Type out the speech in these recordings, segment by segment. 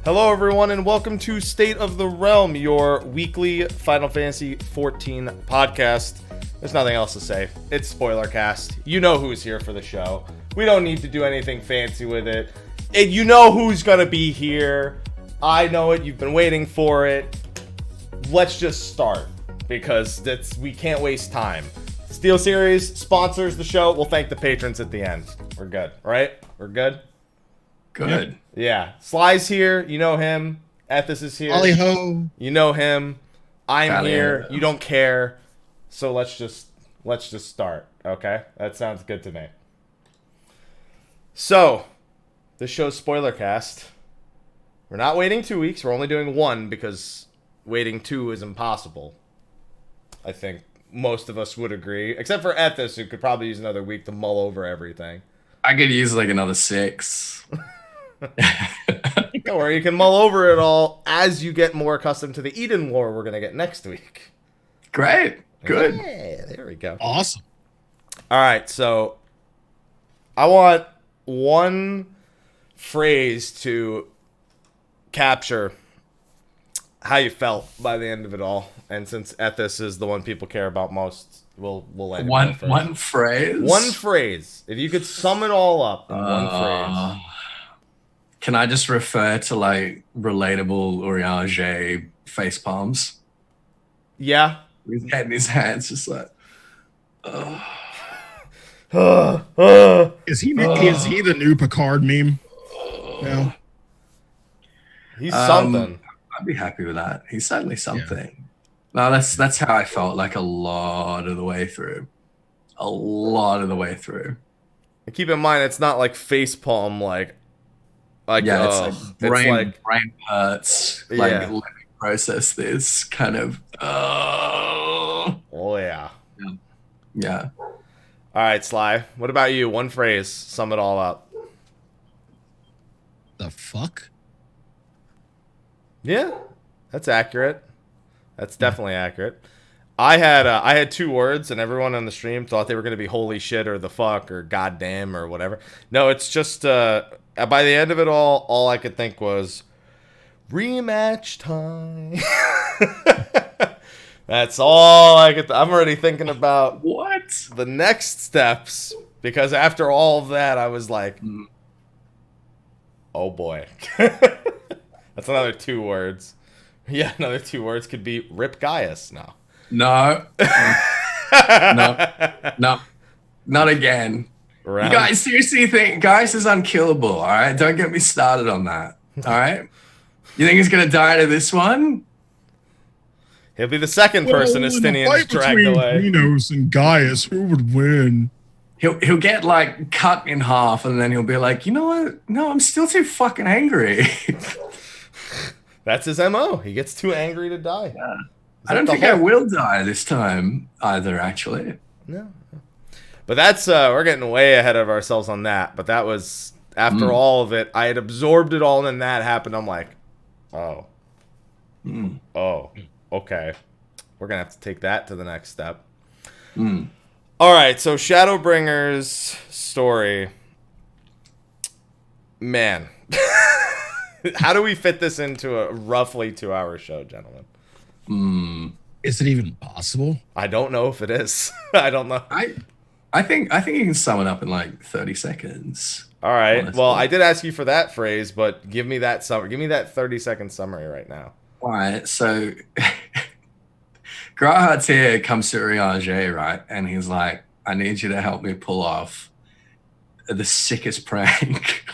Hello everyone and welcome to State of the Realm, your weekly Final Fantasy XIV podcast. There's nothing else to say. It's Spoilercast. You know who's here for the show. We don't need to do anything fancy with it. And you know who's gonna be here. I know it. You've been waiting for it. Let's just start because we can't waste time. Steel Series sponsors the show. We'll thank the patrons at the end. We're good, right? We're good? Good. Yeah. Sly's here. You know him. Ethys is here. Ollie ho. You know him. I'm here. Yeah. You don't care. So let's just start. Okay? That sounds good to me. So, this show's Spoilercast. We're not waiting 2 weeks. We're only doing one because waiting 2 is impossible. I think most of us would agree. Except for Ethys, who could probably use another week to mull over everything. I could use like another 6. Don't worry, you can mull over it all as you get more accustomed to the Eden lore we're going to get next week. Great. Good. Yeah, there we go. Awesome. All right, so I want one phrase to capture how you felt by the end of it all. And since Ethys is the one people care about most, we'll let it go first. One phrase. One phrase. If you could sum it all up in one phrase. Can I just refer to like relatable Urianger face palms? Yeah. With head in his hands, just like. Is he the new Picard meme? No. He's something. I'd be happy with that. He's certainly something. Yeah. No, that's how I felt like a lot of the way through. And keep in mind, it's not like facepalm like yeah, it's like brain hurts. Like let me process this kind of. Oh yeah. Yeah. All right, Slyh. What about you? One phrase. Sum it all up. The fuck? Yeah, that's accurate. That's definitely accurate. I had 2 words, and everyone on the stream thought they were going to be holy shit or the fuck or goddamn or whatever. No, it's just by the end of it all I could think was rematch time. That's all I could. I'm already thinking about what the next steps because after all of that, I was like, oh boy. That's another 2 words. Yeah, another 2 words could be Rip Gaius now. No. No. Not again. You guys seriously think Gaius is unkillable, all right? Don't get me started on that, all right? You think he's going to die to this one? He'll be the second person Estinians dragged away. Minos and Gaius, who would win? He'll get like cut in half and then he'll be like, you know what? No, I'm still too fucking angry. That's his MO. He gets too angry to die. Yeah. I don't think I will die this time either, actually. No. But that's, we're getting way ahead of ourselves on that. But that was, after all of it, I had absorbed it all and then that happened. I'm like, oh. Oh, okay. We're going to have to take that to the next step. All right, so Shadowbringer's story. Man. How do we fit this into a roughly 2-hour show, gentlemen? Is it even possible? I don't know if it is. I don't know. I think you can sum it up in like 30 seconds. All right. Honestly. Well, I did ask you for that phrase, but give me that 30-second summary right now. All right. So Grahat's here comes to Urianger, right? And he's like, I need you to help me pull off the sickest prank.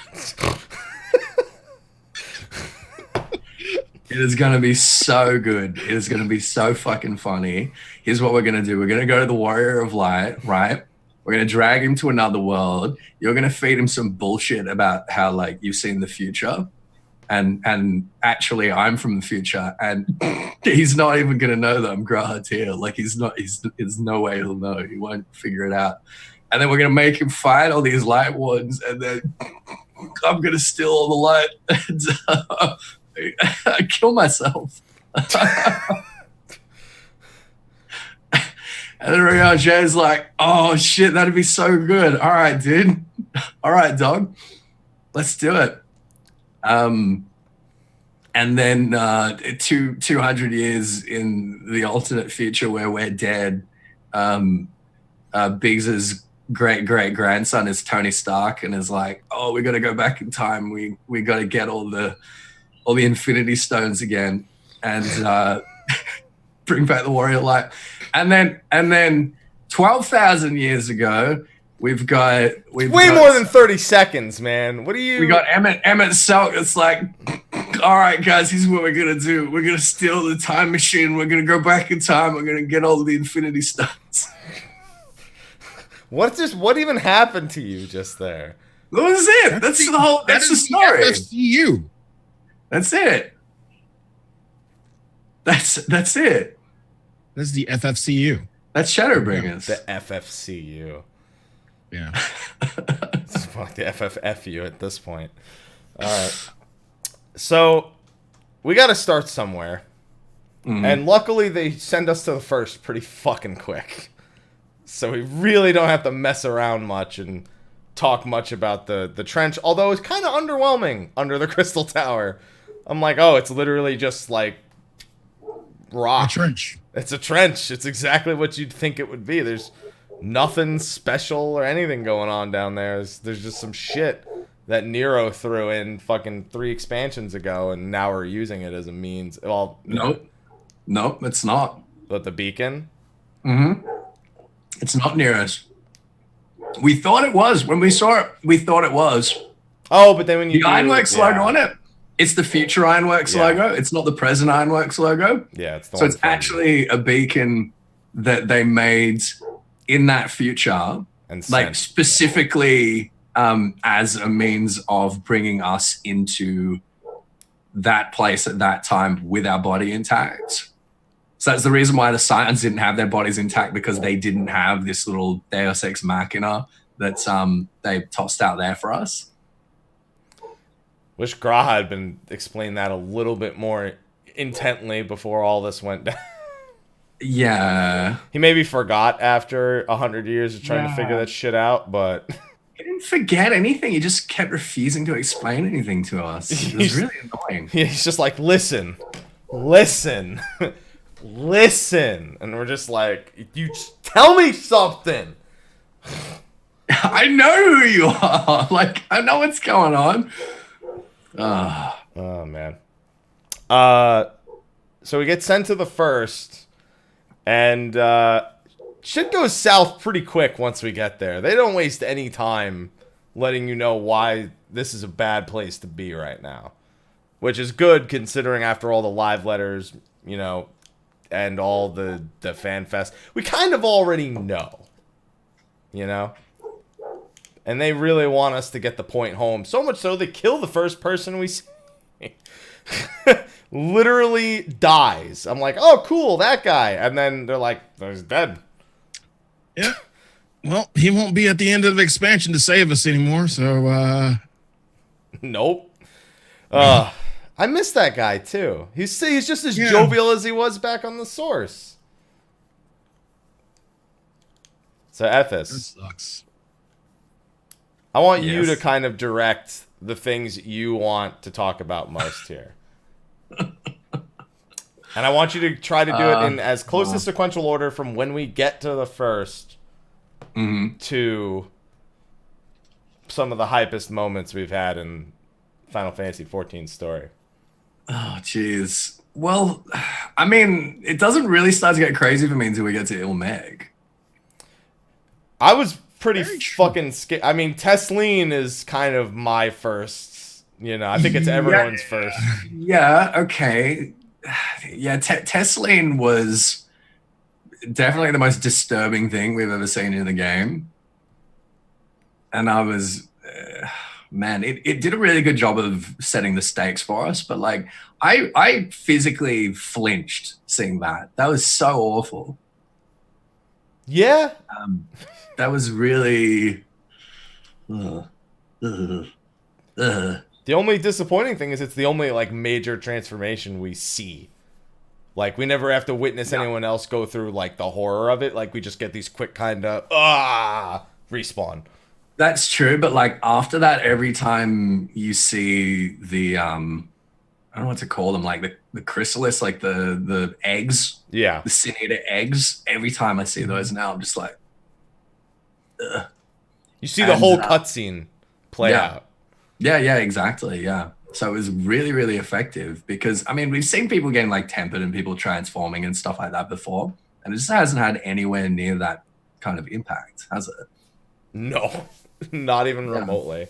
It is going to be so good. It is going to be so fucking funny. Here's what we're going to do. We're going to go to the Warrior of Light, right? We're going to drag him to another world. You're going to feed him some bullshit about how, like, you've seen the future. And actually, I'm from the future. And he's not even going to know that I'm Grahad's here. Like, there's no way he'll know. He won't figure it out. And then we're going to make him fight all these light wardens. And then I'm going to steal all the light. And I kill myself. And then Ryoja's like, oh, shit, that'd be so good. All right, dude. All right, dog. Let's do it. And then 200 years in the alternate future where we're dead, Biggs's great-great-grandson is Tony Stark and is like, oh, we got to go back in time. We got to get all the Infinity Stones again and bring back the Warrior Light. And then 12,000 years ago, we've got more than 30 seconds, man. What do you? We got Emmett Selk. It's like, all right, guys, here's what we're gonna do. We're gonna steal the time machine. We're gonna go back in time. We're gonna get all the Infinity Stones. What even happened to you just there? That was it. That's the whole. That's the story. FFCU. That's it. That's it. That's the FFCU. That's Shadowbringers. The FFCU. Yeah. It's like the FFFU at this point. All right. So we got to start somewhere. Mm-hmm. And luckily they send us to the first pretty fucking quick. So we really don't have to mess around much and talk much about the trench. Although it's kind of underwhelming under the Crystal Tower. I'm like, oh, it's literally just like rock. A trench. It's a trench. It's exactly what you'd think it would be. There's nothing special or anything going on down there. There's just some shit that Nero threw in fucking 3 expansions ago, and now we're using it as a means. Well, nope, it's not. But the beacon? Mm-hmm. It's not Nero's. We thought it was. When we saw it, we thought it was. Oh, but then when you the Ironworks logo on it, it's the future Ironworks logo. It's not the present Ironworks logo. Yeah, it's the so it's actually a beacon that they made in that future, and like specifically as a means of bringing us into that place at that time with our body intact. So that's the reason why the Scions didn't have their bodies intact, because they didn't have this little Deus Ex Machina that they tossed out there for us. Wish Graha had been explaining that a little bit more intently before all this went down. Yeah. He maybe forgot after 100 years of trying to figure that shit out, but... He didn't forget anything. He just kept refusing to explain anything to us. It was really annoying. He's just like, listen. And we're just like, you tell me something. I know who you are. Like, I know what's going on. Oh, man. So we get sent to the first, and shit goes south pretty quick once we get there. They don't waste any time letting you know why this is a bad place to be right now, which is good considering after all the live letters, you know, and all the fan fest. We kind of already know, you know? And they really want us to get the point home. So much so they kill the first person we see. Literally dies. I'm like, oh, cool, that guy. And then they're like, he's dead. Yeah. Well, he won't be at the end of the expansion to save us anymore, so... Nope. I miss that guy, too. He's just as jovial as he was back on the Source. So, Ethys. That sucks. I want you to kind of direct the things you want to talk about most here. And I want you to try to do it in as close to sequential order from when we get to the first to some of the hypest moments we've had in Final Fantasy XIV's story. Oh, jeez. Well, I mean, it doesn't really start to get crazy for me until we get to Ilmeg. I was pretty fucking scared. I mean, Tesleen is kind of my first, you know, I think it's everyone's first. Yeah, okay. Yeah, Tesleen was definitely the most disturbing thing we've ever seen in the game. I was, man, it did a really good job of setting the stakes for us. But like, I physically flinched seeing that. That was so awful. Yeah. That was really. The only disappointing thing is it's the only like major transformation we see. Like we never have to witness anyone else go through like the horror of it. Like we just get these quick kind of respawn. That's true, but like after that, every time you see the I don't know what to call them, like the chrysalis, like the eggs, Yeah, the Sin Eater eggs. Every time I see those now, I'm just like, ugh. you see the whole cutscene play out. Yeah, exactly. Yeah. So it was really, really effective because, I mean, we've seen people getting like tempered and people transforming and stuff like that before. And it just hasn't had anywhere near that kind of impact, has it? No, not even remotely.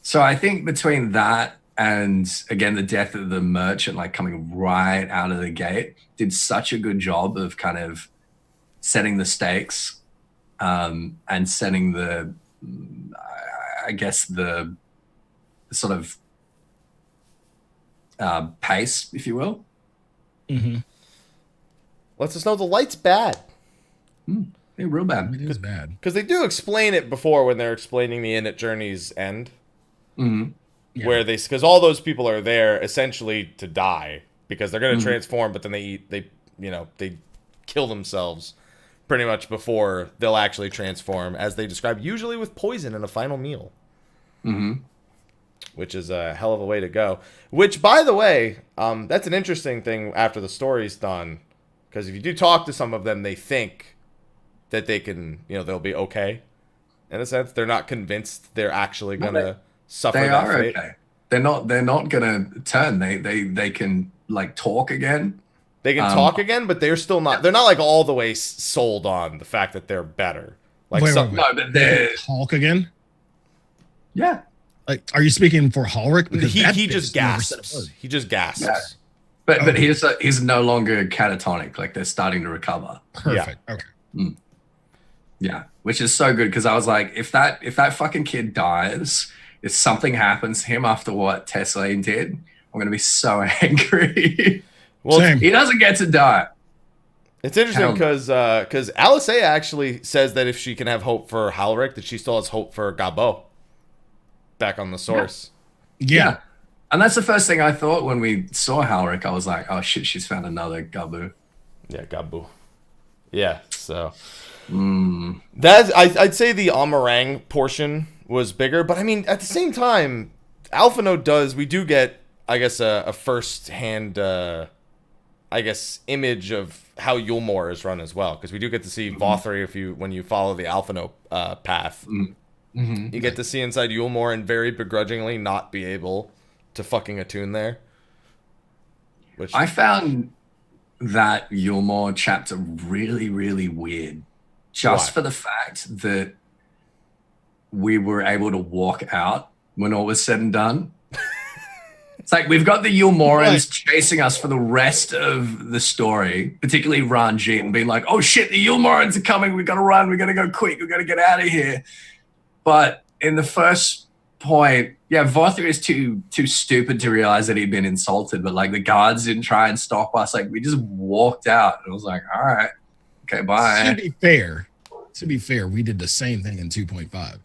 So I think between that and, again, the death of the merchant, like coming right out of the gate, did such a good job of kind of setting the stakes and setting the, I guess, the sort of pace, if you will. Mm-hmm. Lets us know the light's bad. Yeah, real bad. It is bad. Because they do explain it before when they're explaining the Inn at Journey's End. Mm-hmm. Yeah. Where because all those people are there essentially to die because they're going to transform, but then they kill themselves pretty much before they'll actually transform, as they describe, usually with poison in a final meal. Mm-hmm. Which is a hell of a way to go. Which, by the way, that's an interesting thing after the story's done. Because if you do talk to some of them, they think that they can, they'll be okay. In a sense, they're not convinced they're actually going to suffer that fate. Okay. They're not going to turn. They can, like, talk again. They can talk again, but they're still not. They're not, like, all the way sold on the fact that they're better. Like, wait. No, but they talk again? Yeah. Like, are you speaking for Halric? Because he just gasps. He just gasps. Yeah. But he's no longer catatonic. Like, they're starting to recover. Perfect. Yeah. Okay. Yeah, which is so good because I was like, if that fucking kid dies, if something happens to him after what Tesla did, I'm gonna be so angry. Well, Same. He doesn't get to die. It's interesting because Alisea actually says that if she can have hope for Halric, that she still has hope for Gabo. Back on the source. Yeah. And that's the first thing I thought when we saw Halric. I was like, oh shit, she's found another Gabu. Yeah, Gabu. Yeah, so that's I'd say the Amarang portion was bigger, but I mean at the same time, Alphinaud we do get, I guess, a first hand image of how Yulmore is run as well, because we do get to see Vothri when you follow the Alphinaud path. You get to see inside Yulmore and very begrudgingly not be able to fucking attune there. Which I found that Yulmore chapter really, really weird. Just for the fact that we were able to walk out when all was said and done. It's like we've got the Yulmorans chasing us for the rest of the story, particularly Ranjit, and being like, oh shit, the Yulmorans are coming, we gotta run, we gotta go quick, we gotta get out of here. But in the first point, Vothri is too stupid to realize that he'd been insulted, but like the guards didn't try and stop us. Like we just walked out and I was like, all right, okay, bye. To be fair, we did the same thing in 2.5.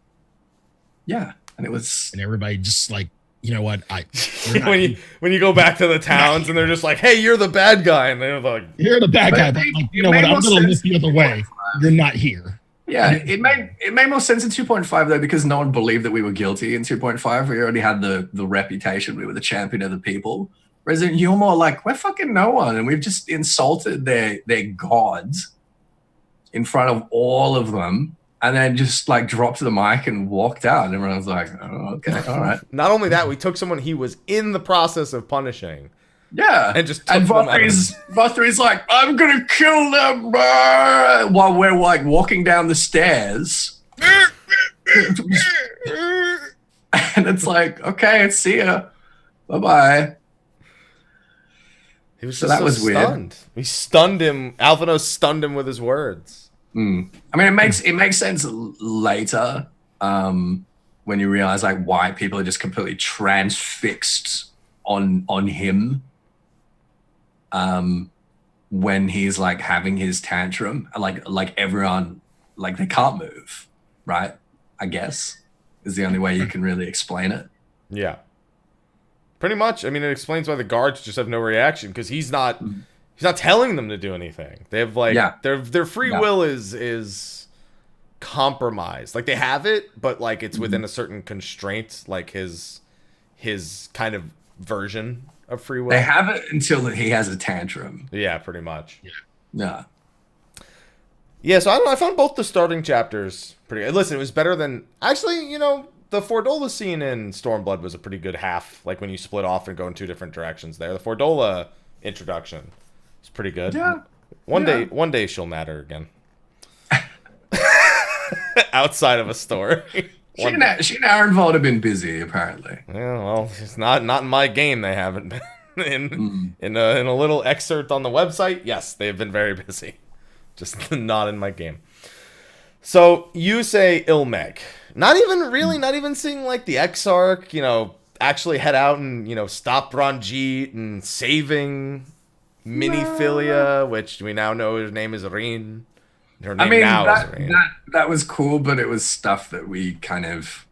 Yeah. And it was, and everybody just like, you know what? when you go back to the towns and they're just like, hey, you're the bad guy, and they're like, you're the bad guy. But like, you know what? I'm gonna look the other way. You're not here. Yeah, it made more sense in 2.5 though, because no one believed that we were guilty in 2.5. We already had the reputation. We were the champion of the people. Whereas in Yulmore, like, we're fucking no one, and we've just insulted their gods in front of all of them, and then just like dropped the mic and walked out. And everyone was like, oh, okay, all right. Not only that, we took someone he was in the process of punishing. Yeah. And just Vothri's like, I'm gonna kill them while we're like walking down the stairs. And it's like, okay, see ya. Bye-bye. He was just that was stunned. Weird. We stunned him. Alphinaud stunned him with his words. I mean, it makes sense later when you realize like why people are just completely transfixed on him when he's like having his tantrum, like everyone, like they can't move, right? I guess is the only way you can really explain it. Yeah, pretty much. I mean, it explains why the guards just have no reaction, because he's not telling them to do anything. They have like their free will is compromised. Like they have it, but like it's within a certain constraint, like his kind of version of free will. They have it until he has a tantrum. Yeah, pretty much. Yeah. So I don't know, I found both the starting chapters pretty good. Listen, it was better than actually, the Fordola scene in Stormblood was a pretty good half, like when you split off and go in two different directions there. The Fordola introduction is pretty good. Yeah. One day she'll matter again. Outside of a story. She and Arenvald have been busy, apparently. Yeah, well, it's not in my game. They haven't been. In a little excerpt on the website, yes, they have been very busy. Just not in my game. So you say Ilmeg. Not even seeing like the Exarch, actually head out and, stop Ranjit and saving Miniphilia, which we now know her name is Rin. Her name is Rin. That was cool, but it was stuff that we kind of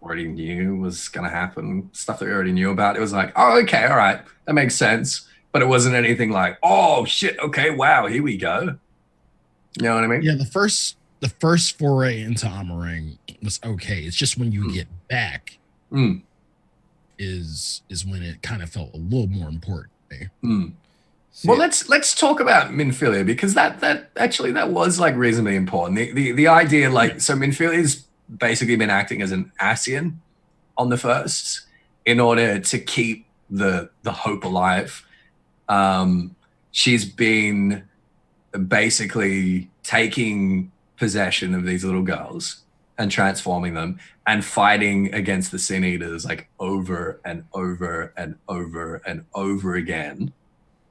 already knew was going to happen. Stuff that we already knew about. It was like, oh, okay, all right, that makes sense. But it wasn't anything like, oh, shit, okay, wow, here we go. You know what I mean? Yeah, the first foray into Amarang was okay. It's just when you get back is when it kind of felt a little more important. Well, let's talk about Minfilia, because that was like reasonably important. The idea, like, so Minfilia's basically been acting as an Ascian on the first in order to keep the hope alive. She's been basically taking possession of these little girls and transforming them and fighting against the Sin Eaters like over and over and over and over again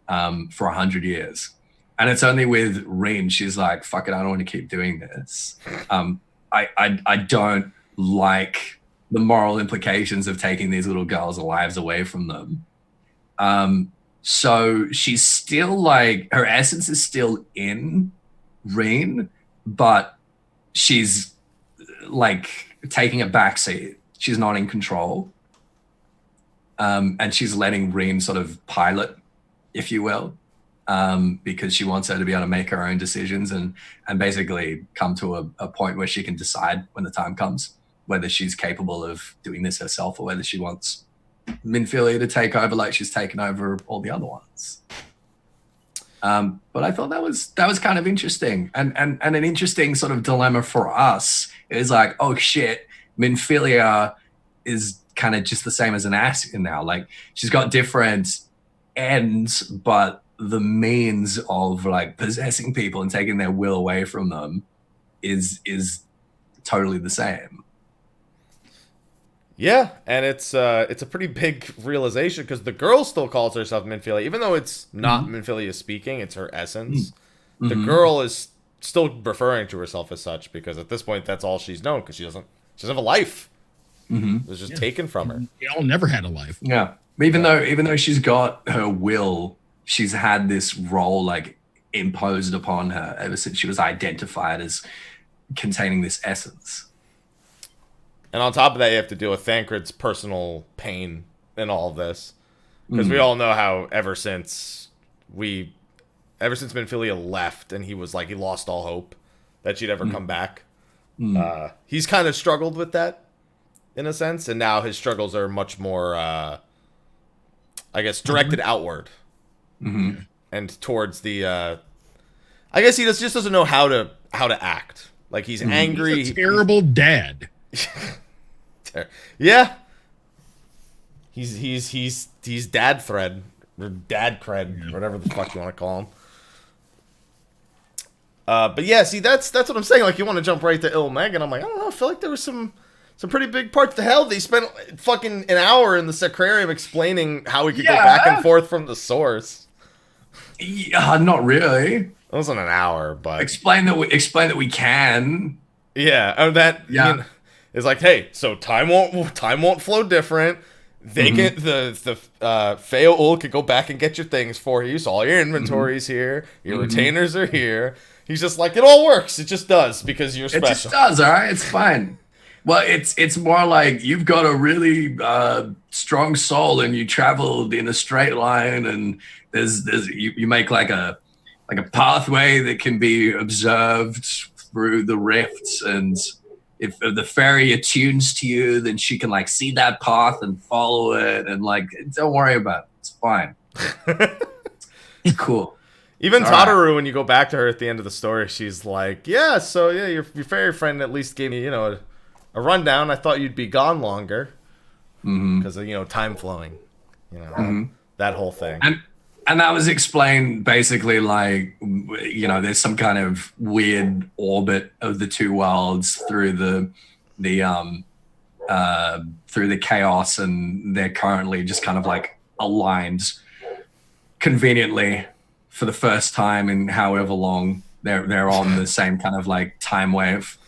for 100 years. And it's only with Rin, she's like, fuck it, I don't want to keep doing this. I don't like the moral implications of taking these little girls' lives away from them. So she's still like, her essence is still in Rin, but she's like taking a backseat. She's not in control. And she's letting Rin sort of pilot, if you will, because she wants her to be able to make her own decisions and basically come to a point where she can decide when the time comes, whether she's capable of doing this herself or whether she wants Minfilia to take over like she's taken over all the other ones. But I thought that was kind of interesting and an interesting sort of dilemma for us. It was like, oh shit, Minfilia is kind of just the same as an Ascian now. Like she's got different ends, but the means of like possessing people and taking their will away from them is totally the same. Yeah, and it's a pretty big realization, because the girl still calls herself Minfilia, even though it's not Minfilia speaking, it's her essence. The girl is still referring to herself as such, because at this point that's all she's known, because she doesn't have a life. It was just taken from her. They all never had a life. Yeah. Even though she's got her will, she's had this role like imposed upon her ever since she was identified as containing this essence. And on top of that, you have to deal with Thancred's personal pain in all of this, because we all know how ever since Minfilia left and he was like, he lost all hope that she'd ever come back. He's kind of struggled with that in a sense, and now his struggles are much more I guess directed outward and towards the I guess he just doesn't know how to act. Like he's angry. He's a terrible dad. Yeah. He's dad thread or dad cred, whatever the fuck you want to call him. But yeah, see, that's what I'm saying. Like, you want to jump right to Ilmeg, and I'm like, I don't know. I feel like there was some pretty big parts. The hell, they spent fucking an hour in the Sacrarium explaining how we could go back and forth from the source. Yeah, not really. It wasn't an hour, but explain that we can. Yeah, that. Yeah. It's like, hey, so time won't flow different. They can the Feo can go back and get your things for you. So all your inventory's here, your retainers are here. He's just like, it all works. It just does because you're special. It just does, all right. It's fine. Well, it's more like you've got a really strong soul and you traveled in a straight line, and you make like a pathway that can be observed through the rifts, and if the fairy attunes to you, then she can like see that path and follow it, and like, don't worry about it. It's fine. It's cool. Even Tataru, when you go back to her at the end of the story, she's like, yeah, so yeah, your fairy friend at least gave me, a rundown. I thought you'd be gone longer because of, time flowing, that whole thing. And that was explained basically like, there's some kind of weird orbit of the two worlds through the chaos, and they're currently just kind of like aligned conveniently for the first time in however long. They're on the same kind of like time wave.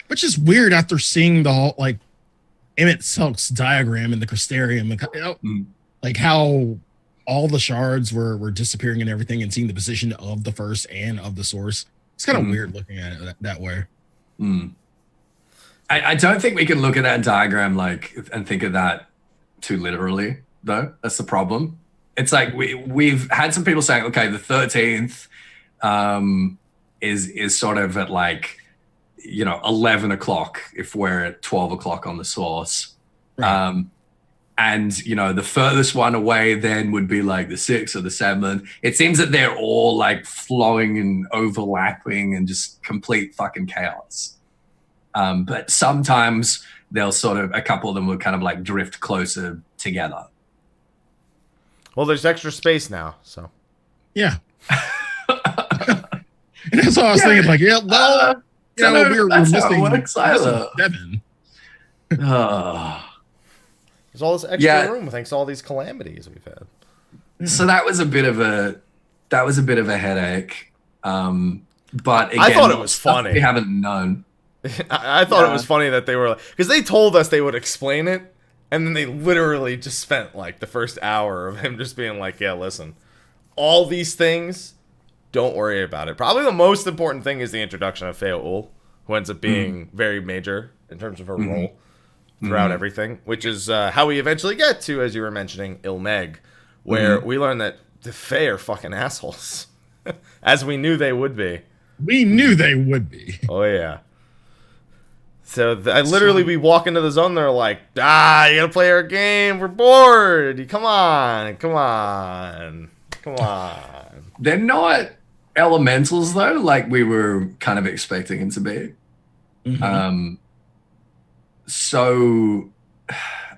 Which is weird after seeing the whole like Emmett Silk's diagram in the Crystarium, like how all the shards were disappearing and everything, and seeing the position of the first and of the source. It's kind of weird looking at it that way. I don't think we can look at that diagram and think of that too literally, though. That's the problem. It's like we've had some people saying, okay, the 13th is sort of at like 11 o'clock if we're at 12 o'clock on the source. Right. And, the furthest one away then would be like the 6th or the 7th. It seems that they're all like flowing and overlapping and just complete fucking chaos. But sometimes they'll a couple of them will kind of like drift closer together. Well, there's extra space now, so. Yeah. And that's all I was thinking, like, we're missing 7. There's all this extra room thanks to all these calamities we've had. So that was a bit of a headache. But again, I thought it was funny. We haven't known. I thought it was funny that they were because they told us they would explain it, and then they literally just spent like the first hour of him just being like, yeah, listen, all these things, don't worry about it. Probably the most important thing is the introduction of Feo, who ends up being very major in terms of her role throughout everything, which is how we eventually get to, as you were mentioning, Ilmeg, where we learn that the Fae are fucking assholes, as we knew they would be. We knew they would be. Oh, yeah. So we walk into the zone, they're like, you gotta play our game, we're bored, come on. They're not elementals, though, like we were kind of expecting them to be. So,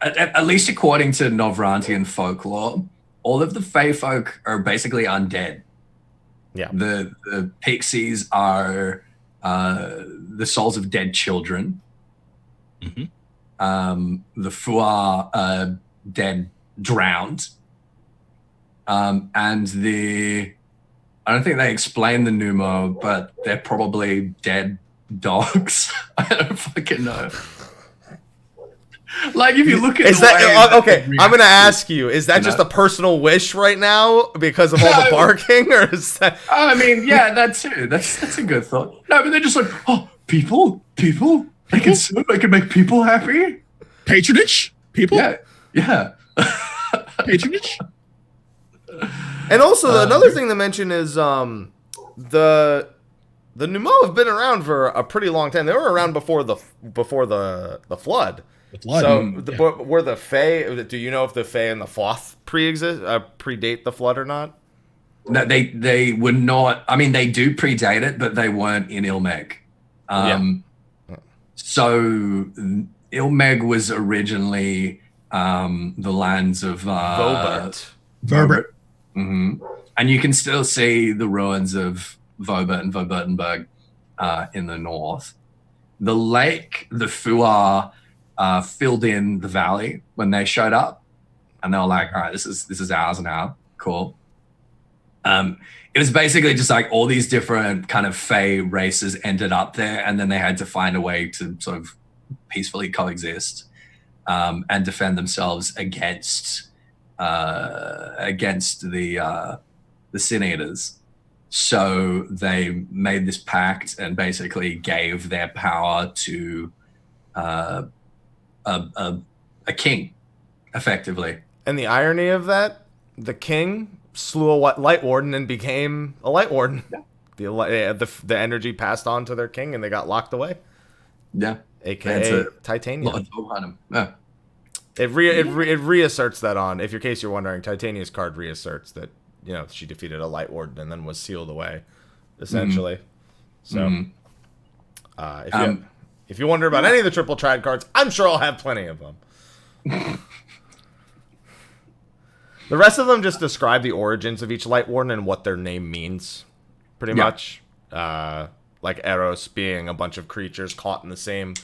at least according to Novrantian folklore, all of the Fae folk are basically undead. Yeah. The pixies are the souls of dead children. The Fuar are dead, drowned. And I don't think they explain the Numo, but they're probably dead dogs. I don't fucking know. Like, if you look at I'm gonna ask you, is that just a personal wish right now because of all the barking, or is that I mean, yeah, that too. That's a good thought. No, but they're just like, people I can make people happy. Patronage? People? Yeah. Patronage? And also another thing to mention is the Numo have been around for a pretty long time. They were around before the flood. So were the Fae? Do you know if the Fae and the Floth predate the flood or not? No, they were not. I mean, they do predate it, but they weren't in Ilmeg. So Ilmeg was originally the lands of Verbert. And you can still see the ruins of Vobert and Vobertenberg in the north. The lake, the Fuar, filled in the valley when they showed up, and they were like, all right, this is ours now. Cool. It was basically just like all these different kind of Fae races ended up there, and then they had to find a way to sort of peacefully coexist and defend themselves against the Sin Eaters. So they made this pact and basically gave their power to a king, effectively. And the irony of that, the king slew a Light Warden and became a Light Warden. Yeah. The energy passed on to their king, and they got locked away. Yeah, AKA Titania. Yeah. It reasserts that on, if in case you're wondering, Titania's card reasserts that, you know, she defeated a Light Warden and then was sealed away, essentially. So, if you wonder about any of the triple trad cards, I'm sure I'll have plenty of them. The rest of them just describe the origins of each Light Warden and what their name means, pretty much. Like Eros being a bunch of creatures caught in the same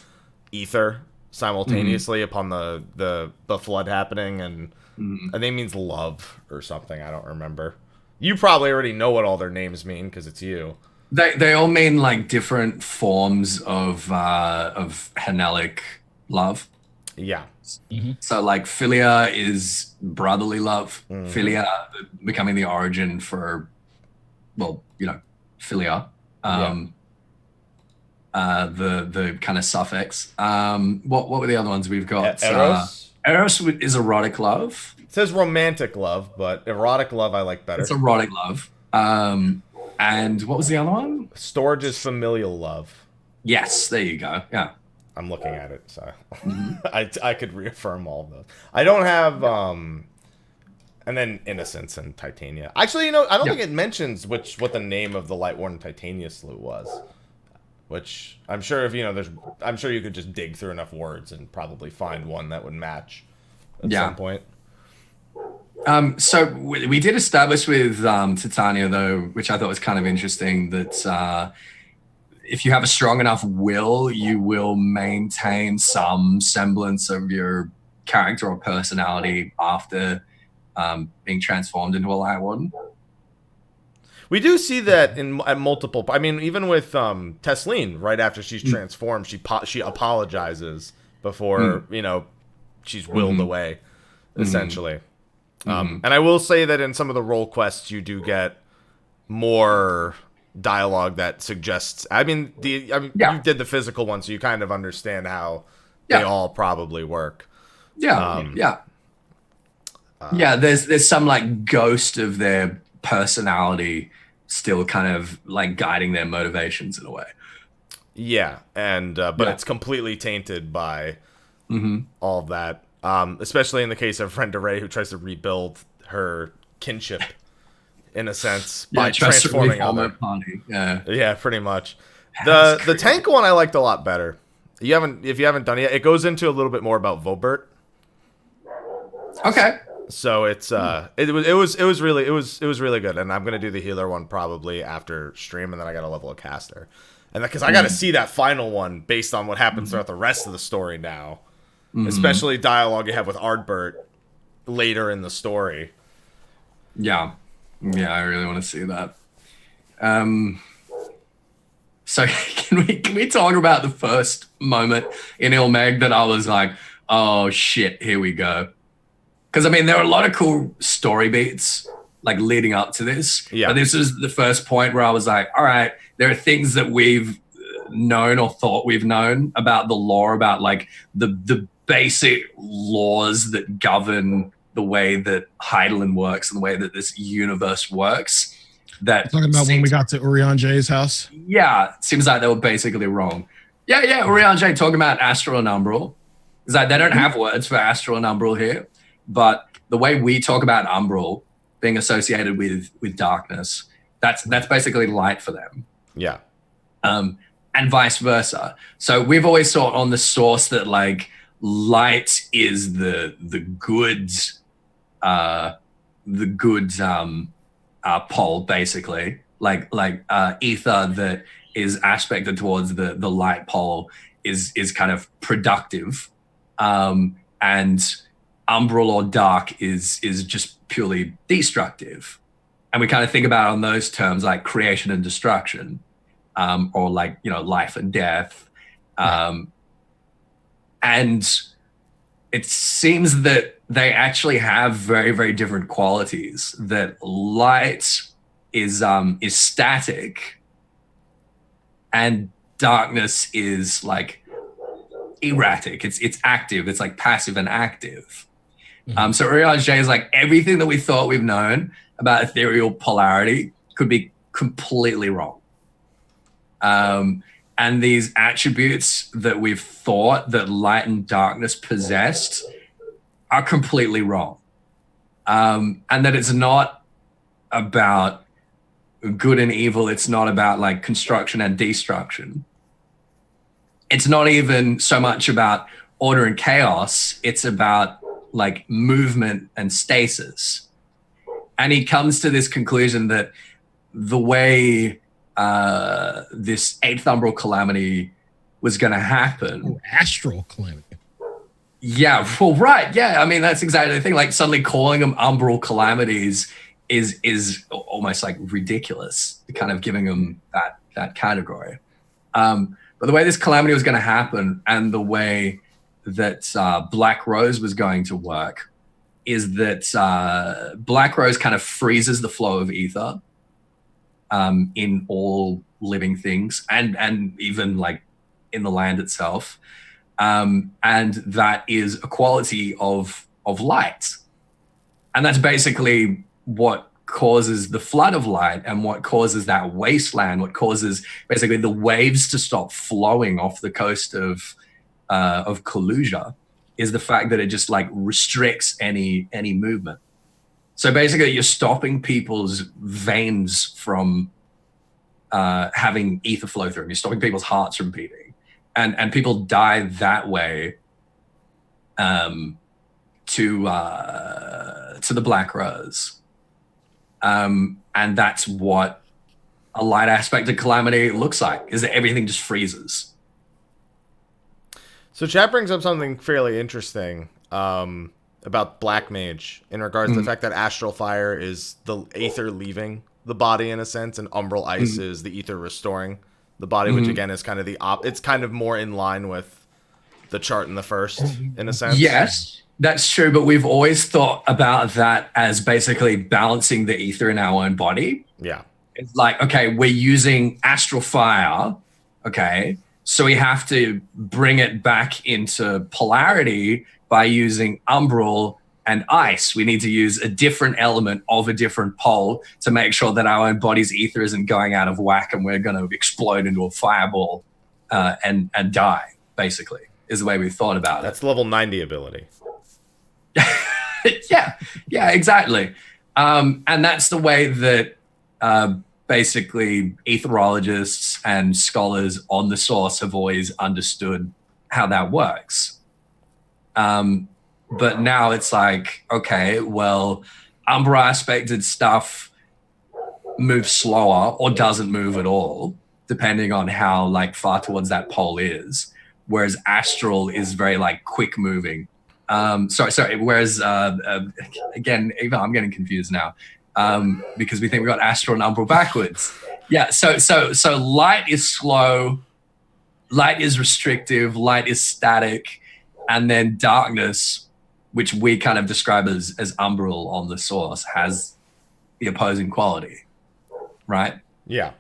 ether simultaneously upon the flood happening, and I think it means love or something. I don't remember. You probably already know what all their names mean because it's you. They all mean like different forms of Hanelic love. Yeah. So like philia is brotherly love. Philia becoming the origin for, well, you know, philia. The kind of suffix. What were the other ones we've got? Eros. Eros is erotic love. It says romantic love, but erotic love I like better. It's erotic love. And what was the other one? Storage is familial love. Yes, there you go. Yeah. I'm looking at it, so I could reaffirm all of those. I don't have and then Innocence and Titania. Actually, you know, I don't think it mentions what the name of the Light Warden Titania slew was. Which I'm sure I'm sure you could just dig through enough words and probably find one that would match at some point. So we did establish with Titania, though, which I thought was kind of interesting, that if you have a strong enough will, you will maintain some semblance of your character or personality after being transformed into a Light Warden. We do see that at multiple. I mean, even with Tesleen, right after she's transformed, she apologizes before she's willed away, essentially. And I will say that in some of the role quests, you do get more dialogue that suggests. I mean, you did the physical one, so you kind of understand how they all probably work. There's some like ghost of their personality still kind of like guiding their motivations in a way. Yeah, and but it's completely tainted by all of that. Especially in the case of Rendere, who tries to rebuild her kinship in a sense by transforming other party. Yeah, pretty much. The tank one I liked a lot better. If you haven't done it yet, it goes into a little bit more about Vobert. Okay. So it's it was really good, and I'm gonna do the healer one probably after stream, and then I gotta level a caster, and because I gotta see that final one based on what happens throughout the rest of the story now, especially dialogue you have with Ardbert later in the story. Yeah, I really want to see that. So can we talk about the first moment in Ilmeg that I was like, oh shit, here we go. Because, I mean, there are a lot of cool story beats, like, leading up to this. Yeah. But this is the first point where I was like, all right, there are things that we've known or thought we've known about the lore, about, like, the basic laws that govern the way that Heidelin works and the way that this universe works. That talking about when we got to Urianje's house? Yeah, it seems like they were basically wrong. Yeah, Urianje talking about astral and umbral. It's like they don't have words for astral and umbral here. But the way we talk about umbral being associated with darkness, that's basically light for them. Yeah. And vice versa. So we've always thought on the source that like light is the good pole, basically. Like ether that is aspected towards the light pole is kind of productive. And umbral or dark is just purely destructive. And we kind of think about it on those terms like creation and destruction, or like, life and death. And it seems that they actually have very, very different qualities. That light is static, and darkness is like erratic. It's active. It's like passive and active. So Rynoet J is like everything that we thought we've known about ethereal polarity could be completely wrong. And these attributes that we've thought that light and darkness possessed are completely wrong. And that it's not about good and evil. It's not about like construction and destruction. It's not even so much about order and chaos. It's about like movement and stasis. And he comes to this conclusion that the way this 8th umbral calamity was going to happen. Oh, astral calamity. Yeah, well, right. Yeah, I mean, that's exactly the thing. Like suddenly calling them umbral calamities is almost like ridiculous, kind of giving them that category. But the way this calamity was going to happen and the way that Black Rose was going to work is that Black Rose kind of freezes the flow of ether in all living things and even like in the land itself. And that is a quality of light. And that's basically what causes the flood of light and what causes that wasteland, what causes basically the waves to stop flowing off the coast of Khuja is the fact that it just like restricts any movement. So basically you're stopping people's veins from having ether flow through them. You're stopping people's hearts from beating. And people die that way to the Black Rose. And that's what a light aspect of calamity looks like, is that everything just freezes. So chat brings up something fairly interesting about Black Mage in regards to the fact that astral fire is the aether leaving the body in a sense, and umbral ice is the ether restoring the body, which again is kind of it's kind of more in line with the chart in the first, in a sense. Yes, that's true, but we've always thought about that as basically balancing the ether in our own body. Yeah. It's like, okay, we're using astral fire, okay, so we have to bring it back into polarity by using umbral and ice. We need to use a different element of a different pole to make sure that our own body's ether isn't going out of whack and we're going to explode into a fireball and die, basically, is the way we thought about That's level 90 ability. Yeah, exactly. And that's the way that basically etherologists and scholars on the source have always understood how that works. But now it's like, okay, well, umbra aspected stuff moves slower or doesn't move at all, depending on how like far towards that pole is. Whereas astral is very like quick moving. Sorry. Whereas again, even I'm getting confused now because we think we got astral and umbral backwards. Yeah. So light is slow, light is restrictive, light is static, and then darkness, which we kind of describe as umbral on the source, has the opposing quality, right? Yeah.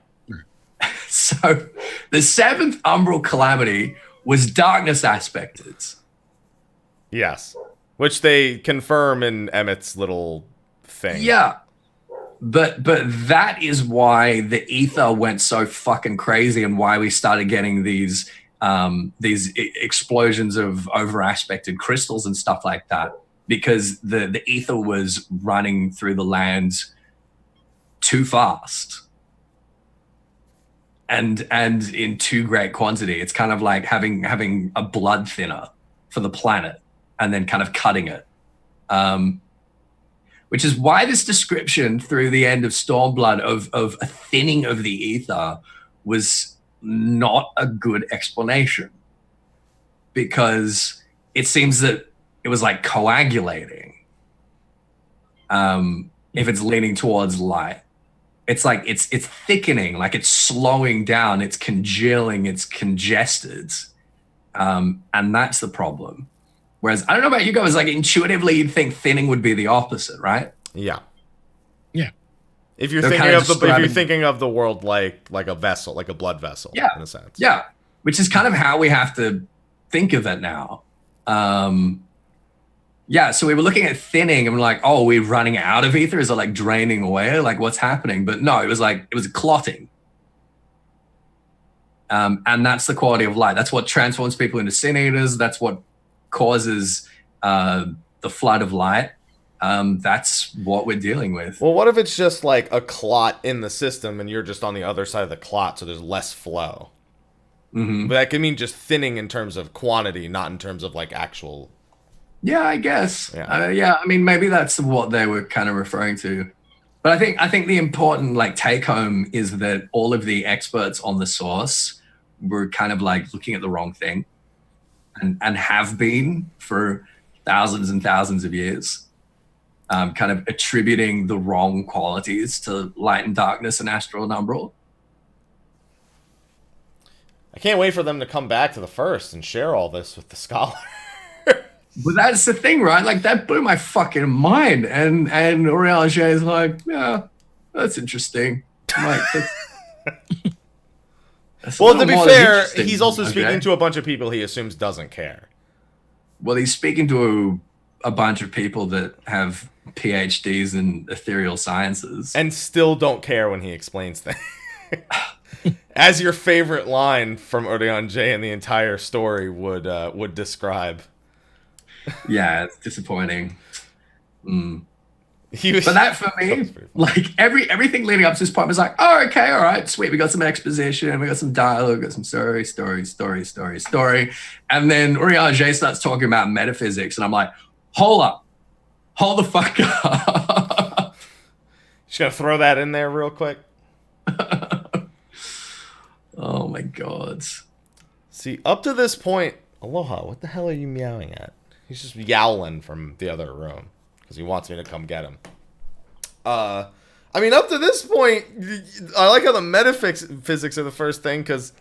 So the 7th umbral calamity was darkness aspected. Yes. Which they confirm in Emmett's little thing. Yeah. But that is why the ether went so fucking crazy and why we started getting these explosions of over aspected crystals and stuff like that, because the ether was running through the land too fast and in too great quantity. It's kind of like having a blood thinner for the planet and then kind of cutting it, which is why this description through the end of Stormblood of a thinning of the ether was not a good explanation, because it seems that it was like coagulating. If it's leaning towards light, it's like it's thickening, like it's slowing down, it's congealing, it's congested. And that's the problem. Whereas, I don't know about you guys, like intuitively you'd think thinning would be the opposite, right? Yeah. Yeah. If you're They're thinking kind of of the if you're describing- thinking of the world like a vessel, like a blood vessel, Yeah. in a sense. Yeah, which is kind of how we have to think of it now. Yeah, so we were looking at thinning and we're like, oh, we're running out of ether? Is it like draining away? Like what's happening? But no, it was clotting. And that's the quality of light. That's what transforms people into sin eaters. That's what causes the flood of light. That's what we're dealing with. Well, what if it's just like a clot in the system and you're just on the other side of the clot, so there's less flow? Mm-hmm. But that could mean just thinning in terms of quantity, not in terms of like actual. Yeah, I guess. Yeah. I mean, maybe that's what they were kind of referring to. But I think the important like take home is that all of the experts on the source were kind of like looking at the wrong thing, and have been for thousands and thousands of years, kind of attributing the wrong qualities to light and darkness and astral and umbral. I can't wait for them to come back to the first and share all this with the scholar. But that's the thing, right? Like that blew my fucking mind. And Oriange is like, yeah, that's interesting. I'm like, that's Well, to be fair, interesting. he's also Okay. speaking to a bunch of people he assumes doesn't care. Well, he's speaking to a bunch of people that have PhDs in ethereal sciences. And still don't care when he explains things. As your favorite line from Oriange in the entire story would describe. Yeah, it's disappointing. He was, But that for me, like everything leading up to this point was like, oh, okay, all right, sweet. We got some exposition, we got some dialogue, we got some story. And then Oriange starts talking about metaphysics, and I'm like, hold the fuck up. just gonna throw that in there real quick. Oh my god. See, up to this point, Aloha, what the hell are you meowing at? He's just yowling from the other room because he wants me to come get him. I mean, up to this point, I like how the metaphysics are the first thing, because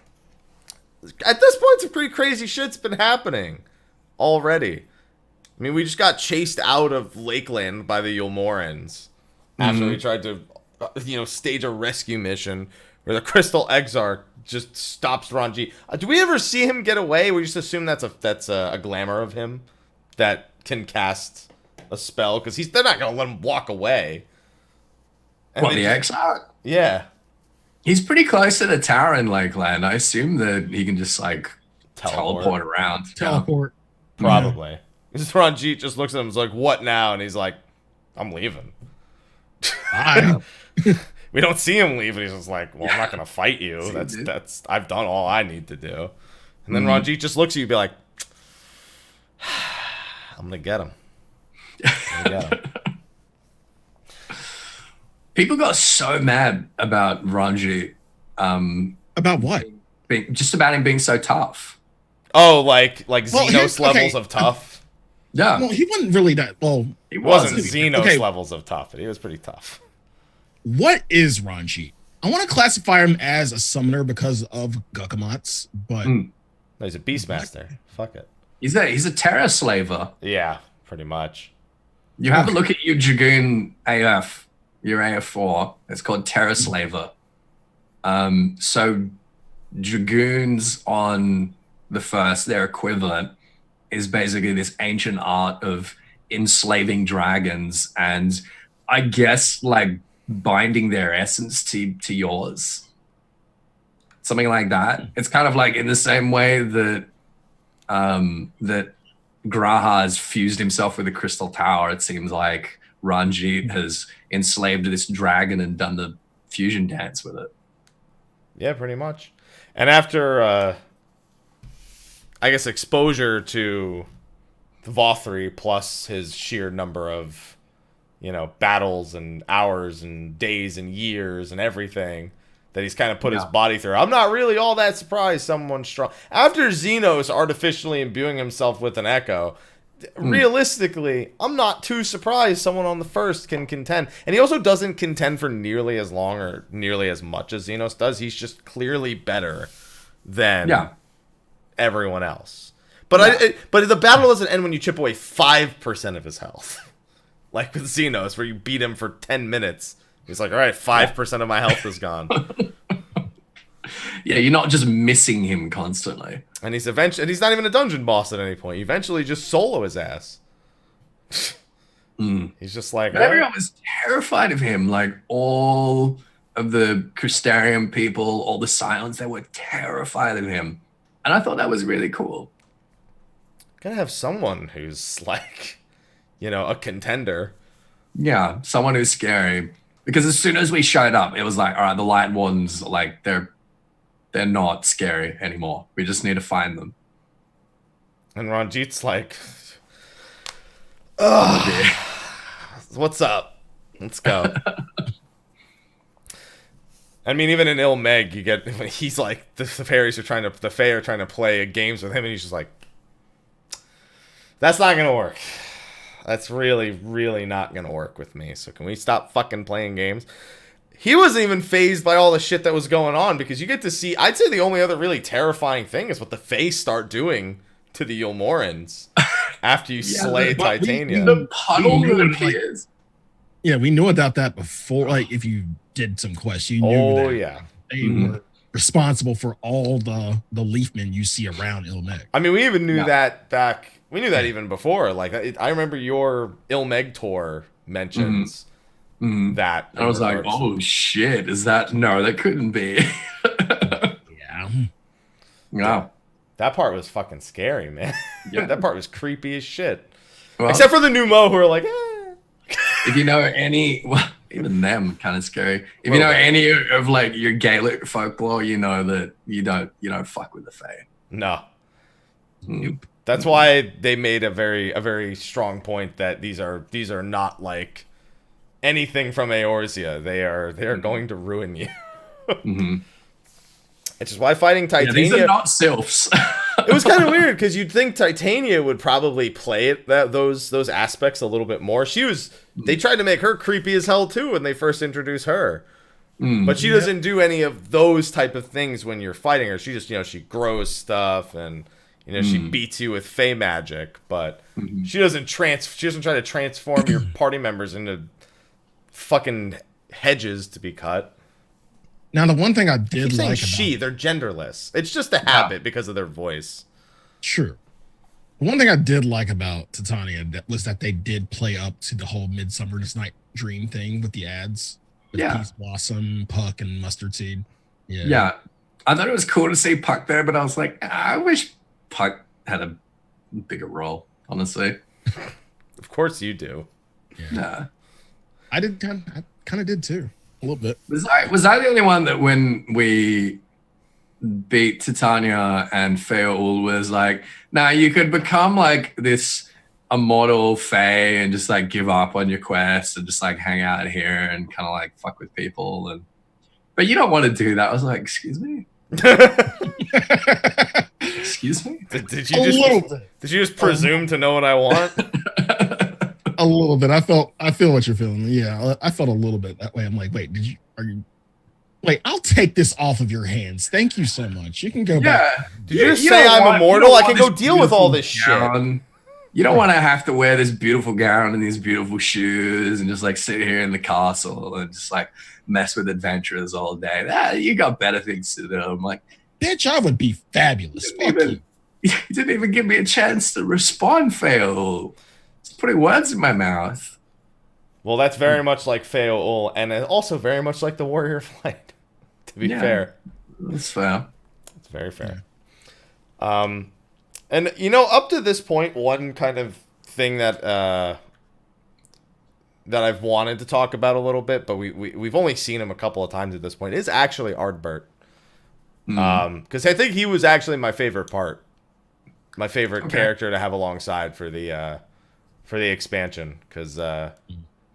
at this point, some pretty crazy shit's been happening already. I mean, we just got chased out of Lakeland by the Yulmorans after we tried to, stage a rescue mission where the Crystal Exarch just stops Ranji. Do we ever see him get away? We just assume that's a glamour of him that can cast a spell, because they're not gonna let him walk away. And What, they the just- Exarch? Yeah, He's pretty close to the tower in Lakeland. I assume that he can just like teleport around. Teleport. probably. Because Ranjit just looks at him and is like, "What now?" And he's like, "I'm leaving." Bye. We don't see him leave, and he's just like, "Well, I'm not gonna fight you. See, dude. That's I've done all I need to do." And then Ranjit just looks at you and be like, "I'm gonna get him. I'm gonna get him." People got so mad about Ranji, About what? just about him being so tough. Oh, like Well, Xenos here's- levels okay. of tough. Yeah, Well, he wasn't really that. Well, he It wasn't was. Xenos Okay. levels of tough, but he was pretty tough. what is Ranji? I want to classify him as a summoner because of Gukamatsu, but Mm. No, he's a Beastmaster. Fuck it. He's a terror slaver. Yeah, pretty much. You have a look at your Dragoon AF, your AF4. It's called Terror Slaver. So Dragoons on the first, their equivalent, is basically this ancient art of enslaving dragons and I guess like binding their essence to yours. Something like that. It's kind of like in the same way that that Graha has fused himself with the Crystal Tower. It seems like Ranjit has enslaved this dragon and done the fusion dance with it. Yeah, pretty much. And after, I guess, exposure to the Vothri plus his sheer number of, battles and hours and days and years and everything that he's kind of put his body through, I'm not really all that surprised someone's strong. After Xenos artificially imbuing himself with an Echo, realistically, I'm not too surprised someone on the first can contend. And he also doesn't contend for nearly as long or nearly as much as Xenos does. He's just clearly better than everyone else. But but the battle doesn't end when you chip away 5% of his health. Like with Xenos, where you beat him for 10 minutes. He's like, all right, 5% of my health is gone. Yeah, you're not just missing him constantly. And he's not even a dungeon boss at any point. You eventually just solo his ass. He's just like... But everyone was terrified of him. Like, all of the Crystarium people, all the Silence, they were terrified of him. And I thought that was really cool. Gotta have someone who's like, a contender. Yeah, someone who's scary. Because as soon as we showed up, it was like, all right, the Light Wardens, like, they're not scary anymore. We just need to find them. And Ranjit's like, ugh, what's up? Let's go. I mean, even in Ilmeg, you get, when he's like, the Fae are trying to play games with him, and he's just like, that's not gonna work. That's really, really not gonna work with me. So can we stop fucking playing games? He wasn't even fazed by all the shit that was going on, because you get to see, I'd say the only other really terrifying thing is what the Fae start doing to the Yulmorans after you slay Titania. The puddle that appears. Yeah, we knew about that before. Like, if you did some quests, you knew that they were responsible for all the Leafmen you see around Ilmeg. I mean, we even knew that back. We knew that even before. Like, I remember your Ilmeg tour mentions that. I was like, oh shit, is that? No, that couldn't be. Yeah. That part was fucking scary, man. Yeah. That part was creepy as shit. Well, except for the new Mo who are like, If you know any, well, even them kind of scary. If you know any of like your Gaelic folklore, you know that you don't fuck with the Fae. No. Nope. That's why they made a very strong point that these are not like anything from Eorzea. They are going to ruin you. Which is why fighting Titania. Yeah, these are not sylphs. It was kind of weird because you'd think Titania would probably play those aspects a little bit more. They tried to make her creepy as hell too when they first introduced her. But she doesn't do any of those type of things when you're fighting her. She just, she grows stuff and she beats you with Fey magic, but she doesn't try to transform your party members into fucking hedges to be cut. Now, the one thing I did like about... they're genderless. It's just a habit because of their voice. Sure. The one thing I did like about Titania was that they did play up to the whole Midsummer's Night Dream thing with the ads. With Peace Blossom, Puck, and Mustard Seed. Yeah. I thought it was cool to see Puck there, but I was like, I wish Puck had a bigger role, honestly. Of course you do. Yeah. I kind of did too. A little bit. Was I the only one that when we beat Titania and Feaul was like, nah, you could become like this immortal Fae and just like give up on your quest and just like hang out here and kind of like fuck with people but you don't want to do that. I was like, excuse me? Excuse me? Did you just presume to know what I want? A little bit. I feel what you're feeling. Yeah, I felt a little bit that way. I'm like, wait, wait, I'll take this off of your hands. Thank you so much. You can go back. Did you just say I'm immortal? I can go deal with all this shit. You don't want to have to wear this beautiful gown and these beautiful shoes and just like sit here in the castle and just like mess with adventurers all day. You got better things to do. I'm like, bitch, I would be fabulous. You didn't even give me a chance to respond, Feaul. Putting words in my mouth. Well, that's very much like Feaul, and also very much like the Warrior Flight, to be fair. That's fair. It's very fair. And, up to this point, one kind of thing that I've wanted to talk about a little bit, but we've only seen him a couple of times at this point, is actually Ardbert. Because I think he was actually my favorite part. My favorite character to have alongside for the expansion, because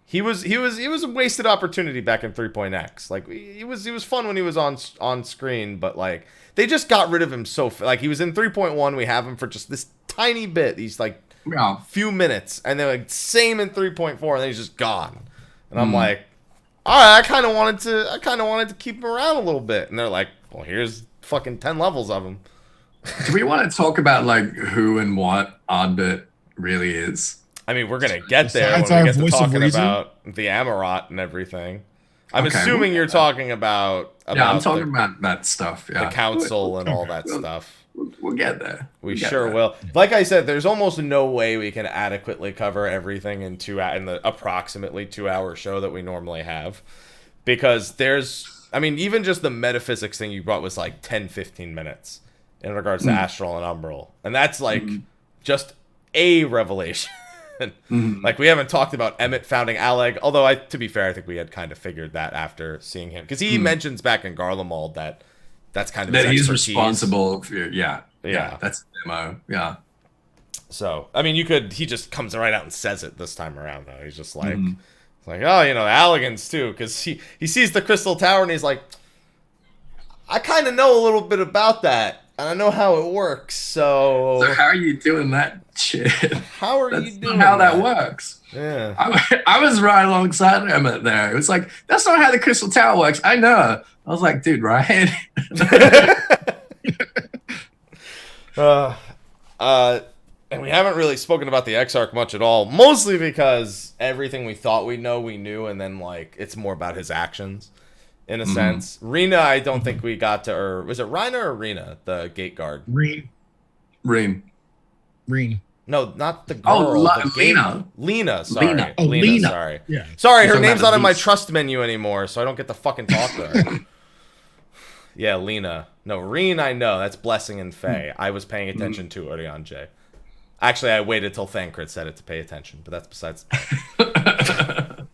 he was a wasted opportunity back in 3.x. Like he was fun when he was on screen, but like they just got rid of him like he was in 3.1. We have him for just this tiny bit. He's like few minutes, and then like same in 3.4, and then he's just gone. And I'm like, all right, I kind of wanted to keep him around a little bit, and they're like, well, here's fucking 10 levels of him. Do we want to talk about like who and what Ardbert really is? I mean, we're gonna get there Besides when we our get to voice of talking reason? about the Amarot and everything. I'm Okay, assuming we'll you're get that. talking about Yeah, I'm talking the, about that stuff. Yeah, the council and all that We'll- stuff. We'll get there. We We'll get sure there. will. Like I said, there's almost no way we can adequately cover everything in the approximately 2-hour show that we normally have, because I mean, even just the metaphysics thing you brought was like 10-15 minutes in regards to Astral and Umbral, and that's like just a revelation. Like, we haven't talked about Emmett founding Alleg, although to be fair, I think we had kind of figured that after seeing him, because he mentions back in Garlemald that's kind of That his he's expertise. responsible for. Yeah, Yeah. that's the demo. Yeah. So, I mean, he just comes right out and says it this time around, though. He's just like, it's like, oh, the Allegans, too, because he sees the Crystal Tower, and he's like, I kind of know a little bit about that, and I know how it works, So how are you doing that shit? how are That's you doing not how that works. Yeah. I was right alongside Emmett there. It was like, that's not how the Crystal Tower works. I know. I was like, dude, right? And we haven't really spoken about the Exarch much at all, mostly because everything we thought we knew, and then, like, it's more about his actions, in a sense. Rena, I don't think we got to, or was it Ryna or Rena, the gate guard? Reen. No, not the girl. Oh, the Lena. Lena, sorry. Lena. Oh, Lena. Sorry. Yeah. Sorry, her You're talking name's about not the in my beast. trust menu anymore, so I don't get to fucking talk to her. Yeah, Lena. No, Reen, I know. That's Blessing and Fae. I was paying attention to Orion J. Actually, I waited till Thancred said it to pay attention, but that's besides the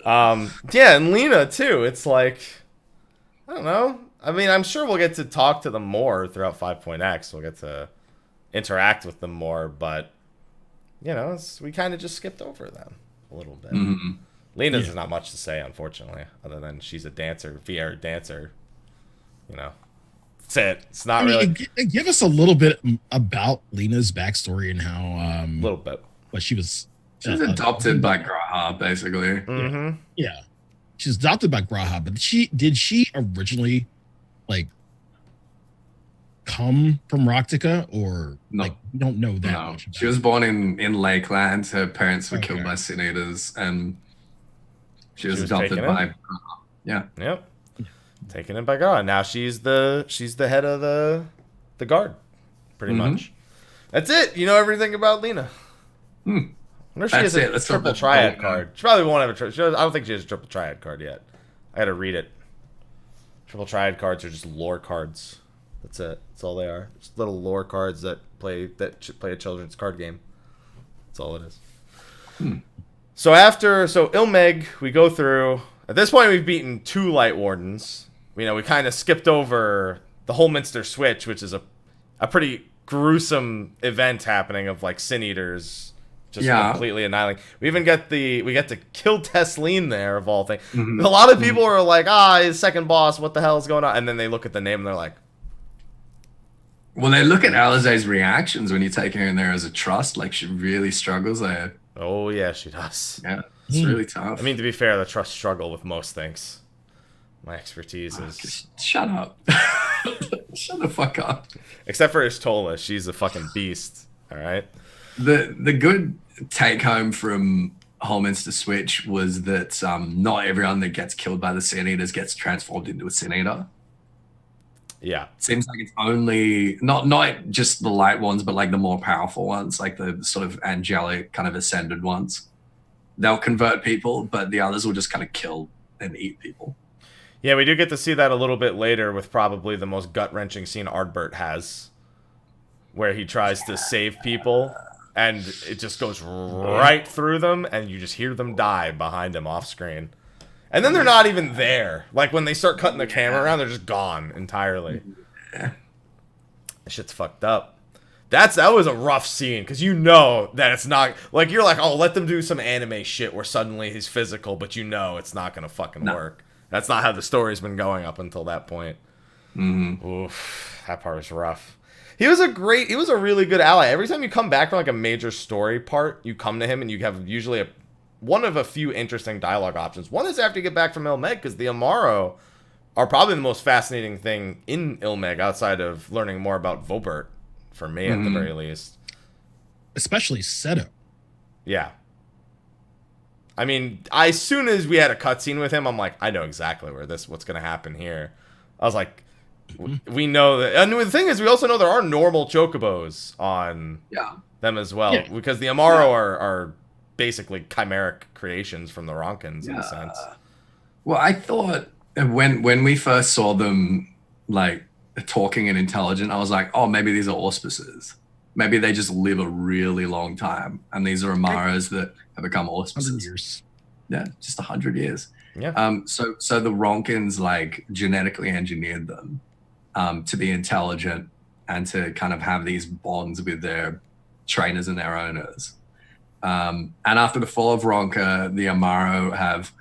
point. Yeah, and Lena, too. It's like, I don't know. I mean, I'm sure we'll get to talk to them more throughout 5.x. We'll get to interact with them more, but, we kind of just skipped over them a little bit. Lena's not much to say, unfortunately, other than she's a dancer, VR dancer. That's it. It's not really. Give us a little bit about Lena's backstory and how. A little bit. What she was. She was adopted by Graha, basically. Mm-hmm. Yeah, she's adopted by Graha, but did she originally, like, come from Raktika, or No. like we don't know that No, much about she was born in Lakeland. Her parents were killed Okay. by Sin Eaters, and she was was adopted taken by in? Graha. Yeah. Yep. Taken in by God. Now she's the head of the guard, pretty much. That's it. You know everything about Lena. I wonder if she That's has a it. That's triple something triad cool, card. She probably won't have a triple. I don't think she has a triple triad card yet. I got to read it. Triple triad cards are just lore cards. That's it. That's all they are. Just little lore cards that play a children's card game. That's all it is. So Ilmeg, we go through. At this point, we've beaten 2 Light Wardens. We kind of skipped over the Holminster Switch, which is a pretty gruesome event happening of, like, Sin Eaters just completely annihilating. We get to kill Tesleen there, of all things. A lot of people are like, his second boss, what the hell is going on? And then they look at the name and they're like, Well, they look at Alizé's reactions when you take her in there as a trust. Like, she really struggles there. oh yeah, she does. Yeah, it's really tough. I mean, to be fair, the trust struggle with most things. My expertise is... Just shut up. Shut the fuck up. Except for Ishtola, she's a fucking beast. All right? The good take home from Holminster Switch was that not everyone that gets killed by the Sin Eaters gets transformed into a Sin Eater. Yeah. Seems like it's only not just the light ones, but like the more powerful ones, like the sort of angelic kind of ascended ones. They'll convert people, but the others will just kind of kill and eat people. Yeah, we do get to see that a little bit later with probably the most gut-wrenching scene Ardbert has, where he tries to save people, and it just goes right through them, and you just hear them die behind him off-screen. And then they're not even there. Like, when they start cutting the camera around, they're just gone entirely. That shit's fucked up. That was a rough scene, because that it's not... Like, you're like, oh, let them do some anime shit where suddenly he's physical, but it's not going to fucking work. That's not how the story's been going up until that point. Oof, that part was rough. He was a really good ally. Every time you come back from, like, a major story part, you come to him and you have usually one of a few interesting dialogue options. One is after you get back from Ilmeg, because the Amaro are probably the most fascinating thing in Ilmeg outside of learning more about Vobert, for me at the very least. Especially Seto. Yeah. I mean, as soon as we had a cutscene with him, I'm like, I know exactly what's going to happen here. I was like, we know that. And the thing is, we also know there are normal chocobos on them as well, because the Amaro are basically chimeric creations from the Ronkins in a sense. Well, I thought when we first saw them like talking and intelligent, I was like, oh, maybe these are auspices. Maybe they just live a really long time, and these are Amaros that have become auspices. 100 years. Yeah, just 100 years. Yeah. So the Ronkins like genetically engineered them to be intelligent and to kind of have these bonds with their trainers and their owners. And after the fall of Ronka, the Amaro have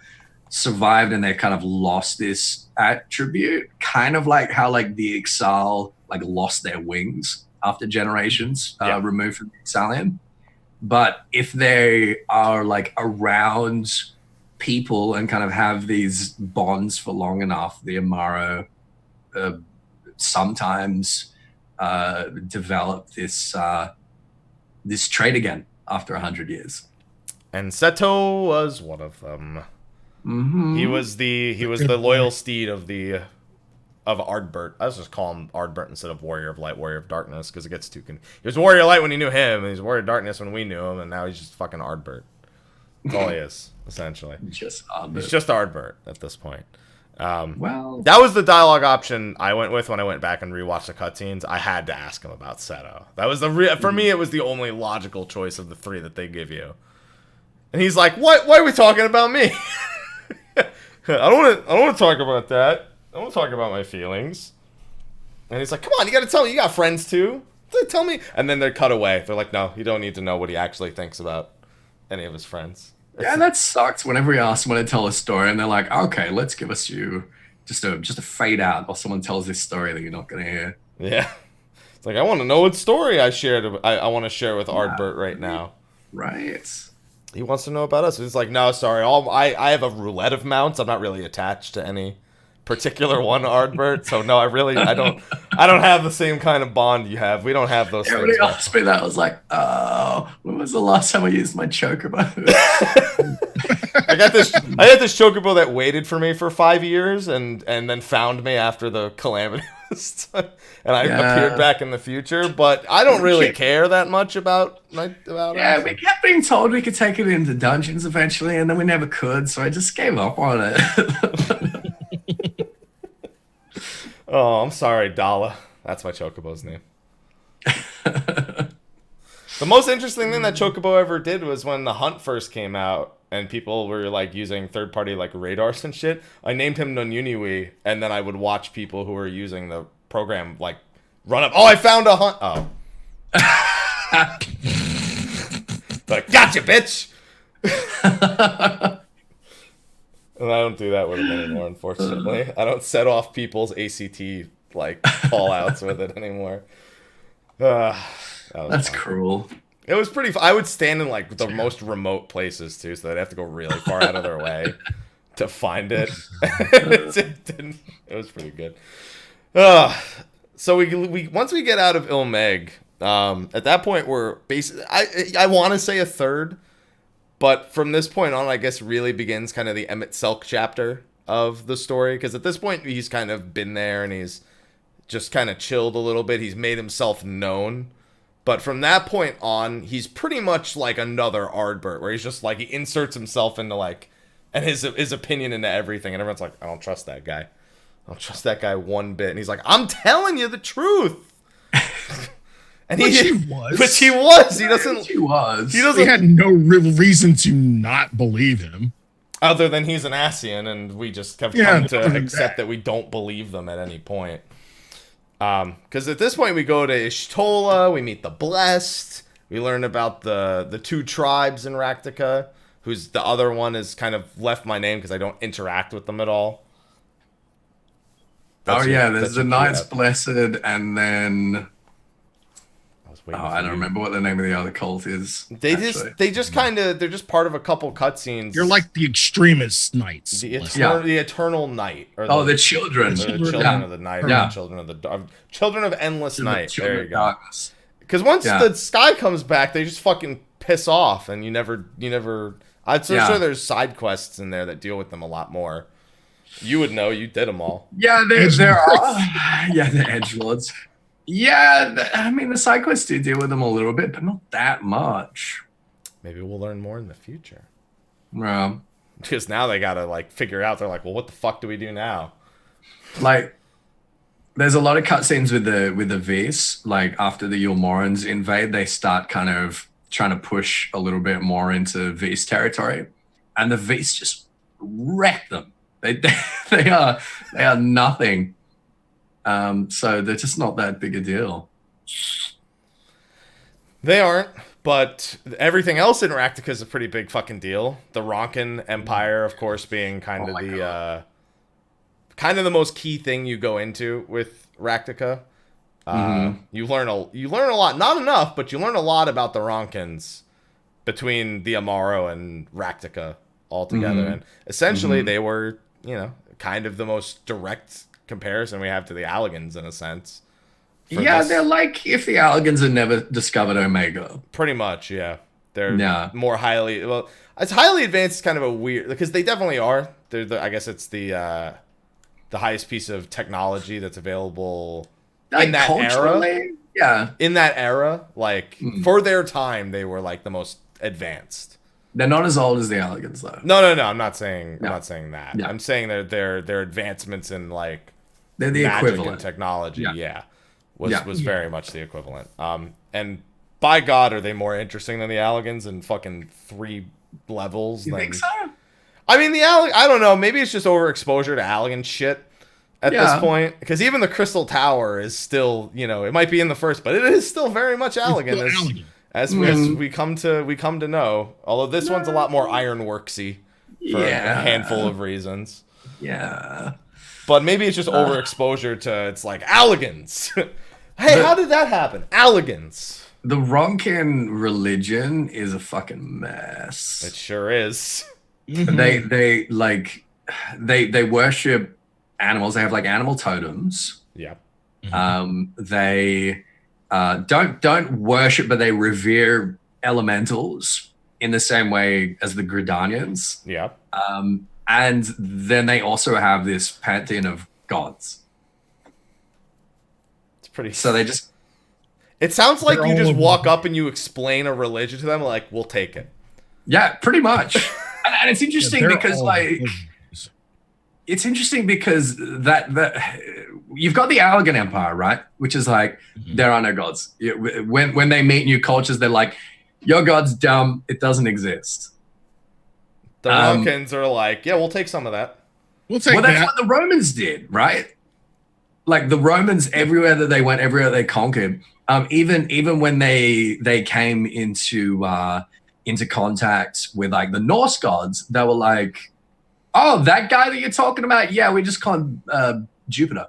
survived, and they've kind of lost this attribute, kind of like how like the Ixal like lost their wings after generations removed from the Ixalian. But if they are like around people and kind of have these bonds for long enough, the Amaro sometimes develop this this trait again after 100 years. And Seto was one of them. He was the loyal steed of Ardbert. I was just calling him Ardbert instead of Warrior of Light, Warrior of Darkness, because it gets too he was Warrior of Light when you knew him, and he's Warrior of Darkness when we knew him, and now he's just fucking Ardbert. That's all he is, essentially. Just Ardbert. He's just Ardbert at this point. Well, that was the dialogue option I went with when I went back and rewatched the cutscenes. I had to ask him about Seto. That was for me, it was the only logical choice of the three that they give you. And he's like, "What? Why are we talking about me? I don't want to talk about that. I want to talk about my feelings." And he's like, "Come on, you got to tell me. You got friends too. Tell me." And then they cut away. They're like, "No, you don't need to know what he actually thinks about any of his friends." Yeah, that sucks. Whenever we ask someone to tell a story, and they're like, "Okay, let's give us just a fade out," while someone tells this story that you're not going to hear. Yeah, it's like, I want to know what story I shared. I want to share with Ardbert right now. Right. He wants to know about us. He's like, "No, sorry. I have a roulette of mounts. I'm not really attached to any particular one, Ardbert. So no, I don't have the same kind of bond you have. We don't have those things." When he asked me that, I was like, "Oh, when was the last time I used my chocobo?" I had this chocobo that waited for me for 5 years and then found me after the calamity was done, and I appeared back in the future. But I don't really care that much about it. We kept being told we could take it into dungeons eventually, and then we never could. So I just gave up on it. Oh, I'm sorry, Dala. That's my chocobo's name. The most interesting thing that Chocobo ever did was when the hunt first came out and people were like using third-party like radars and shit. I named him Nonyuniwi, and then I would watch people who were using the program like run up. "Oh, I found a hunt." Oh. Like, "Gotcha, bitch." And I don't do that with him anymore, unfortunately. I don't set off people's ACT like call-outs with it anymore. That's cruel. It was pretty. I would stand in like the most remote places too, so they'd have to go really far out of their way to find it. It was pretty good. So we once we get out of Ilmeg, at that point we're basically. I want to say a third, but from this point on, I guess really begins kind of the Emmett Selk chapter of the story, because at this point he's kind of been there and he's just kind of chilled a little bit. He's made himself known. But from that point on, he's pretty much like another Ardbert, where he's just like, he inserts himself into like, and his opinion into everything. And everyone's like, "I don't trust that guy. I don't trust that guy one bit." And he's like, "I'm telling you the truth." And Which he was. But he was. He doesn't. He was. He doesn't. We had no real reason to not believe him. Other than he's an Ascian, and we just have come to accept that we don't believe them at any point. Because at this point we go to Ishtola, we meet the Blessed, we learn about the two tribes in Raktica, who's the other one is kind of left my name because I don't interact with them at all. There's the Knights Blessed, and then I don't remember what the name of the other cult is. They just kind of, they're just part of a couple cutscenes. You're like the extremist knights. The eternal night. Or the children. The children of the night. Yeah. Children of the children of endless night. Children there you of go. darkness. Because once the sky comes back, they just fucking piss off, and you never. I'm sure there's side quests in there that deal with them a lot more. You would know. You did them all. Yeah, there are. Yeah, the edgelords. Yeah, I mean, the side quests do deal with them a little bit, but not that much. Maybe we'll learn more in the future. Well, because now they gotta like figure out. They're like, well, what the fuck do we do now? Like, there's a lot of cutscenes with the Vs. Like after the Yulmorans invade, they start kind of trying to push a little bit more into Vs territory, and the Vs just wreck them. They are nothing. So they're just not that big a deal. They aren't, but everything else in Raktica is a pretty big fucking deal. The Ronkin Empire, of course, being kind of the most key thing you go into with Raktica. You learn a lot, not enough, but you learn a lot about the Ronkins between the Amaro and Raktica altogether. And essentially they were, kind of the most direct comparison we have to the Allagans in a sense. They're like if the Allagans had never discovered Omega. Pretty much, yeah. They're more highly, it's highly advanced, kind of a weird, because they definitely are. I guess it's the highest piece of technology that's available in that era. Yeah. In that era, for their time, they were like the most advanced. They're not as old as the Allagans, though. No. I'm not saying that. Yeah. I'm saying that their advancements in they're the magic equivalent and technology. Was very much the equivalent. And by God, are they more interesting than the Allagans in fucking 3 levels? You think so? I mean, I don't know. Maybe it's just overexposure to Allagan shit at this point. Because even the Crystal Tower is still, it might be in the first, but it is still very much Allagan. As we come to know, although this one's a lot more ironworksy for a handful of reasons. Yeah. But maybe it's just overexposure to, it's like, Allagans. Hey, how did that happen? Allagans. The Ronkin religion is a fucking mess. It sure is. They worship animals. They have animal totems. Yeah. They don't worship, but they revere elementals in the same way as the Gridanians. Yeah. And then they also have this Pantheon of Gods. It's pretty. So they just. It sounds like you just walk up and you explain a religion to them, like, we'll take it. Yeah, pretty much. And it's interesting because it's interesting because that you've got the Allagan Empire, right? Which is there are no gods. When they meet new cultures, they're like, your god's dumb. It doesn't exist. The Ronkins are like, yeah, we'll take some of that. That's what the Romans did, right? Like the Romans, everywhere that they went, everywhere they conquered, even when they came into contact with the Norse gods, they were like, oh, that guy that you're talking about? Yeah, we just call him Jupiter.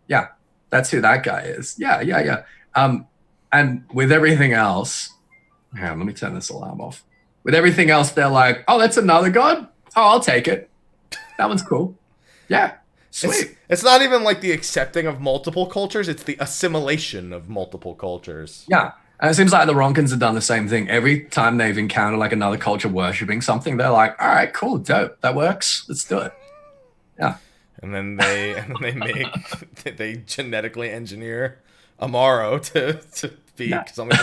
Yeah, that's who that guy is. Yeah. And with everything else, hang on, let me turn this alarm off. With everything else, they're like, oh, that's another god? Oh, I'll take it. That one's cool. Yeah, sweet. It's not even the accepting of multiple cultures. It's the assimilation of multiple cultures. Yeah. And it seems like the Ronkins have done the same thing. Every time they've encountered another culture worshipping something, they're like, all right, cool, dope. That works. Let's do it. Yeah. And then they genetically engineer Amaro to be something.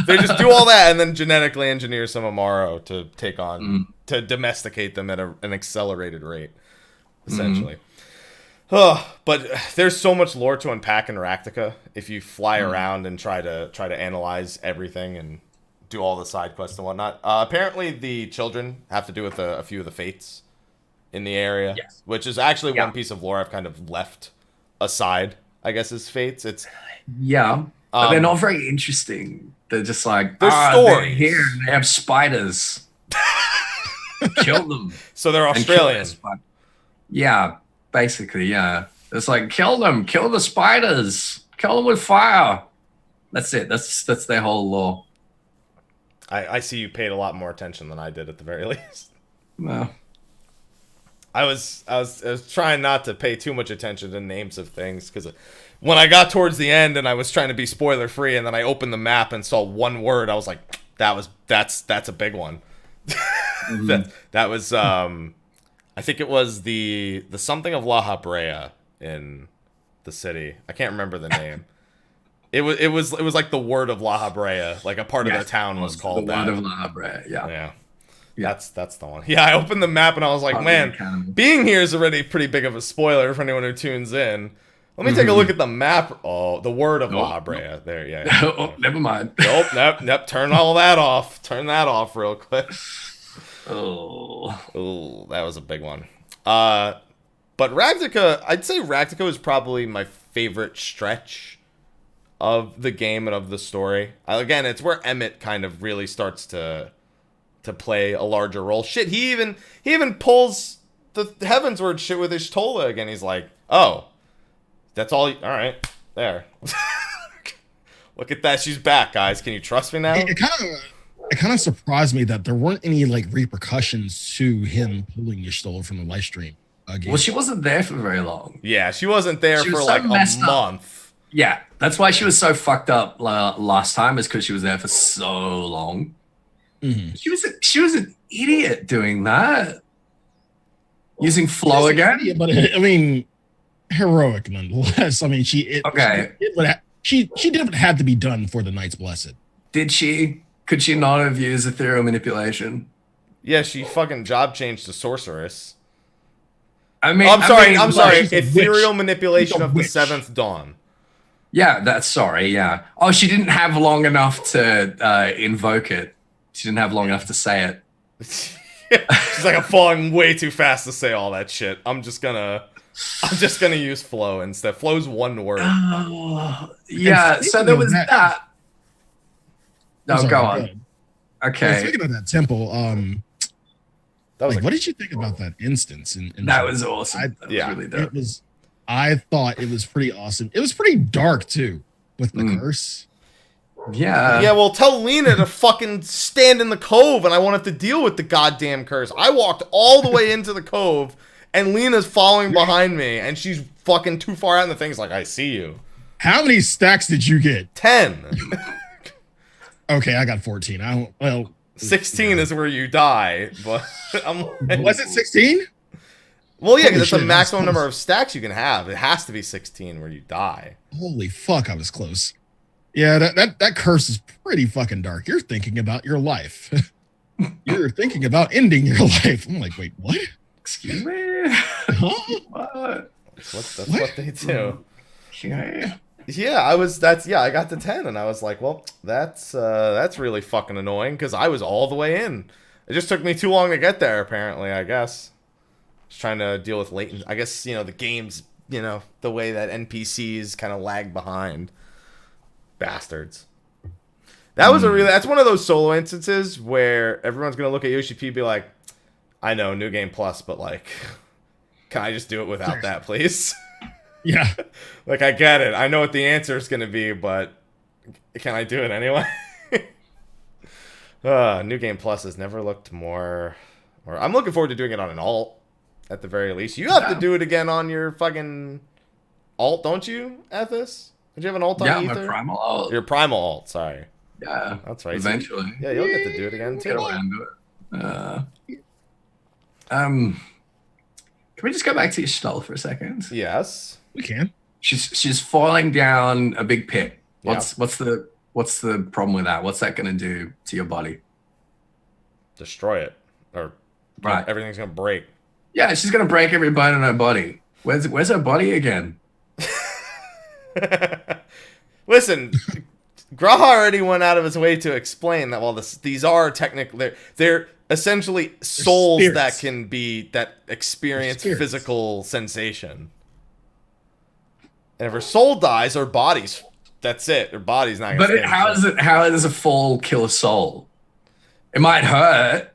They just do all that and then genetically engineer some Amaro to take on, to domesticate them at an accelerated rate, essentially. But there's so much lore to unpack in Raktica if you fly around and try to analyze everything and do all the side quests and whatnot. Apparently, the children have to do with a few of the fates in the area, which is actually one piece of lore I've kind of left aside, I guess, is fates. It's but they're not very interesting. They're just they're stories. They're here and they have spiders. Kill them. So they're Australian. Yeah, basically, yeah. It's kill them, kill the spiders, kill them with fire. That's it. That's their whole lore. I see you paid a lot more attention than I did at the very least. Well, I was trying not to pay too much attention to names of things because when I got towards the end and I was trying to be spoiler free and then I opened the map and saw one word, I was like, that's a big one. that was I think it was the something of La Habrea in the city. I can't remember the name. It was like the word of La Habrea, like a part of the town was called the that. word of La Habrea. Yeah. That's the one. Yeah, I opened the map and I was like, man, being here is already pretty big of a spoiler for anyone who tunes in. Let me take a look at the map. Oh, the word of La Habrea. There, yeah. Oh, never mind. Nope. Turn all that off. Turn that off real quick. Oh, that was a big one. But Ravnica, I'd say Ravnica is probably my favorite stretch of the game and of the story. Again, it's where Emmett kind of really starts to play a larger role. Shit, he even pulls the Heavensward shit with Ishtola again. He's like, oh, that's all right, there. Look at that, she's back, guys. Can you trust me now? It kind of surprised me that there weren't any like repercussions to him pulling Ishtola from the live stream again. well, she wasn't there for very long. Yeah, she wasn't there She was for so like a messed up. month. Yeah, that's why she was so fucked up last time, is because she was there for so long. Mhm. She was an idiot doing that. Using flow again. Yeah, but I mean, heroic nonetheless. I mean, she did what had to be done for the Knights Blessed. Did she? Could she not have used ethereal manipulation? Yeah, she fucking job changed to sorceress. I'm sorry. she's a Ethereal witch. manipulation She's a of the witch. Seventh Dawn. Yeah, yeah. Oh, she didn't have long enough to invoke it. She didn't have long enough to say it. She's like, I'm falling way too fast to say all that shit. I'm just gonna use flow instead. Flow's one word. Oh, yeah. So there was that. No, Sorry, go on. ahead. Okay. Speaking of that temple, That was what did you think about that instance? That was awesome. That yeah. was really dope. I thought it was pretty awesome. It was pretty dark too, with the curse. Yeah. Yeah, well, tell Lena to fucking stand in the cove and I won't have to deal with the goddamn curse. I walked all the way into the cove and Lena's following behind me and she's fucking too far out in the thing's like, I see you. How many stacks did you get? 10. Okay, I got 14. 16 is where you die, but I'm like, Was it 16? well, yeah, Holy because that's the shit, maximum that's number close. of stacks you can have. It has to be 16 where you die. Holy fuck, I was close. Yeah, that curse is pretty fucking dark. You're thinking about your life. You're thinking about ending your life. I'm like, wait, what? Excuse me. Huh? What? That's what they do. Yeah. Yeah, I got to 10 and I was like, well, that's really fucking annoying because I was all the way in. It just took me too long to get there, apparently, I guess. Just trying to deal with latency. I guess, the game's, the way that NPCs kind of lag behind. Bastards. That's one of those solo instances where everyone's going to look at Yoshi P and be like, I know, New Game Plus, but like, can I just do it without that, please? Yeah. Like, I get it. I know what the answer is going to be, but can I do it anyway? New Game Plus has never looked more... I'm looking forward to doing it on an alt, at the very least. You have to do it again on your fucking alt, don't you, Ethys? Did you have an alt on Yeah, Ether? my primal alt. Your primal alt, sorry. Yeah. That's right. Eventually. Yeah, you'll get to do it again, Get too. around to it. Can we just go back to your stall for a second? Yes. We can. She's falling down a big pit. Yeah. What's the problem with that? What's that going to do to your body? Destroy it. Or Right. everything's going to break. Yeah, she's going to break every bone in her body. Where's her body again? Listen, Graha already went out of his way to explain that while these are technically they're essentially souls spirits. that experience Spirits. physical sensation. And if her soul dies, her body's that's it. Her body's not gonna But how does a fall kill a soul? It might hurt,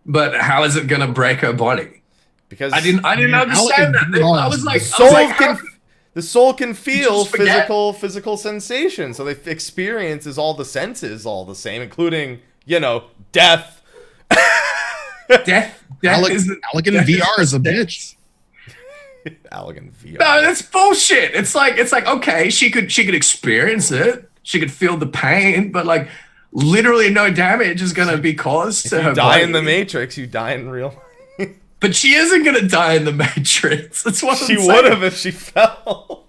but how is it going to break her body? because I didn't understand that. I was like, the The soul can feel just forget. physical sensation, so the experience is all the senses all the same, including, death. Death Alec in death VR is a bitch. Elegant VR. No, that's bullshit. It's like okay, she could experience it. She could feel the pain, but like literally no damage is gonna be caused to her. You die body. in the Matrix, you die in real life. But she isn't gonna die in the Matrix. That's what She I'm would saying. have if she fell.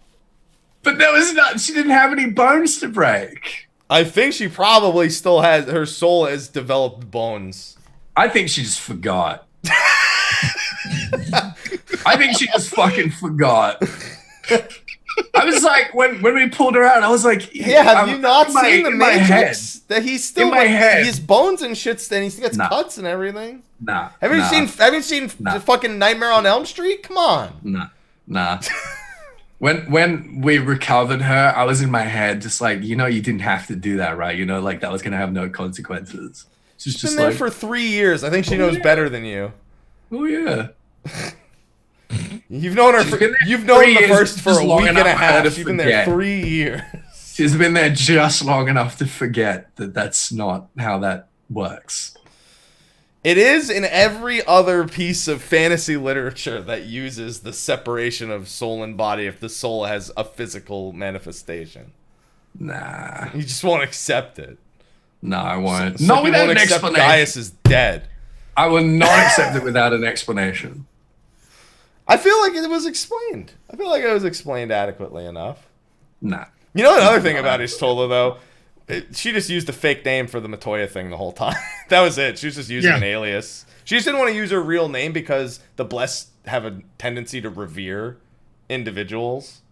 But that was not. She didn't have any bones to break. I think she probably still has, her soul has developed bones. I think she just forgot. I think she just fucking forgot. I was like, when we pulled her out, I was like, Yeah, have you not seen the Matrix? Head. That he's still In my head. his bones and shit, and he gets Nah. cuts and everything. Nah. Haven't you seen Nah. the fucking Nightmare on Elm Street? Come on. Nah. When we recovered her, I was in my head just like, you didn't have to do that, right? Like that was gonna have no consequences. She's She's just been there like, for 3 years. I think she knows better than you. oh yeah. You've known her for, been there you've known 3 the years, first for just a long week and a enough for her half. to She's been there forget. 3 years. She's been there just long enough to forget that that's not how that works. It is in every other piece of fantasy literature that uses the separation of soul and body if the soul has a physical manifestation. Nah. You just won't accept it. No, I won't. So Not you without won't an accept explanation. Gaius is dead. I will not accept it without an explanation. I feel like it was explained. I feel like it was explained adequately enough. Nah. You know another thing about Y'shtola, though? She just used a fake name for the Matoya thing the whole time. That was it. She was just using an alias. She just didn't want to use her real name because the Blessed have a tendency to revere individuals.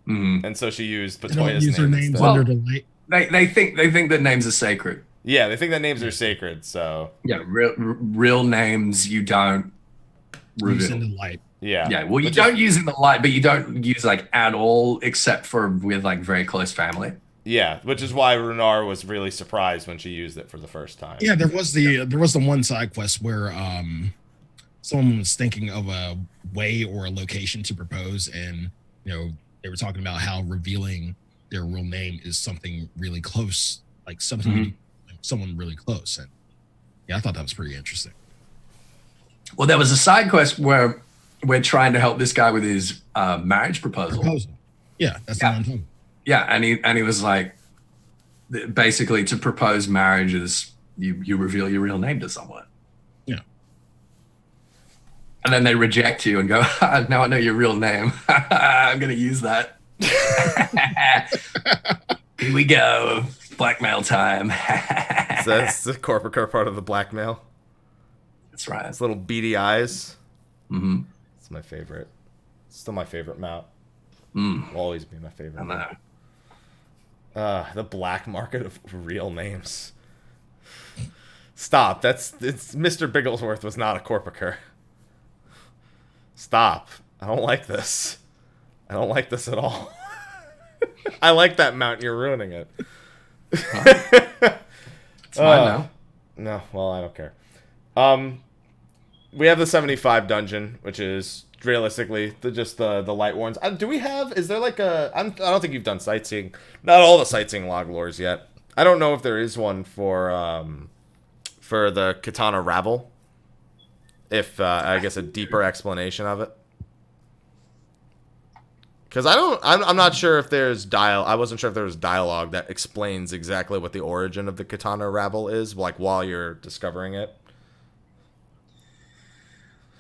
Mm-hmm. And so she used They don't Matoya's use their name names instead. under delight. They think that names are sacred. Yeah, they think that names are sacred, so... Yeah, real names you don't Use reveal. into light. Yeah. Yeah, well, you Which don't is- use in the light, but you don't use like at all, except for with like very close family. Yeah, which is why Runar was really surprised when she used it for the first time. Yeah, there was the one side quest where someone was thinking of a way or a location to propose, and they were talking about how revealing their real name is something really close, like something someone really close. And yeah, I thought that was pretty interesting. Well, there was a side quest where we're trying to help this guy with his marriage proposal. Yeah, that's the one I'm talking. Yeah, and he was like, basically, to propose marriage is you reveal your real name to someone. Yeah. And then they reject you and go, now I know your real name. I'm going to use that. Here we go. Blackmail time. So that's the corporate part of the blackmail. That's right. It's little beady eyes. Mm-hmm. It's my favorite. Still my favorite mount. Mm. Will always be my favorite. I know. The black market of real names. Stop. It's Mr. Bigglesworth was not a Corpicur. Stop. I don't like this. I don't like this at all. I like that mount. You're ruining it. It's mine now. No, well, I don't care. We have the 75 dungeon, which is realistically the light ones. Do we have? Is there like a? I don't think you've done sightseeing. Not all the sightseeing log lores yet. I don't know if there is one for the Katana Ravel. If I guess a deeper explanation of it. Because I'm not sure if there's I wasn't sure if there was dialogue that explains exactly what the origin of the Katana Ravel is, like while you're discovering it.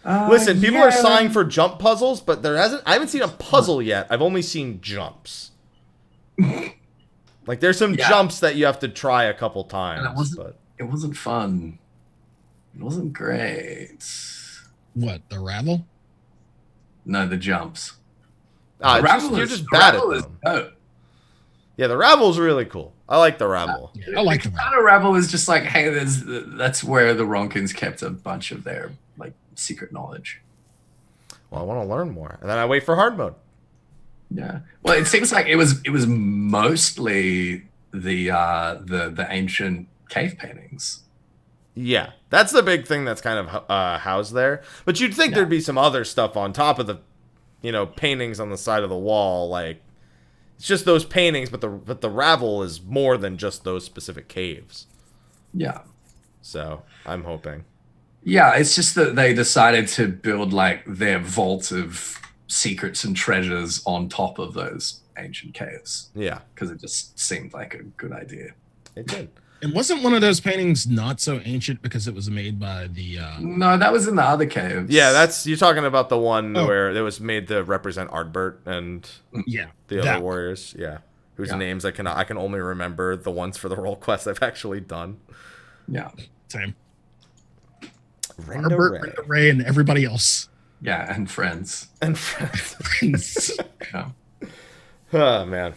Listen, people are sighing for jump puzzles, but I haven't seen a puzzle yet. I've only seen jumps. Like there's some jumps that you have to try a couple times. It wasn't fun. It wasn't great. What, the Ravel? No, the jumps. You're just bad at them. Yeah, the Ravel's really cool. I like the Ravel. Yeah, I like the Ravel. Katana Ravel is just like, hey, that's where the Ronkins kept a bunch of their like secret knowledge. Well, I want to learn more, and then I wait for hard mode. Yeah. Well, it seems like it was mostly the ancient cave paintings. Yeah, that's the big thing that's kind of housed there. But you'd think there'd be some other stuff on top of the paintings on the side of the wall. Like, it's just those paintings, but the Ravel is more than just those specific caves. Yeah. So I'm hoping. Yeah, it's just that they decided to build like their vault of secrets and treasures on top of those ancient caves. Yeah, because it just seemed like a good idea. It did. And wasn't one of those paintings not so ancient because it was made by the... No, that was in the other caves. Yeah, you're talking about the one where it was made to represent Ardbert and the other warriors. Yeah, whose names I can only remember the ones for the role quest I've actually done. Yeah, same. Ardbert, Ray, and everybody else. Yeah, and friends. Yeah. Oh man.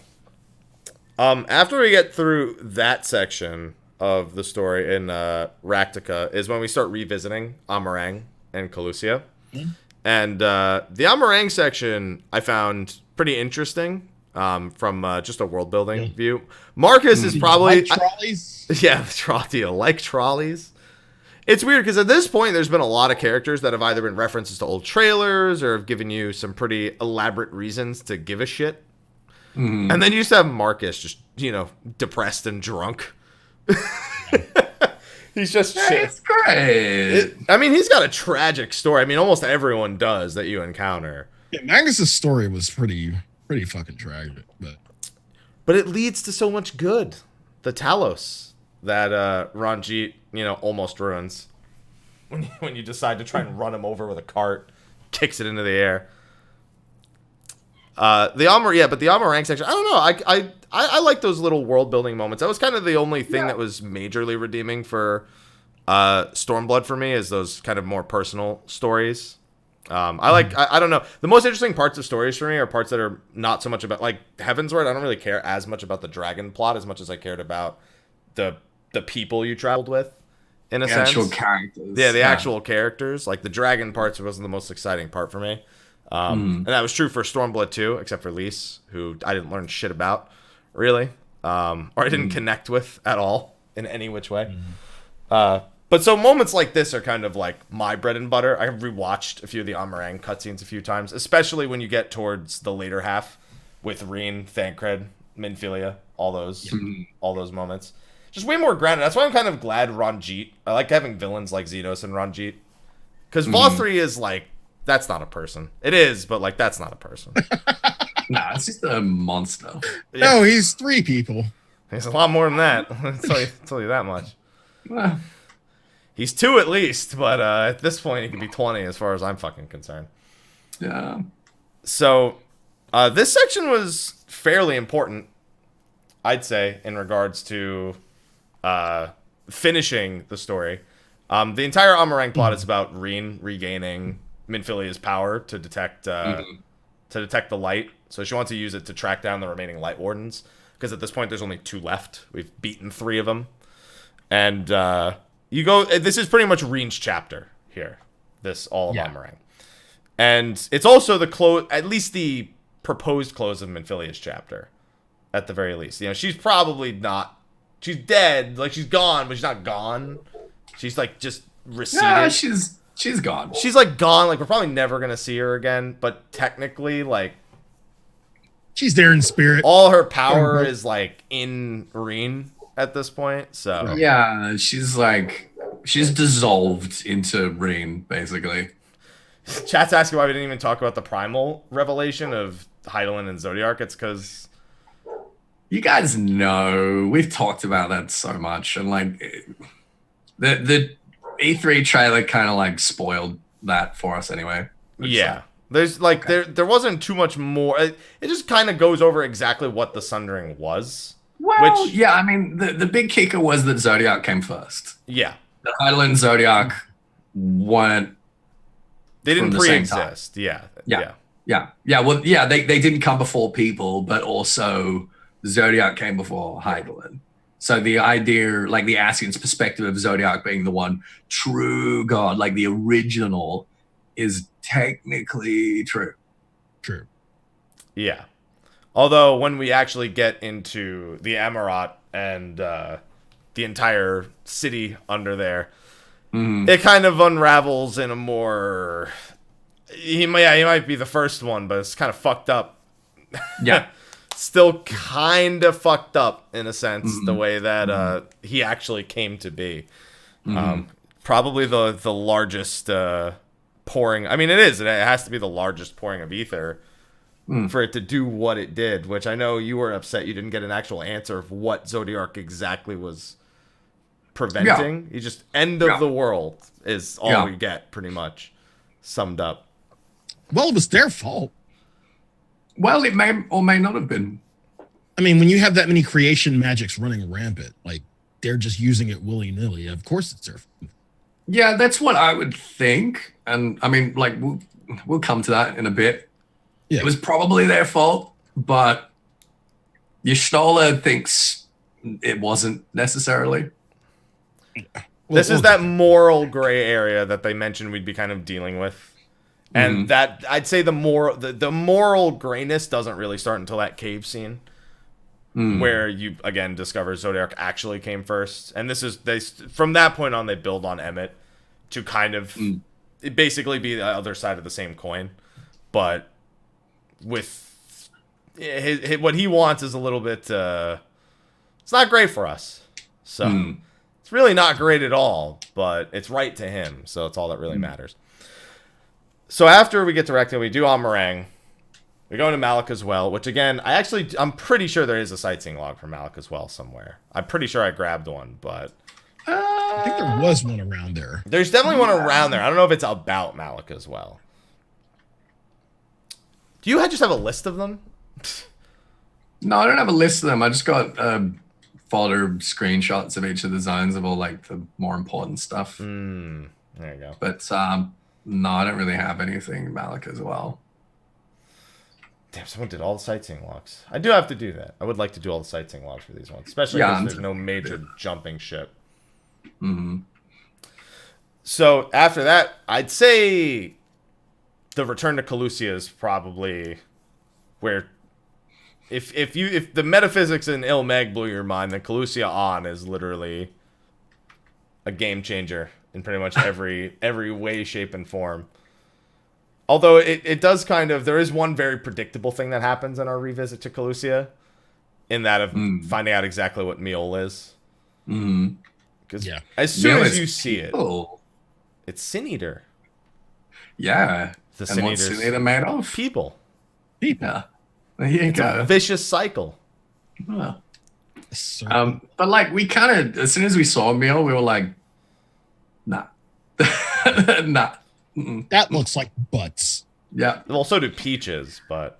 After we get through that section of the story in Raktica is when we start revisiting Amarang and Calusia. Mm-hmm. And the Amarang section I found pretty interesting from just a world building view. Marcus is probably... Like trolleys? Like trolleys. It's weird because at this point there's been a lot of characters that have either been references to old trailers or have given you some pretty elaborate reasons to give a shit. Mm-hmm. And then you just have Marcus just, depressed and drunk. He's just shit. It's great. He's got a tragic story. Almost everyone does that you encounter. Yeah, Magnus's story was pretty fucking tragic, but it leads to so much good. The Talos that Ranjit, almost ruins when you decide to try and run him over with a cart, kicks it into the air. But the Amarang section, I don't know. I like those little world building moments. That was kind of the only thing that was majorly redeeming for Stormblood for me, is those kind of more personal stories. I don't know. The most interesting parts of stories for me are parts that are not so much about, like Heavensward. I don't really care as much about the dragon plot as much as I cared about the people you traveled with, in a sense. Actual characters. Yeah, the actual characters. Like the dragon parts wasn't the most exciting part for me. And that was true for Stormblood too, except for Lys, who I didn't learn shit about, really. Or I didn't connect with at all in any which way. But so moments like this are kind of like my bread and butter. I've rewatched a few of the Amarang cutscenes a few times, especially when you get towards the later half with Reen, Thancred, Minfilia, all those moments. Just way more grounded. That's why I'm kind of glad Ranjit. I like having villains like Xenos and Ranjit. Because Vothri is like, that's not a person. It is, but like, that's not a person. Nah, it's just a monster. Yeah. No, he's 3 people. He's a lot more than that. I'll tell you that much. He's 2 at least, but at this point, he could be 20 as far as I'm fucking concerned. Yeah. So, this section was fairly important, I'd say, in regards to finishing the story. The entire Amarang plot is about Reen regaining Minfilia's power to detect the light. So she wants to use it to track down the remaining Light Wardens, because at this point there's only 2 left. We've beaten 3 of them, and this is pretty much Reen's chapter here. This all of Amarang, and it's also the close, at least the proposed close of Minfilia's chapter, at the very least. She's probably not. She's dead, like she's gone, but she's not gone. She's like just receded. Yeah, she's gone. She's like gone. Like we're probably never gonna see her again. But technically, like she's there in spirit. All her power is like in Reen at this point. So yeah, she's dissolved into Reen basically. Chat's asking why we didn't even talk about the primal revelation of Hydaelyn and Zodiark. It's because you guys know we've talked about that so much, and like the E3 trailer kind of like spoiled that for us anyway. Yeah. There's like there wasn't too much more. It just kind of goes over exactly what the Sundering was. Well, yeah, the big kicker was that Zodiark came first. Yeah. The Hydaelyn and Zodiark weren't. They didn't pre-exist. Yeah. Well, yeah, they didn't come before people, but also Zodiark came before Hydaelyn. So the idea, like the Ascian's perspective of Zodiark being the one true god, like the original, is technically true. True. Yeah. Although when we actually get into the Amarat and the entire city under there, it kind of unravels in a more He might be the first one, but it's kind of fucked up. Yeah. Still kind of fucked up in a sense, the way that he actually came to be. Probably the largest pouring. I mean, it is. It has to be the largest pouring of ether for it to do what it did, which I know you were upset you didn't get an actual answer of what Zodiark exactly was preventing. Yeah. You just end of the world is all we get, pretty much summed up. Well, it was their fault. Well, it may or may not have been. I mean, when you have that many creation magics running rampant, like they're just using it willy-nilly. Of course it's their fault. Yeah, that's what I would think. And I mean, like, we'll come to that in a bit. Yeah. It was probably their fault, but Y'shtola thinks it wasn't necessarily. This is that moral gray area that they mentioned we'd be kind of dealing with. And that, I'd say the moral grayness doesn't really start until that cave scene. Where you, again, discover Zodiark actually came first. And from that point on, they build on Emmett to kind of basically be the other side of the same coin. But with what he wants is a little bit, it's not great for us. So it's really not great at all, but it's right to him. So it's all that really matters. So after we get to Recto, we do Amarang. We go into Malika's Well, which again, I'm pretty sure there is a sightseeing log for Malika's Well somewhere. I'm pretty sure I grabbed one, but I think there was one around there. There's definitely one around there. I don't know if it's about Malika's Well. Do you just have a list of them? No, I don't have a list of them. I just got folder screenshots of each of the zones of all like the more important stuff. There you go. But no, I don't really have anything Malika's Well. Damn, someone did all the sightseeing logs. I do have to do that. I would like to do all the sightseeing logs for these ones, especially because there's no major jumping ship. So after that, I'd say the return to Calusia is probably where, if the metaphysics in Ilmeg blew your mind, then Calusia on is literally a game changer in pretty much every way, shape, and form. Although it does kind of, there is one very predictable thing that happens in our revisit to Calusia, in that of finding out exactly what Meol is. Because as soon as you see it, it's Sin Eater. Yeah. The and what's Sin Eater made of? People. Yeah. There you go. A vicious cycle. Oh. But like we kind of, as soon as we saw Meol, we were like, nah. Nah. That looks like butts. Yeah. Well, so do peaches, but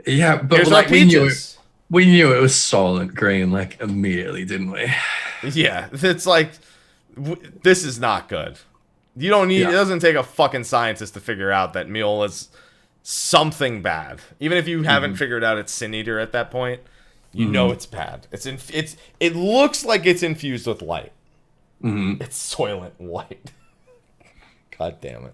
yeah, but here's like our peaches. we knew it was Solent Green like immediately, didn't we? Yeah, it's like this is not good. You don't need. It doesn't take a fucking scientist to figure out that Meol is something bad. Even if you haven't figured out it's Sin Eater at that point, you know it's bad. It looks like it's infused with light. It's Soylent light. God damn it.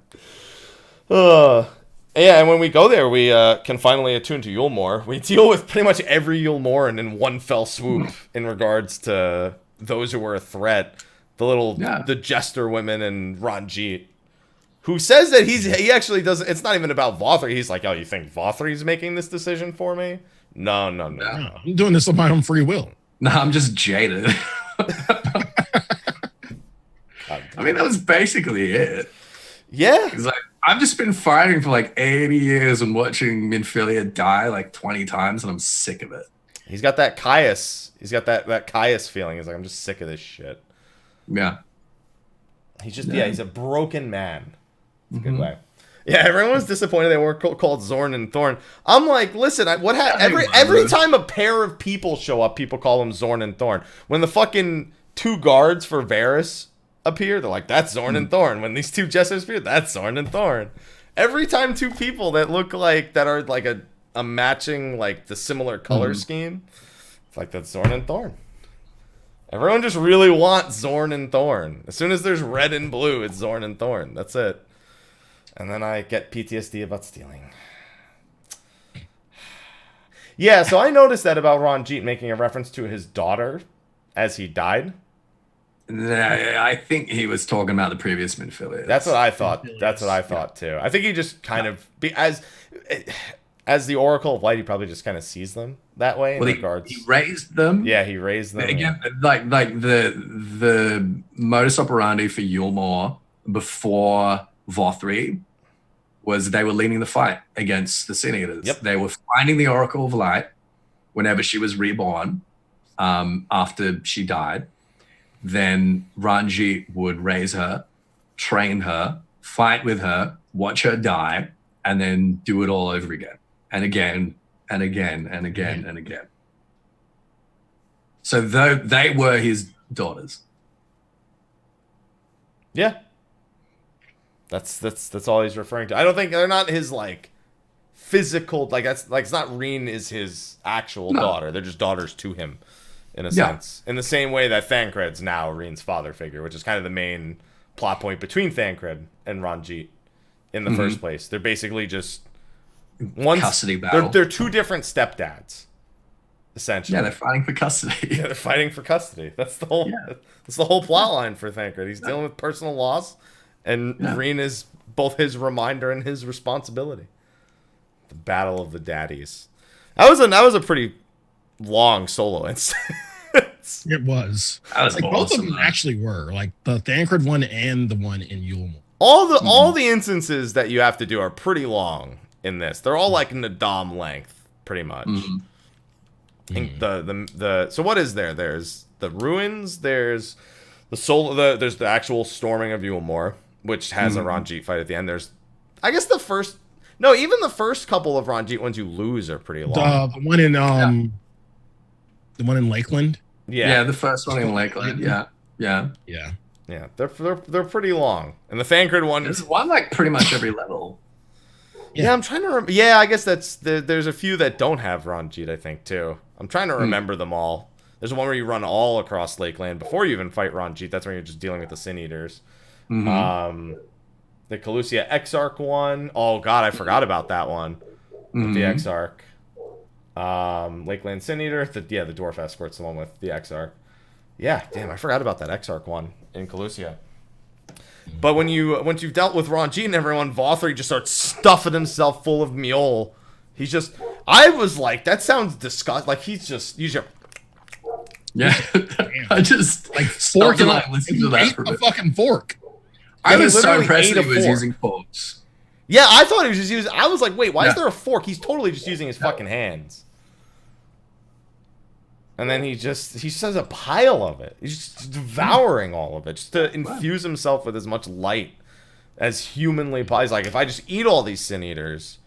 Yeah, and when we go there, we can finally attune to Yulmore. We deal with pretty much every Yulmoran in one fell swoop in regards to those who were a threat. The Jester women and Ranjit, who says that he actually doesn't, it's not even about Vothri. He's like, oh, you think Vothri's making this decision for me? No. I'm doing this of my own free will. No, I'm just jaded. I mean, that was basically it. Yeah. It's like, I've just been fighting for like 80 years and watching Minfilia die like 20 times, and I'm sick of it. He's got that Caius. He's got that Caius feeling. He's like, I'm just sick of this shit. Yeah. He's just, he's a broken man. It's a good way. Yeah, everyone was disappointed they weren't called Zorn and Thorn. I'm like, listen, every time a pair of people show up, people call them Zorn and Thorn. When the fucking 2 guards for Varys appear, they're like, that's Zorn and Thorn. When these 2 jesters appear, that's Zorn and Thorn. Every time 2 people that look like, that are like a matching, like the similar color scheme, it's like, that's Zorn and Thorn. Everyone just really wants Zorn and Thorn. As soon as there's red and blue, it's Zorn and Thorn. That's it. And then I get PTSD about stealing. Yeah, so I noticed that about Ranjit making a reference to his daughter as he died. I think he was talking about the previous midfielders. That's what I thought. That's what I thought too. I think he just kind of as the Oracle of Light, he probably just kind of sees them that way in regards. He raised them. Yeah, he raised them. Again, like the modus operandi for Yulmore before Vothri was they were leading the fight against the Sin Eaters. Yep. They were finding the Oracle of Light whenever she was reborn after she died. Then Ranjit would raise her, train her, fight with her, watch her die, and then do it all over again. And again, and again, and again, and again. So they were his daughters. Yeah. That's all he's referring to. I don't think they're not his like physical, like that's like it's not Reen is his actual daughter. They're just daughters to him in a sense. In the same way that Thancred's now Reen's father figure, which is kind of the main plot point between Thancred and Ranjit in the first place. They're basically just custody battle. They're two different stepdads, essentially. Yeah, they're fighting for custody. Yeah, they're fighting for custody. That's the whole. Yeah. That's the whole plot line for Thancred. He's dealing with personal loss, and Reen is both his reminder and his responsibility. The battle of the daddies. That was a pretty long solo instance. It was. That was like awesome, both of them man. actually were like the Thancred one and the one in Yulmore. All the instances that you have to do are pretty long in this. They're all like in the Dom length, pretty much. I think the so what is there? There's the ruins. There's there's the actual storming of Yulmore, which has a Ranjit fight at the end. There's, I guess even the first couple of Ranjit ones you lose are pretty long. The one in the one in Lakeland. Yeah, the first one in Lakeland. Yeah. They're pretty long. And the Thancred one, There's one like pretty much every level. Yeah, I'm trying to remember. Yeah, I guess there's a few that don't have Ranjit, I think, too. I'm trying to remember them all. There's one where you run all across Lakeland before you even fight Ranjit. That's when you're just dealing with the Sin Eaters. The Calusia Exarch one. Oh, God, I forgot about that one. With the Exarch. Lakeland Sin Eater. The Dwarf Escort's the one with the Exarch. Yeah, damn, I forgot about that Exarch one in Calusia. But once you've dealt with Ranjit and everyone, Vothri just starts stuffing himself full of Mjol. I was like, that sounds disgusting. Like he's just Yeah, I just Like stopped fork and like listened to that for a a bit. fucking fork. I he was so literally impressed ate that a he was fork. using forks. Yeah, I thought he was just using. I was like, wait, why is Yeah. there a fork? He's totally just using his fucking hands. And then he just has a pile of it. He's just devouring all of it just to infuse himself with as much light as humanly possible. He's like, if I just eat all these Sin Eaters,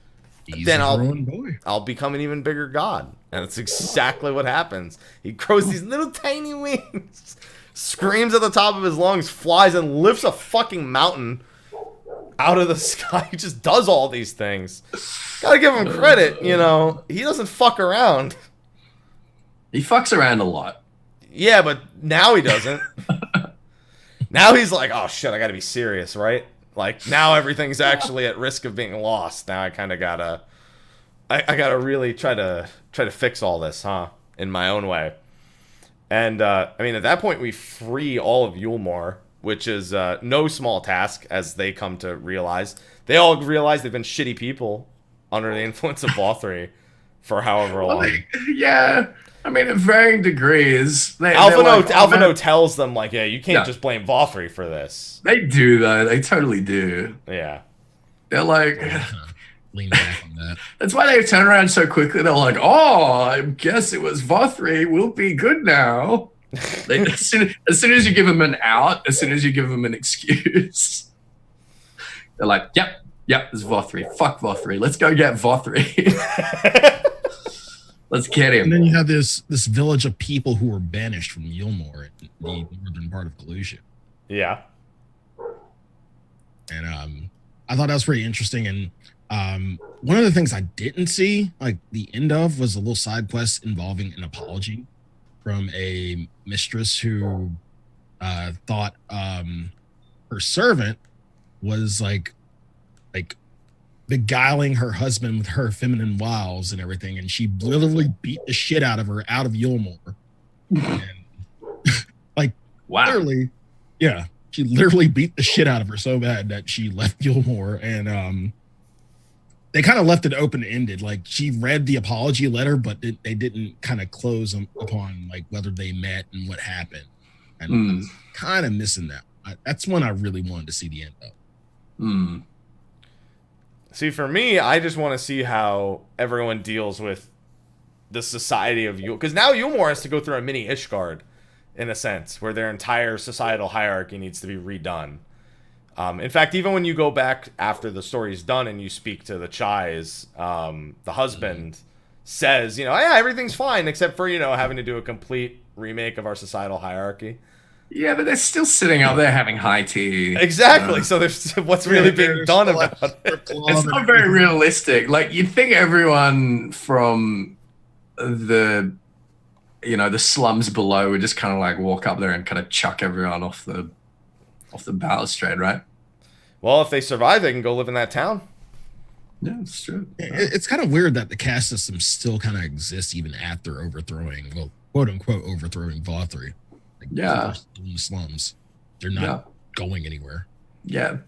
then I'll become an even bigger god. And that's exactly what happens. He grows these little tiny wings, screams at the top of his lungs, flies, and lifts a fucking mountain out of the sky. He just does all these things. Gotta give him credit, you know. He doesn't fuck around. He fucks around a lot. Yeah, but now he doesn't. Now he's like, oh shit, I gotta be serious, right? Like, now everything's actually at risk of being lost. Now I kind of gotta... I gotta really try to fix all this, huh? In my own way. And, I mean, at that point, we free all of Yulmore, which is no small task, as they come to realize. They all realize they've been shitty people under the influence of Vothri for however long. Yeah. I mean, at varying degrees. Alphino tells them, like, yeah, you can't just blame Vothri for this. They do, though. They totally do. Yeah. They're like... Lean back on that. That's why they turn around so quickly. They're like, oh, I guess it was Vothri. We'll be good now. As soon as you give them an out, as soon as you give them an excuse, they're like, yep, it's Vothri. Fuck Vothri. Let's go get Vothri. Let's get him. And then you have this village of people who were banished from Yulmore in the northern part of Khuja. Yeah. And I thought that was pretty interesting. And one of the things I didn't see, like the end of, was a little side quest involving an apology from a mistress who thought her servant was like beguiling her husband with her feminine wiles and everything, and she literally beat the shit out of her out of Yulmore. And, like, Wow. Literally, yeah. She literally beat the shit out of her so bad that she left Gilmore, and they kind of left it open-ended. Like, she read the apology letter, but they didn't kind of close upon like whether they met and what happened. And I was kind of missing that. That's when I really wanted to see the end of. See, for me, I just want to see how everyone deals with the society of Yule, because now Yulmore has to go through a mini Ishgard, in a sense, where their entire societal hierarchy needs to be redone. In fact, even when you go back after the story's done and you speak to the Chais, the husband says, you know, yeah, everything's fine except for, you know, having to do a complete remake of our societal hierarchy. Yeah, but they're still sitting out there having high tea. Exactly. So there's what's really being done about it. It's not very realistic. Like, you'd think everyone from the slums below would just kind of like walk up there and kind of chuck everyone off the balustrade, right? Well, if they survive, they can go live in that town. Yeah, it's true. It's kind of weird that the caste system still kind of exists even after overthrowing, well, quote unquote, overthrowing Valefar. Like, yeah, in the slums, they're not going anywhere. Yeah.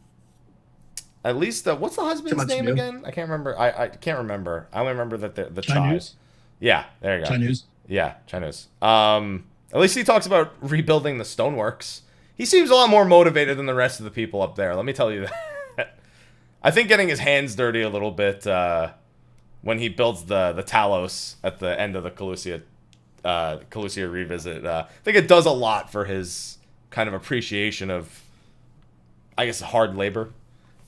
At least, what's the husband's name again? I can't remember. I can't remember. I only remember that the Chinese. Yeah, there you go. Chinese. Yeah, Chinese. At least he talks about rebuilding the stoneworks. He seems a lot more motivated than the rest of the people up there. Let me tell you that. I think getting his hands dirty a little bit when he builds the Talos at the end of the Khuja revisit. I think it does a lot for his kind of appreciation of, I guess, hard labor,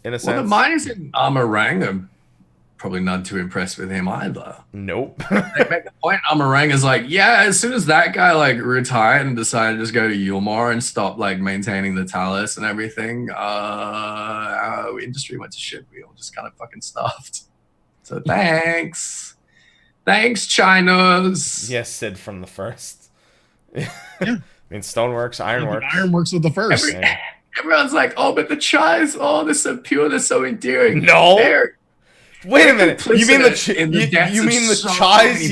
in a sense. Well, the miners in Amarang are probably not too impressed with him either. Nope. They make the point, Amarang is like, yeah, as soon as that guy like retired and decided to just go to Yulmore and stop like maintaining the Talos and everything, our industry went to shit. We all just kind of fucking stuffed. So thanks. Thanks, Chinos. Yes, Sid from the first. Yeah. I mean, stoneworks, ironworks. Ironworks was the first. Everyone's like, oh, but the Chais, oh, they're so pure, they're so endearing. No. Wait a minute. You mean the Chais?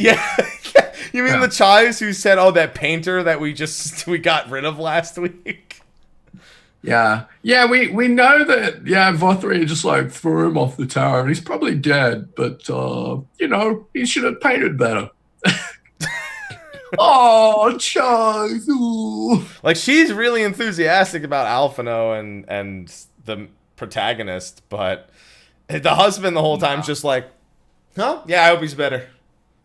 Yeah. You mean the Chais who said, "Oh, that painter that we got rid of last week"? Yeah. We know that. Yeah, Vothri just like threw him off the tower, and he's probably dead. But he should have painted better. Oh, Chais. Ooh. Like, she's really enthusiastic about Alphino and the protagonist, but the husband the whole time is just like, huh? Yeah, I hope he's better.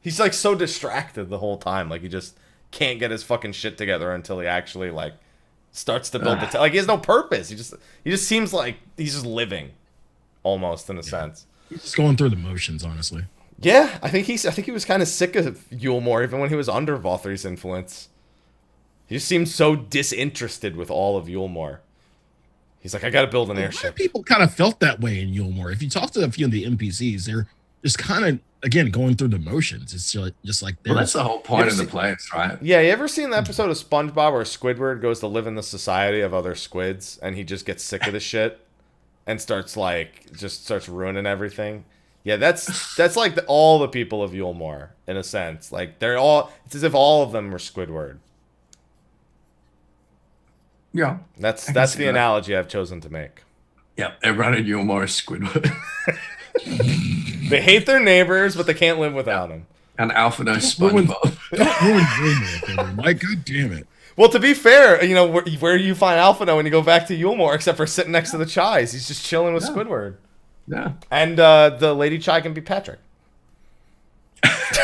He's like so distracted the whole time. Like, he just can't get his fucking shit together until he actually like starts to build the like, he has no purpose. He just seems like he's just living almost, in a sense. He's just going through the motions, honestly. Yeah, I think he was kind of sick of Yulmore even when he was under Valthri's influence. He just seemed so disinterested with all of Yulmore. He's like, I got to build an airship. A lot of people kind of felt that way in Yulmore. If you talk to a few of the NPCs, they're just kind of, again, going through the motions. It's just like... Well, that's the whole point of the place, right? Yeah, you ever seen the episode of SpongeBob where Squidward goes to live in the society of other squids and he just gets sick of the shit and starts ruining everything? Yeah, that's like all the people of Yulmore, in a sense. Like, it's as if all of them were Squidward. Yeah. That's the analogy I've chosen to make. Yeah, everyone in Yulmore is Squidward. They hate their neighbors, but they can't live without them. And Alphino SpongeBob. Don't ruin Yulmore, Mike. God damn it. Well, to be fair, where do you find Alphino when you go back to Yulmore, except for sitting next to the Chais? He's just chilling with Squidward. Yeah. And the Lady Chai can be Patrick.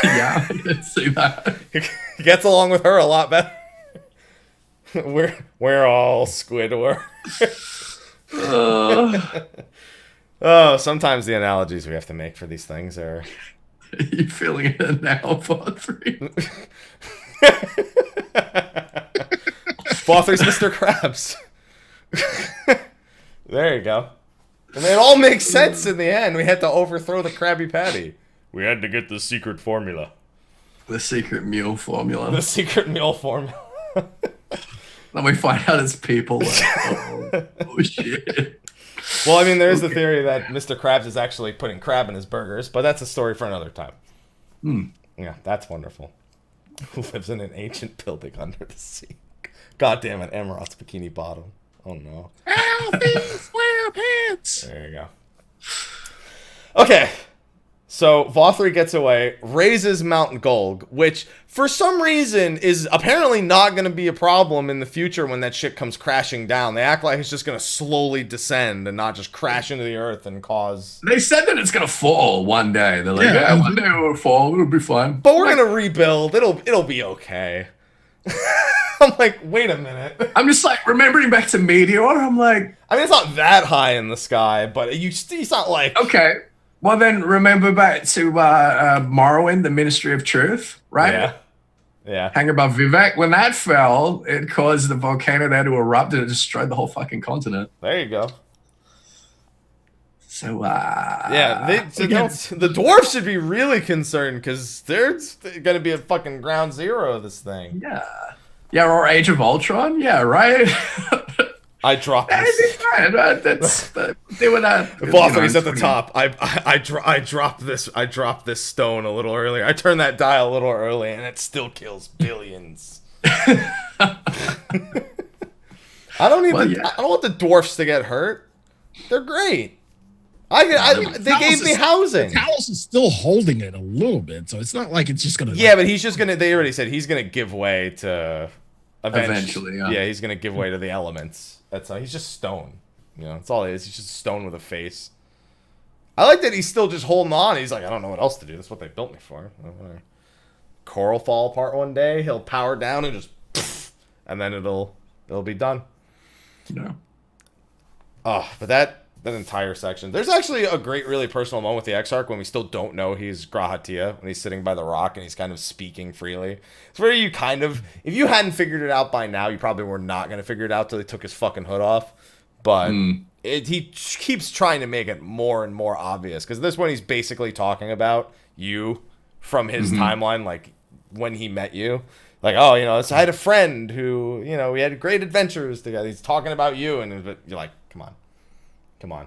Yeah, I can see that. He gets along with her a lot better. We're all Squidward. Oh, sometimes the analogies we have to make for these things are... Are you feeling it now, Vothri? Vothri's Mr. Krabs. There you go. And it all makes sense in the end. We had to overthrow the Krabby Patty. We had to get the secret formula. The secret mule formula. The secret mule formula. Then we find out it's people. Like, oh shit. Well, I mean, there is the theory that Mr. Krabs is actually putting crab in his burgers, but that's a story for another time. Yeah, that's wonderful. Who lives in an ancient building under the sea? God damn it, Amarot's bikini bottom. Oh no. Alfie square pants. There you go. Okay. So Valefar gets away, raises Mount Golg, which for some reason is apparently not going to be a problem in the future when that shit comes crashing down. They act like it's just going to slowly descend and not just crash into the earth and cause... They said that it's going to fall one day. They're like, yeah, one day it will fall. It'll be fine. But we're going to rebuild. It'll be okay. I'm like, wait a minute. I'm just like remembering back to Meteor. I'm like... I mean, it's not that high in the sky, but it's not like... Okay. Well, then remember back to Morrowind, the Ministry of Truth, right? Yeah. Hang above Vivek. When that fell, it caused the volcano there to erupt and it destroyed the whole fucking continent. There you go. So, the dwarves should be really concerned because they're going to be a fucking ground zero of this thing. Yeah. Yeah, or Age of Ultron. Yeah, right? I dropped this. That's doing that. Valefar at the top. I dropped this stone a little earlier. I turned that dial a little early, and it still kills billions. I don't want the dwarfs to get hurt. They're great. They gave me housing. Talos is still holding it a little bit, so it's not like it's just gonna. Yeah, but he's just gonna. They already said he's gonna give way to. Eventually, yeah. He's gonna give way to the elements. He's just stone. That's all he is. He's just stone with a face. I like that he's still just holding on. He's like, I don't know what else to do. That's what they built me for. Coral fall apart one day. He'll power down and just, and then it'll be done. No. Oh, but that entire section. There's actually a great, really personal moment with the Exarch when we still don't know he's Grahatia, when he's sitting by the rock and he's kind of speaking freely. It's where you kind of, if you hadn't figured it out by now, you probably were not going to figure it out till he took his fucking hood off. But he keeps trying to make it more and more obvious. Because this one, he's basically talking about you from his timeline, like when he met you. Like, oh, I had a friend who, we had great adventures together. He's talking about you. And you're like, come on.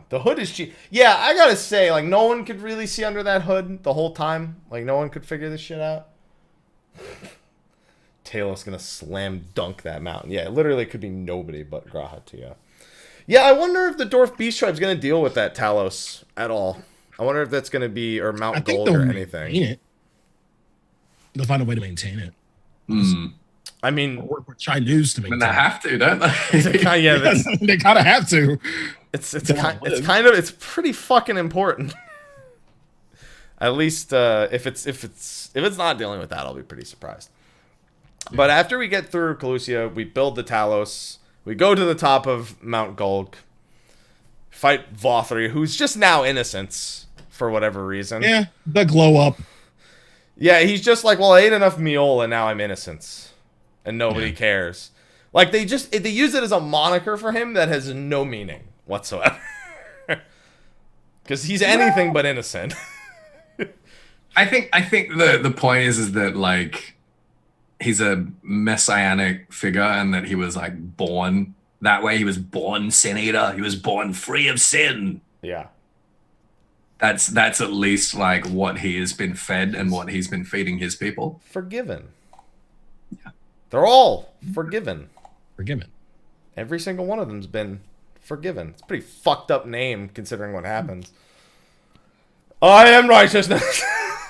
The hood is cheap. Yeah, I gotta say, like, no one could really see under that hood the whole time. Like, no one could figure this shit out. Talos gonna slam dunk that mountain. Yeah, it literally could be nobody but Grahatia. Yeah, I wonder if the Dwarf Beast Tribe's gonna deal with that Talos at all. I wonder if that's gonna be, or Mount Gold or anything. They'll find a way to maintain it. I mean, work with Chinese to maintain it. They have to, don't they? They kind of have to. It's pretty fucking important. At least if it's not dealing with that, I'll be pretty surprised. Yeah. But after we get through Calusia, we build the Talos. We go to the top of Mount Golg, fight Valefar, who's just now Innocence for whatever reason. Yeah, the glow up. Yeah, he's just like, well, I ate enough meal and now I'm Innocence, and nobody cares. Like they use it as a moniker for him that has no meaning whatsoever. Because he's anything but innocent. I think the point is that like he's a messianic figure and that he was like born that way. He was born sin eater. He was born free of sin. Yeah. That's at least like what he has been fed and what he's been feeding his people. Forgiven. Yeah. They're all forgiven. Forgiven. Every single one of them's been forgiven. It's a pretty fucked up name considering what happens. I am righteousness.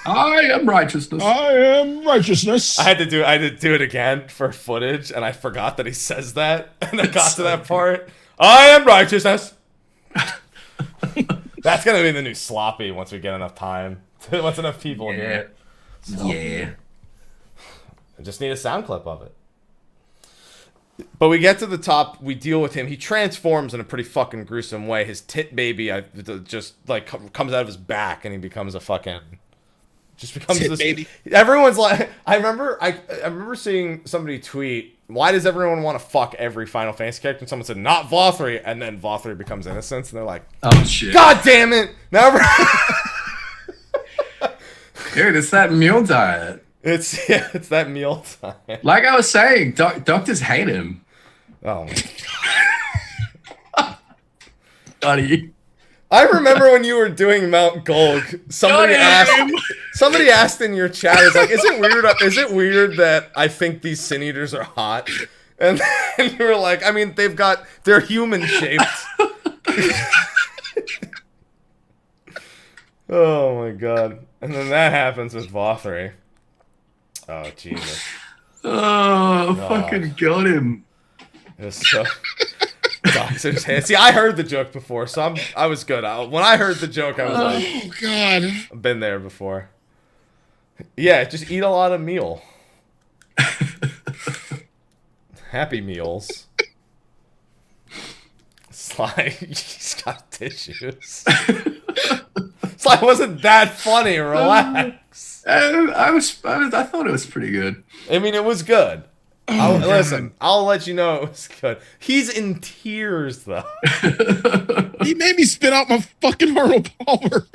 I am righteousness. I am righteousness. I had to do it again for footage, and I forgot that he says that. And I got to that part. I am righteousness. That's gonna be the new sloppy once we get enough time. Once enough people hear it. So, I just need a sound clip of it. But we get to the top, we deal with him. He transforms in a pretty fucking gruesome way. His tit baby just like comes out of his back, and he becomes a fucking tit baby. Everyone's like, I remember seeing somebody tweet, "Why does everyone want to fuck every Final Fantasy character?" And someone said, "Not Valefar," and then Valefar becomes Innocence, and they're like, "Oh shit! God damn it!" Now, dude, it's that meal diet. It's that meal diet. Like I was saying, doctors hate him. Oh. Buddy. I remember when you were doing Mount Golg, somebody asked in your chat, is like, is it weird that I think these Sin Eaters are hot? And then you were like, I mean, they're human shaped. Oh my god. And then that happens with Vothri. Oh, Jesus. Oh, fucking got him. It was so... Doctor's hand. See, I heard the joke before, so I was good. When I heard the joke, I was like... Oh, God. I've been there before. Yeah, just eat a lot of meal. Happy meals. Slyh, he's got tissues. Slyh wasn't that funny. Relax. I thought it was pretty good. I mean, it was good. Listen, I'll let you know it was good. He's in tears, though. He made me spit out my fucking Arnold Palmer.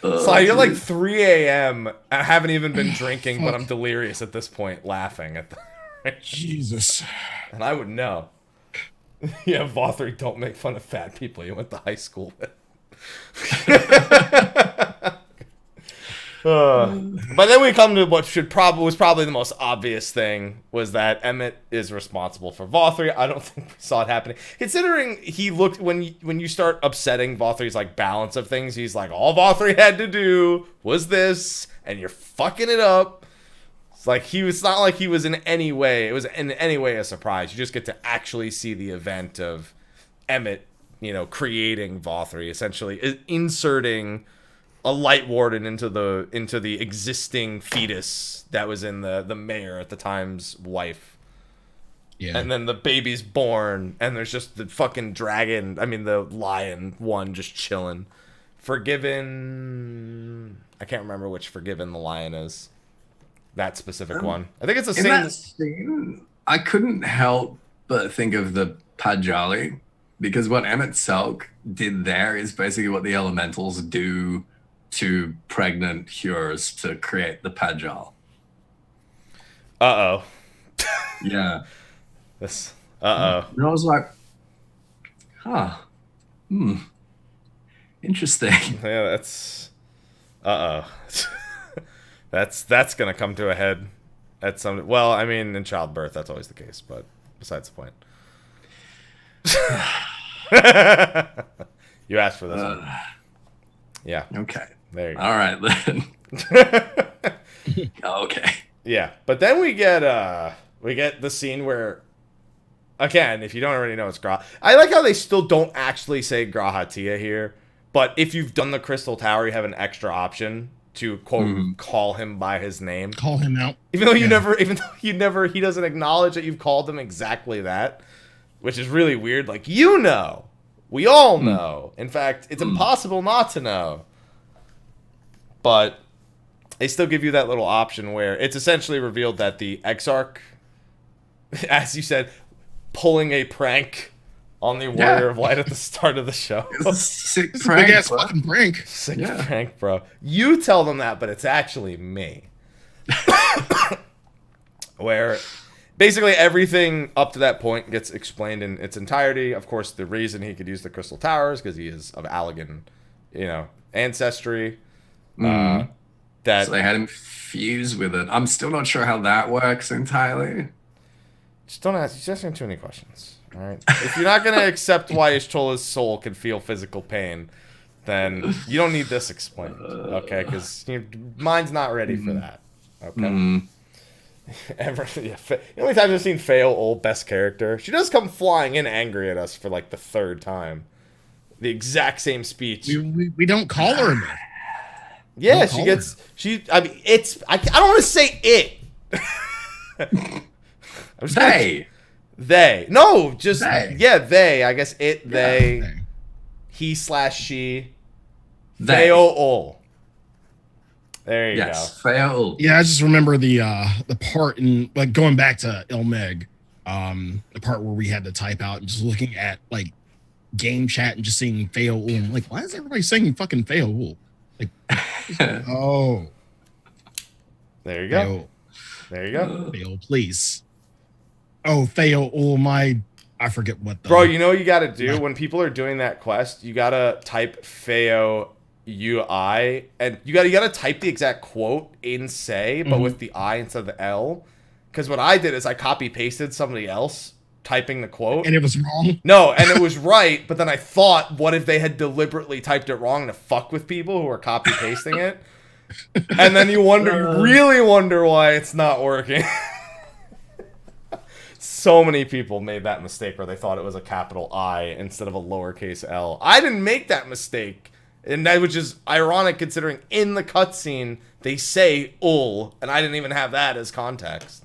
Slyh, you're like 3 a.m. I haven't even been drinking, but I'm delirious at this point, laughing at the... Jesus. And I would know. Yeah, Vothri, don't make fun of fat people you went to high school with. But then we come to what was probably the most obvious thing, was that Emmett is responsible for Vothri. I don't think we saw it happening. Considering he looked, when you start upsetting Vothri's like balance of things, he's like, all Vothri had to do was this, and you're fucking it up. It's like it's not like he was in any way a surprise. You just get to actually see the event of Emmett, creating Vothri, essentially inserting a light warden into the existing fetus that was in the mayor at the time's wife. Yeah. And then the baby's born, and there's just the fucking the lion one just chilling. Forgiven... I can't remember which Forgiven the lion is. That specific one. I think it's the same... In that scene, I couldn't help but think of the Pajali, because what Emmett Selk did there is basically what the elementals do to pregnant Hures to create the Pajal. Uh-oh. Yeah. Uh-oh. And I was like, interesting. Yeah, that's... Uh-oh. That's gonna come to a head at some... Well, I mean, in childbirth, that's always the case, but besides the point. You asked for this one. Yeah. Okay. There you go. All right, then. Okay. Yeah, but then we get the scene where, again, if you don't already know, it's Grah. I like how they still don't actually say Grahatia here, but if you've done the Crystal Tower, you have an extra option to quote call him by his name, call him out, even though he doesn't acknowledge that you've called him exactly that, which is really weird. Like, we all know. In fact, it's impossible not to know. But they still give you that little option where it's essentially revealed that the Exarch, as you said, pulling a prank on the Warrior of Light at the start of the show. It's a sick prank, big ass fucking prank. Sick prank, bro. You tell them that, but it's actually me. Where basically everything up to that point gets explained in its entirety. Of course, the reason he could use the Crystal Towers because he is of Allegan, ancestry. So they had him fuse with it. I'm still not sure how that works entirely. Just don't ask. You're asking too many questions. All right. If you're not gonna accept why Ishtola's soul can feel physical pain, then you don't need this explained. Okay? Because your mind's not ready for that. Okay. The only time I've seen Feo Ol, best character, she does come flying in angry at us for like the third time. The exact same speech. We don't call her enough. Yeah, I mean, I don't want to say it. They. No, just, they. Yeah, they. I guess it, they. He/she. Feo Ol. There you go. Feo Ol. Yeah, I just remember the part in, like, going back to Ilmeg, the part where we had to type out and just looking at, like, game chat and just seeing Feo Ol. I'm like, why is everybody saying fucking Feo Ol? Like, oh. There you go. There you go. Feo, please. Oh, Feo Ol, I forget what the... Bro, you know what you gotta do? When people are doing that quest, you gotta type Feo UI, and you gotta type the exact quote in say, but with the I instead of the L. Because what I did is I copy pasted somebody else typing the quote. And it was wrong? No, and it was right, but then I thought, what if they had deliberately typed it wrong to fuck with people who are copy pasting it? And then you really wonder why it's not working. So many people made that mistake where they thought it was a capital I instead of a lowercase L. I didn't make that mistake, and that was just ironic considering in the cutscene they say ul, and I didn't even have that as context.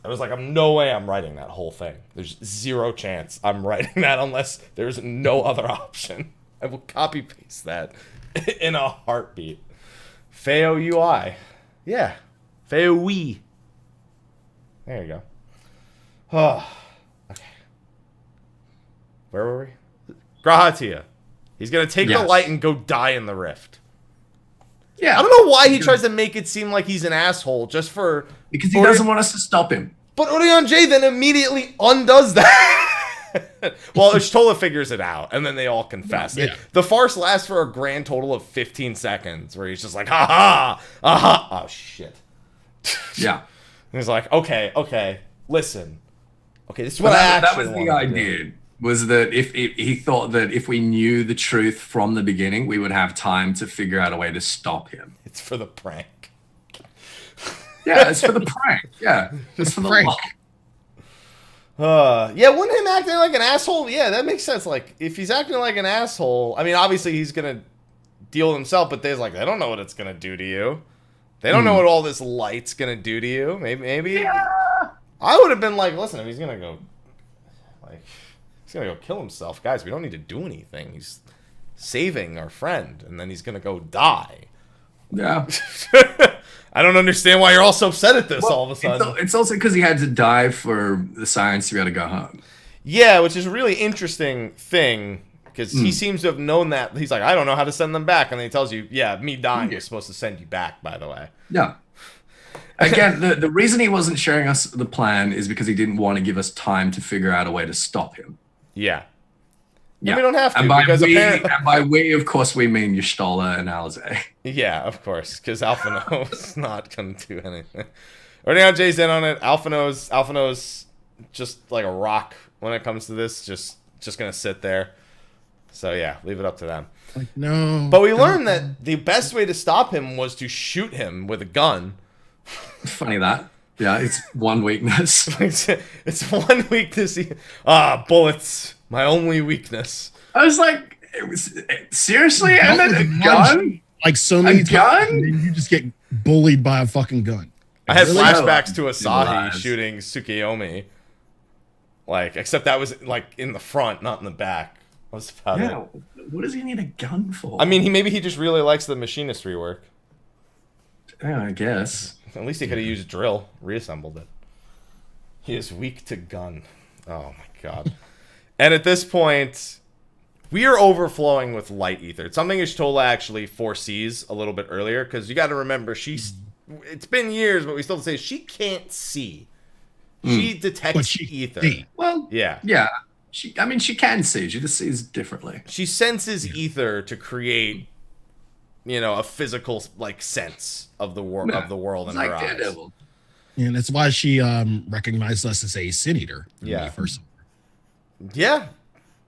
I was like, no way I'm writing that whole thing. There's zero chance I'm writing that unless there's no other option. I will copy paste that in a heartbeat. Feo UI. Yeah. Feo we. There you go. Oh, okay. Where were we? Goetia. He's going to take the light and go die in the rift. Yeah. I don't know why he tries to make it seem like he's an asshole just for... Because he doesn't want us to stop him. But Urianger then immediately undoes that. Well, Y'shtola figures it out, and then they all confess. Yeah. The farce lasts for a grand total of 15 seconds, where he's just like, ha-ha, aha. Oh, shit. Yeah. And he's like, okay, listen. Okay, this is what I actually That was the idea. Was that if he thought that if we knew the truth from the beginning, we would have time to figure out a way to stop him. It's for the prank. Yeah, it's for the prank. Yeah, it's for the prank. Yeah, wouldn't him acting like an asshole? Yeah, that makes sense. Like, if he's acting like an asshole, I mean, obviously he's gonna deal with himself, but they don't know what it's gonna do to you. They don't know what all this light's gonna do to you. Maybe. Yeah. I would have been like, listen, if he's gonna go kill himself, guys, we don't need to do anything. He's saving our friend, and then he's gonna go die. Yeah. I don't understand why you're all so upset at this all of a sudden. It's also because he had to die for the Sirens to be able to go home. Yeah, which is a really interesting thing, because he seems to have known that. He's like, I don't know how to send them back. And then he tells you, yeah, me dying is supposed to send you back, by the way. Yeah. Again, the reason he wasn't sharing us the plan is because he didn't want to give us time to figure out a way to stop him. Yeah. Yeah. And we don't have to, and by because apparently... And by we, of course, we mean Y'shtola and Alisaie. Yeah, of course, because Alphino's not going to do anything. Urianger's in on it. Alphino's just like a rock when it comes to this, just going to sit there. So yeah, leave it up to them. Like, no. But we learned that the best way to stop him was to shoot him with a gun. Funny that. Yeah, it's one weakness. It's one weakness. Bullets. My only weakness. I was like, seriously? And then a gun? Like so many times, gun? and then you just get bullied by a fucking gun. I had Really? flashbacks to Asahi shooting Tsukiyomi. Like, except that was like in the front, not in the back. What's about it? What does he need a gun for? I mean, maybe he just really likes the machinist rework. Yeah, I guess. At least he could have used drill, reassembled it. He is weak to gun. Oh my god. And at this point, we are overflowing with light ether. It's something Y'shtola actually foresees a little bit earlier, because you got to remember, it's been years, but we still say she can't see. She detects ether. See. Well, yeah. She can see. She just sees differently. She senses ether to create, a physical sense of the world in her eyes. Daredevil. And that's why she recognized us as a sin eater. Yeah. First. Yeah.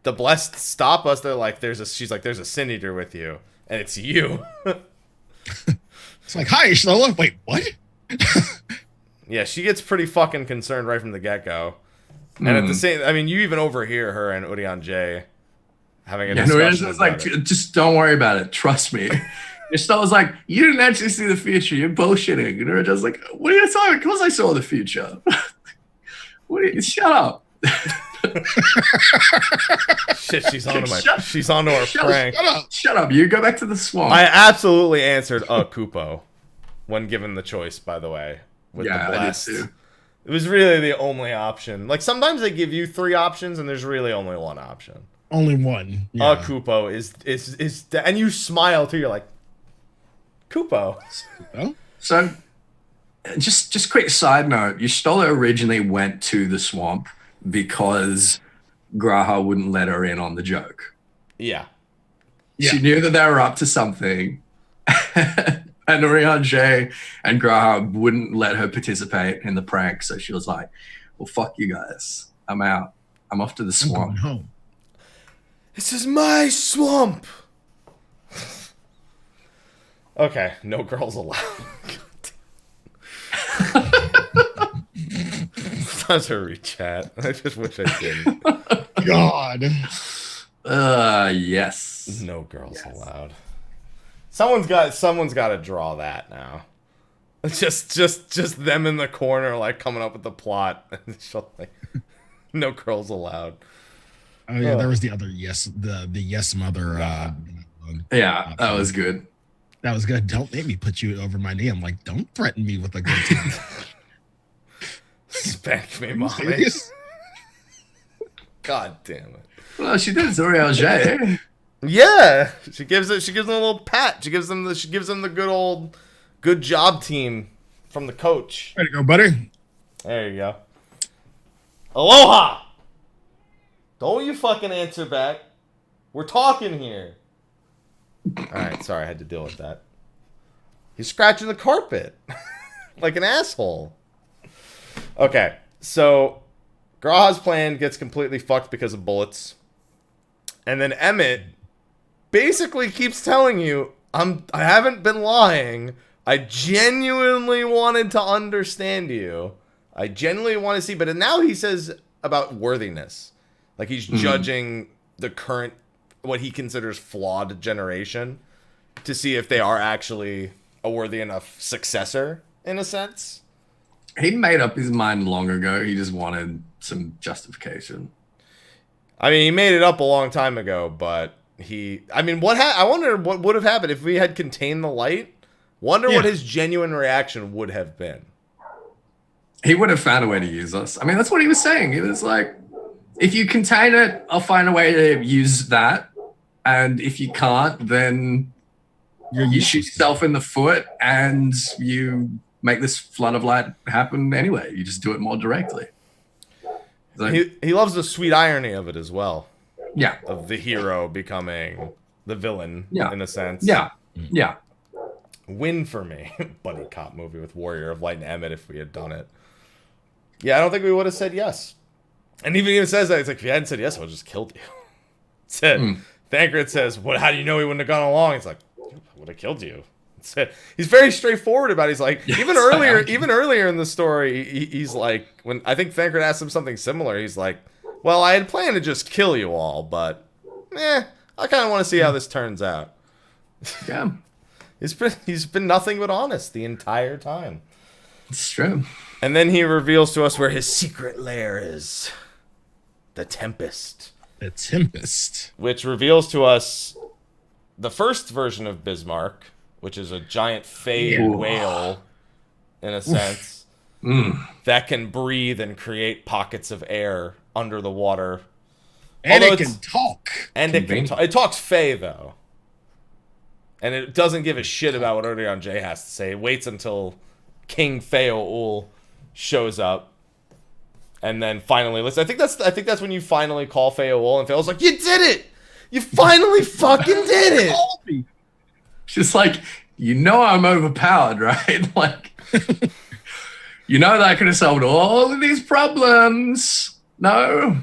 The blessed stop us. They're like, she's like, there's a sin eater with you, and it's you. It's like, hi, Y'shtola. Wait, what? Yeah, she gets pretty fucking concerned right from the get-go. And at the same, you even overhear her and Urianger having a discussion. It's like, just don't worry about it. Trust me. Y'shtola's like, you didn't actually see the future. You're bullshitting. And Urianger's like, what are you talking about? Of course I saw the future. Shut up. Shit, she's onto our prank. Shut up. You go back to the swamp. I absolutely answered Kupo when given the choice, by the way. With the blast. I did too. It was really the only option. Like, sometimes they give you 3 options, and there's really only one option. Only one. Yeah. Kupo is and you smile too. You're like, Kupo. So, just quick side note: Y'shtola originally went to the swamp because G'raha wouldn't let her in on the joke. Yeah. She knew that they were up to something. And Urianger and Graha wouldn't let her participate in the prank, so she was like, well, fuck you guys. I'm out. I'm off to the I'm swamp. going home. This is my swamp. Okay, no girls allowed. Time to rechat. I just wish I didn't. God. Yes. No girls allowed. Someone's got to draw that now. Just them in the corner, like coming up with the plot. Like, no girls allowed. Oh yeah, there was the other the yes mother. Yeah, that was good. That was good. Don't make me put you over my knee. I'm like, don't threaten me with a good time. Spank me, mommy. God damn it. Well, she did Zodiark. Yeah, she gives them a little pat. She gives them the good job team from the coach. Way to go, buddy. There you go. Aloha. Don't you fucking answer back. We're talking here. All right, sorry, I had to deal with that. He's scratching the carpet like an asshole. Okay, so Graha's plan gets completely fucked because of bullets. And then Emmett basically keeps telling you, I haven't been lying. I genuinely wanted to understand you. I genuinely want to see, but now he says about worthiness. Like he's judging the current, what he considers flawed generation to see if they are actually a worthy enough successor, in a sense. He made up his mind long ago. He just wanted some justification. I mean, he made it up a long time ago, but I wonder what would have happened if we had contained the light. Wonder what his genuine reaction would have been. He would have found a way to use us. I mean, that's what he was saying. He was like, if you contain it, I'll find a way to use that. And if you can't, then you shoot yourself in the foot and you make this flood of light happen anyway. You just do it more directly. So, he loves the sweet irony of it as well. Yeah. Of the hero becoming the villain, in a sense. Yeah. Yeah. Win for me. Buddy cop movie with Warrior of Light and Emmett if we had done it. Yeah, I don't think we would have said yes. And even says that, it's like, if you hadn't said yes, I would have just killed you. Thancred says, how do you know he wouldn't have gone along? It's like, I would have killed you. He's very straightforward about it. He's like, even earlier in the story, he's like, when I think Thancred asked him something similar, he's like, well, I had planned to just kill you all, but I kind of want to see how this turns out. Yeah. He's been nothing but honest the entire time. It's true. And then he reveals to us where his secret lair is. The Tempest. The Tempest. Which reveals to us the first version of Bismarck, which is a giant fey whale, in a sense, that can breathe and create pockets of air under the water. And it can talk. And it can talk. It talks fey, though. And it doesn't give a shit about what Urianger has to say. It waits until King Feoul shows up. And then finally, I think that's when you finally call Feoul, and Feoul's like, you did it! You finally fucking did it! Just like, I'm overpowered, right? Like, that I could have solved all of these problems. No?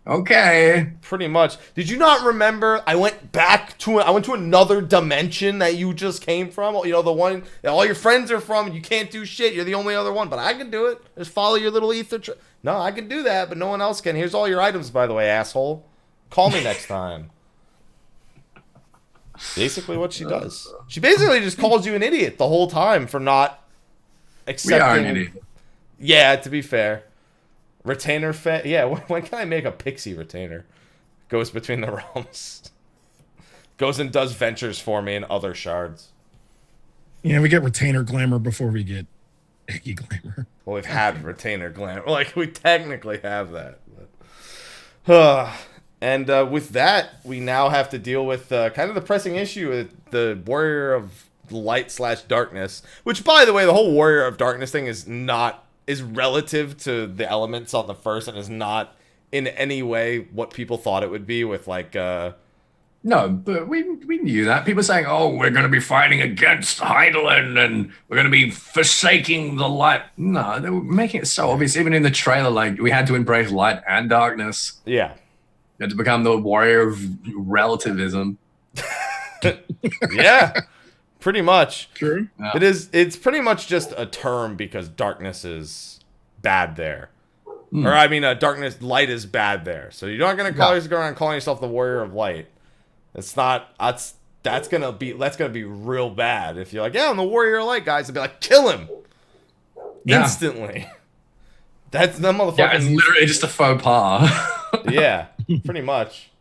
Okay. Pretty much. Did you not remember? I went to another dimension that you just came from. The one that all your friends are from, and you can't do shit. You're the only other one, but I can do it. Just follow your little ether. No, I can do that, but no one else can. Here's all your items, by the way, asshole. Call me next time. Basically what she does. She basically just calls you an idiot the whole time for not accepting. We are an idiot. Yeah, to be fair. Retainer when can I make a pixie retainer? Goes between the realms. Goes and does ventures for me in other shards. Yeah, we get retainer glamour before we get Eggy glamour. Well, we've had retainer glamour. Like, we technically have that. But. And with that, we now have to deal with kind of the pressing issue with the Warrior of Light/Darkness. Which, by the way, the whole Warrior of Darkness thing is relative to the elements on the first, and is not in any way what people thought it would be with like No, but we knew that. People saying, "Oh, we're going to be fighting against Hydaelyn and we're going to be forsaking the light." No, they were making it so obvious. Even in the trailer, like we had to embrace light and darkness. Yeah, you had to become the warrior of relativism. Yeah, pretty much. True. Yeah. It's pretty much just a term because darkness is bad there. Or I mean, light is bad there. So you're not gonna go around calling yourself the warrior of light. It's not. That's gonna be real bad if you're like, yeah, I'm the warrior of light, guys. I'd be like, kill him instantly. That's the motherfucker. Yeah, it's literally just a faux pas. Yeah, pretty much.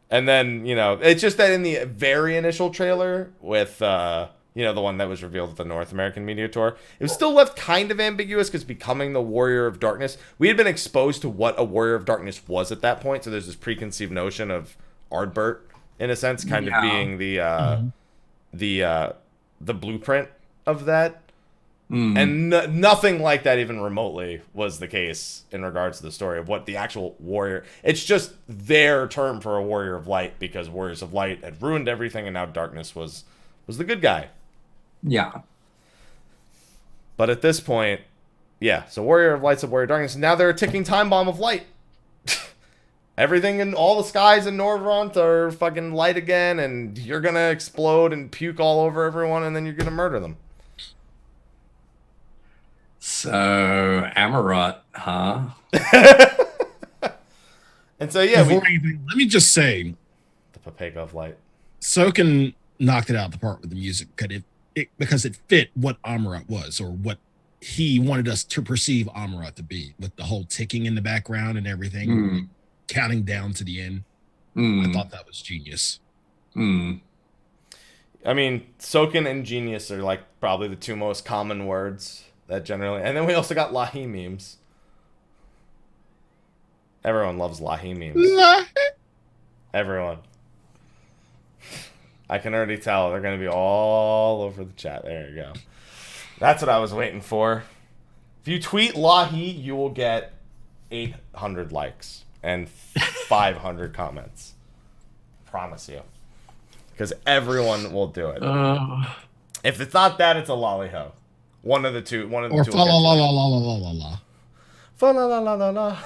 And then, it's just that in the very initial trailer with, the one that was revealed at the North American Media Tour, it was still left kind of ambiguous because becoming the Warrior of Darkness, we had been exposed to what a Warrior of Darkness was at that point. So there's this preconceived notion of Ardbert, in a sense, kind of being the blueprint of that. And nothing like that even remotely was the case in regards to the story of what the actual warrior. It's just their term for a warrior of light because warriors of light had ruined everything and now darkness was the good guy. Yeah. But at this point, yeah, so warrior of light's a warrior of darkness. Now they're a ticking time bomb of light. Everything in all the skies in Norvront are fucking light again, and you're gonna explode and puke all over everyone, and then you're gonna murder them. So, Amarot, huh? And so, yeah. Before anything, let me just say, the Papega of Light. Soken knocked it out of the park with the music because it fit what Amarot was, or what he wanted us to perceive Amarot to be, with the whole ticking in the background and everything, counting down to the end. I thought that was genius. I mean, Soken and genius are like probably the two most common words that generally. And then we also got Lahi memes. Everyone loves Lahi memes. Everyone. I can already tell they're going to be all over the chat. There you go. That's what I was waiting for. If you tweet Lahi, you will get 800 likes and 500 comments. Promise you. Because everyone will do it. If it's not that, it's a lollyho. One of the two. Or fa la la la la la la la la. Fa la la la la la.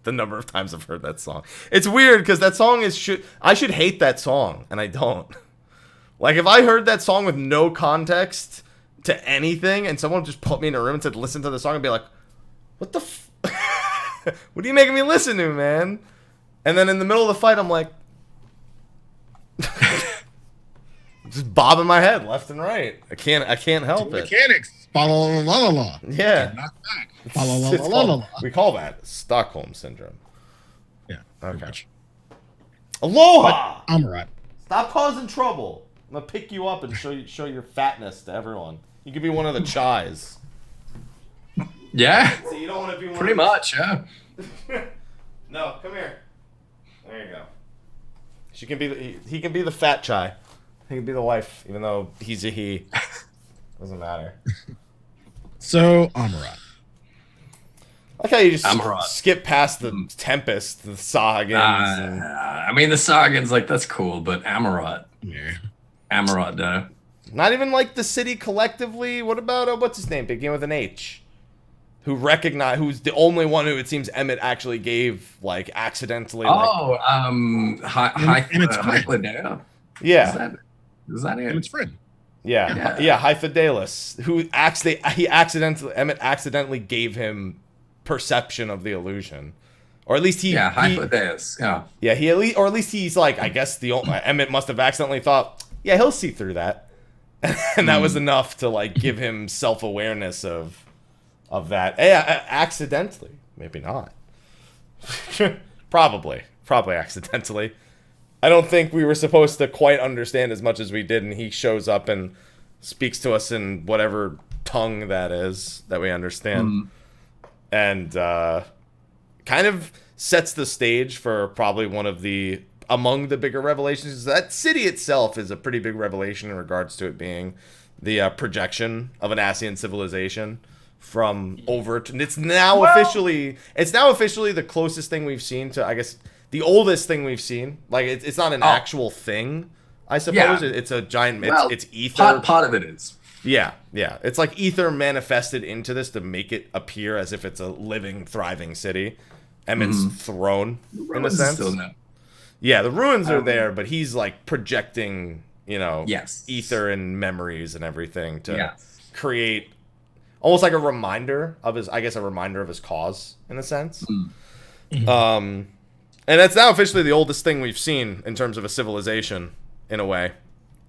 The number of times I've heard that song. It's weird because that song is I should hate that song, and I don't. Like, if I heard that song with no context to anything, and someone just put me in a room and said, listen to the song, I'd be like, what the what are you making me listen to, man? And then in the middle of the fight, I'm like, just bobbing my head left and right. I can't help it. Mechanics. Fa la la la la la. Yeah. Knock back. Fa la la la la la. We call that Stockholm Syndrome. Yeah. Okay. Aloha! Amarot. Stop causing trouble. I'm gonna pick you up and show your fatness to everyone. You could be one of the chais. Yeah. So you don't want to be one Pretty much, yeah. No, come here. There you go. She can be he can be the fat chai. He can be the wife, even though he's a he. Doesn't matter. So, Amarot. I like how you just Amarot. skip past the Tempest, the Sahagins. I mean, the Sargans, like, that's cool, but Amarot. Yeah. Amarot, though. Not even like the city collectively. What about what's his name? Begin with an H. Who's the only one who it seems Emmett actually gave, like, accidentally. Hythladea. Yeah. Is that it? Emmett's friend. Yeah, High Fidelis, who Emmett accidentally gave him perception of the illusion, or at least High Fidelis. Yeah, at least he's like, I guess Emmett must have accidentally thought, yeah, he'll see through that, and that was enough to like give him self-awareness of that. Accidentally, maybe not. probably accidentally. I don't think we were supposed to quite understand as much as we did, and he shows up and speaks to us in whatever tongue that is that we understand. And kind of sets the stage for probably one of among the bigger revelations. That city itself is a pretty big revelation in regards to it being the projection of an Ascian civilization from over to, it's now officially the closest thing we've seen to, I guess, the oldest thing we've seen. Like, it's not an actual thing, I suppose. Yeah. It's a giant... Well, it's ether. Part of it is. Yeah. It's like ether manifested into this to make it appear as if it's a living, thriving city. Emmett's throne, in a sense. Still there. Yeah, the ruins are there, but he's like projecting, Yes. ether and memories and everything to create almost like a reminder of his cause, in a sense. And that's now officially the oldest thing we've seen in terms of a civilization, in a way,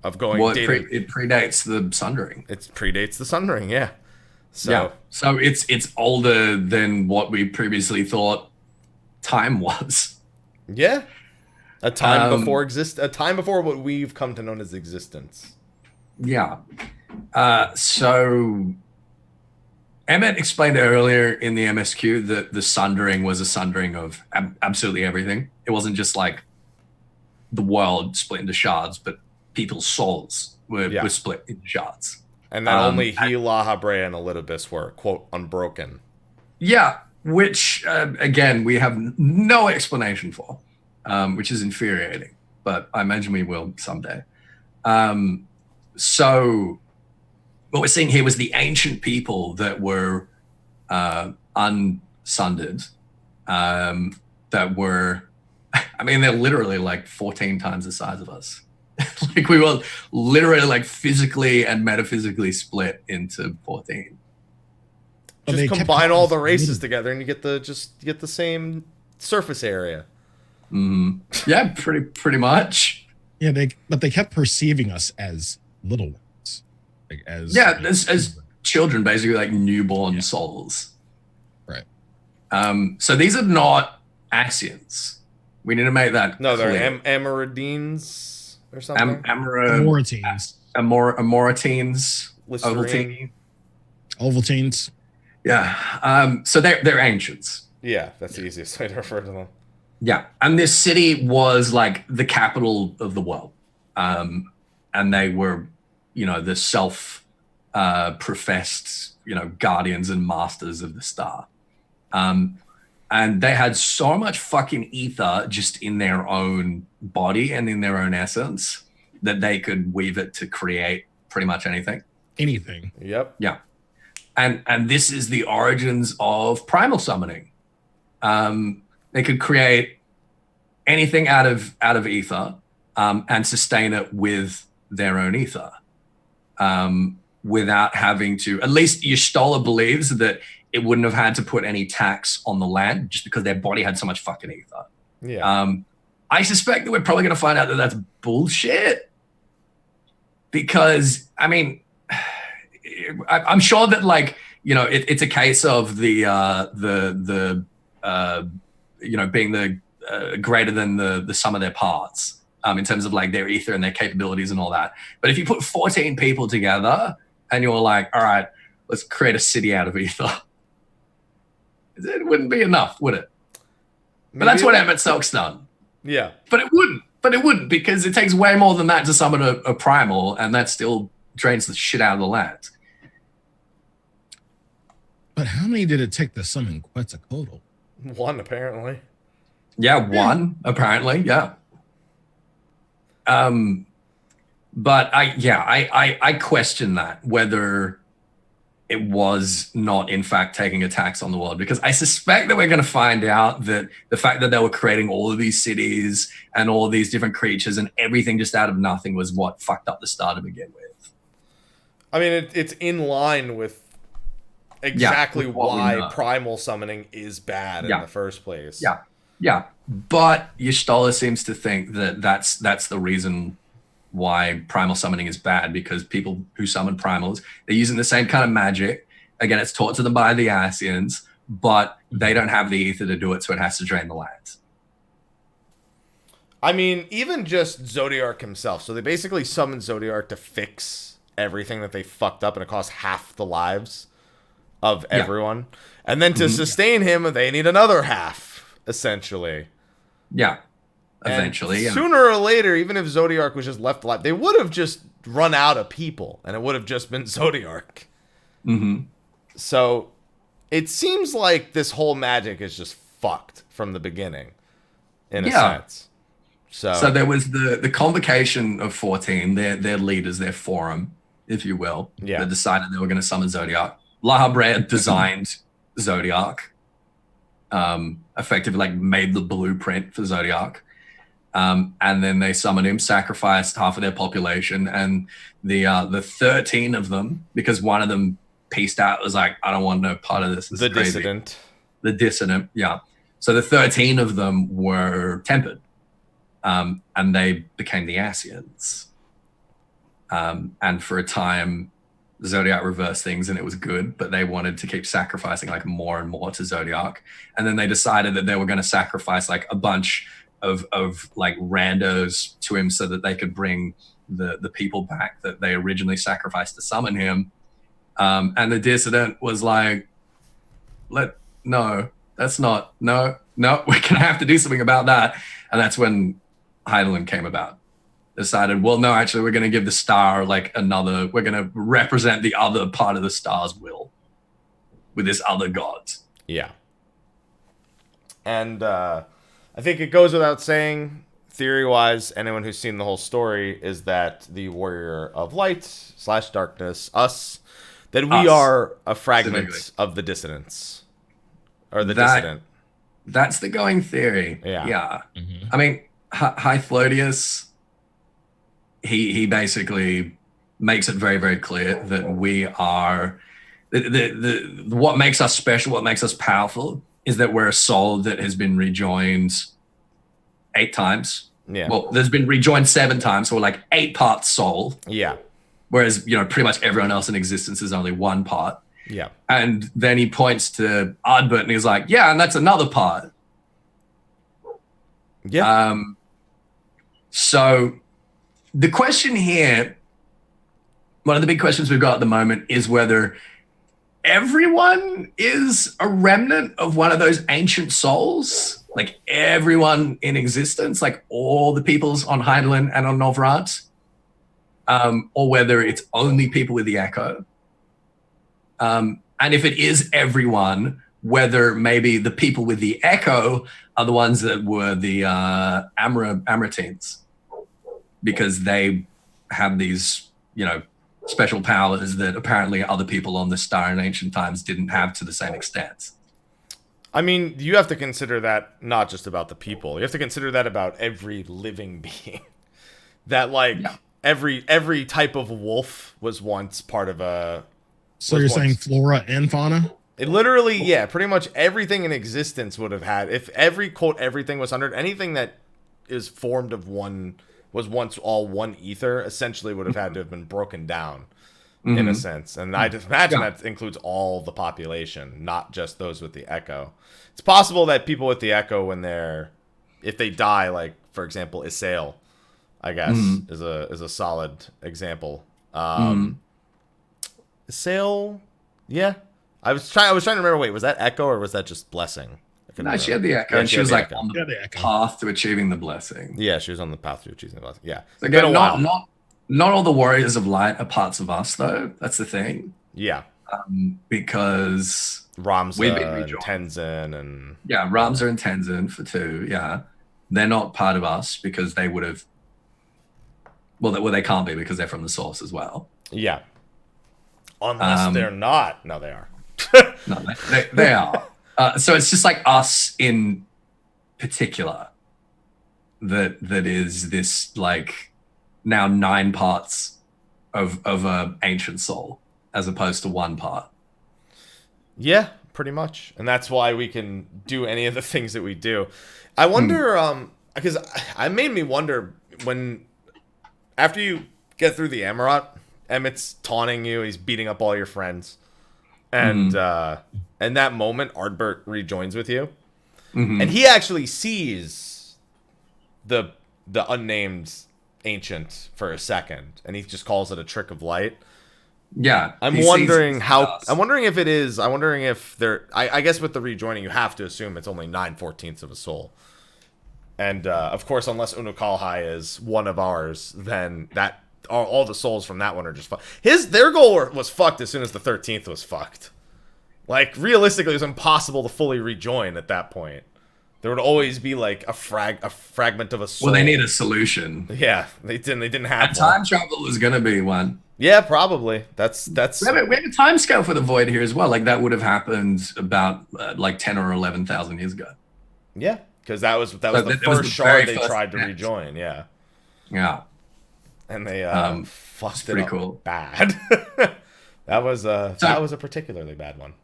of going. Well, it predates the Sundering. It predates the Sundering, yeah. So it's older than what we previously thought time was. Yeah. A time before what we've come to know as existence. Yeah. So Emmett explained earlier in the MSQ that the Sundering was a sundering of absolutely everything. It wasn't just like the world split into shards, but people's souls were split into shards. And that only Hila, Habrea, and Elidibus were, quote, unbroken. Yeah. Which, again, we have no explanation for, which is infuriating. But I imagine we will someday. So what we're seeing here was the ancient people that were unsundered, that were, I mean, they're literally like 14 times the size of us. Like we were literally like physically and metaphysically split into 14. Just combine all the races together and you get the same surface area. Yeah, pretty much. Yeah, they kept perceiving us as little ones. Like as children, basically, like newborn souls. Right. So these are not Axians. We need to make that clear. They're Amoridines or something. Amoritines. Amoritines. Ovaltines. Yeah. So they're ancients. Yeah, that's the easiest way to refer to them. Yeah. And this city was like the capital of the world. And they were, the self-professed, guardians and masters of the star. And they had so much fucking ether just in their own body and in their own essence that they could weave it to create pretty much anything. Anything. Yep. Yeah. And this is the origins of primal summoning. They could create anything out of ether and sustain it with their own ether without having to. At least Y'shtola believes that it wouldn't have had to put any tax on the land just because their body had so much fucking ether. Yeah. I suspect that we're probably going to find out that that's bullshit because, I mean, I'm sure that it's a case of the being the greater than the sum of their parts in terms of like their ether and their capabilities and all that. But if you put 14 people together and you're like, all right, let's create a city out of ether, it wouldn't be enough, would it? But that's what Emmett Selk's done. Yeah. But it wouldn't because it takes way more than that to summon a primal, and that still drains the shit out of the land. But how many did it take to summon Quetzalcoatl? One, apparently. Yeah, one, apparently, yeah. But I question that, whether it was not, in fact, taking a tax on the world, because I suspect that we're going to find out that the fact that they were creating all of these cities and all of these different creatures and everything just out of nothing was what fucked up the star to begin with. I mean, it's in line with exactly why primal summoning is bad in the first place. Yeah. But Y'shtola seems to think that that's the reason why primal summoning is bad, because people who summon primals, they're using the same kind of magic. Again, it's taught to them by the Asians, but they don't have the ether to do it, so it has to drain the lands. I mean, even just Zodiark himself. So they basically summoned Zodiark to fix everything that they fucked up, and it cost half the lives of everyone. And then to sustain him, they need another half, essentially. Yeah. Eventually, sooner or later, even if Zodiark was just left alive, they would have just run out of people, and it would have just been Zodiark. So it seems like this whole magic is just fucked from the beginning. in a sense. So there was the convocation of 14, their leaders, their forum, if you will. Yeah. That decided they were going to summon Zodiark. Lahabrea designed Zodiark, effectively like made the blueprint for Zodiark. And then they summoned him, sacrificed half of their population, and the 13 of them, because one of them pieced out, was like, I don't want no part of this. The crazy. dissident. The dissident, yeah. So the 13 of them were tempered, and they became the Asians. And for a time, Zodiark reversed things and it was good, but they wanted to keep sacrificing like more and more to Zodiark. And then they decided that they were going to sacrifice like a bunch of like randos to him so that they could bring the people back that they originally sacrificed to summon him. And the dissident was like, no, we're going to have to do something about that. And that's when Hydaelyn came about. Decided, well, no, actually, we're going to give the star like we're going to represent the other part of the star's will with this other god. Yeah. And I think it goes without saying, theory-wise, anyone who's seen the whole story, is that the Warrior of Light / Darkness, that we are a fragment of the dissidents. Or the dissident. That's the going theory. Yeah. Mm-hmm. I mean, Hythlodeus, he basically makes it very, very clear that we are what makes us special, what makes us powerful, is that we're a soul that has been rejoined 8 times. Yeah. Well, there's been rejoined 7 times, so we're like 8 parts soul. Yeah. Whereas, pretty much everyone else in existence is only 1 part. Yeah. And then he points to Ardbert and he's like, yeah, and that's another part. Yeah. So the question here, one of the big questions we've got at the moment, is whether everyone is a remnant of one of those ancient souls, like everyone in existence, like all the peoples on Hydaelyn and on Novrat, or whether it's only people with the Echo. And if it is everyone, whether maybe the people with the Echo are the ones that were the Amratines, because they have these, special powers that apparently other people on the star in ancient times didn't have to the same extent. I mean, you have to consider that not just about the people. You have to consider that about every living being. That, every type of wolf was once part of a... So you're saying flora and fauna? It literally, yeah, pretty much everything in existence would have had... If everything was 100, anything that is formed of one... was once all one ether, essentially would have had to have been broken down in a sense. And I just imagine that includes all the population, not just those with the Echo. It's possible that people with the Echo, if they die, like, for example, Isael, I guess, is a solid example. Isael, yeah. I was trying to remember, wait, was that Echo or was that just Blessing? No, she had the Echo, and she was like on the path to achieving the blessing. Yeah, she was on the path to achieving the blessing. Yeah. So again, not all the Warriors of Light are parts of us, though. That's the thing. Yeah. Because Ramza and Tenzin and... Yeah, Ramza and Tenzin for 2, yeah. They're not part of us because they would have... Well, they can't be because they're from the Source as well. Yeah. Unless they're not. No, they are. No, they are. So it's just like us in particular that is this like now 9 parts of a ancient soul as opposed to 1 part. Yeah, pretty much. And that's why we can do any of the things that we do. I wonder, because it made me wonder after you get through the Amarat, Emmett's taunting you, he's beating up all your friends. And that moment, Ardbert rejoins with you, and he actually sees the unnamed ancient for a second, and he just calls it a trick of light. Yeah, I'm wondering if it is. I'm wondering if they're. I guess with the rejoining, you have to assume it's only 9/14 of a soul, and of course, unless Unukalhai is one of ours, then that all the souls from that one are just fucked. Their goal was fucked as soon as the 13th was fucked. Like, realistically, it was impossible to fully rejoin at that point. There would always be like a fragment of a soul. Well, they need a solution. Yeah, they didn't have a time travel is going to be one. Yeah, probably. That's. We have a time scale for the void here as well. Like that would have happened about like 10 or 11,000 years ago. Yeah, because that was the first shard they tried to rejoin. Yeah. Yeah. And they fucked it up cool. bad. that was a particularly bad one.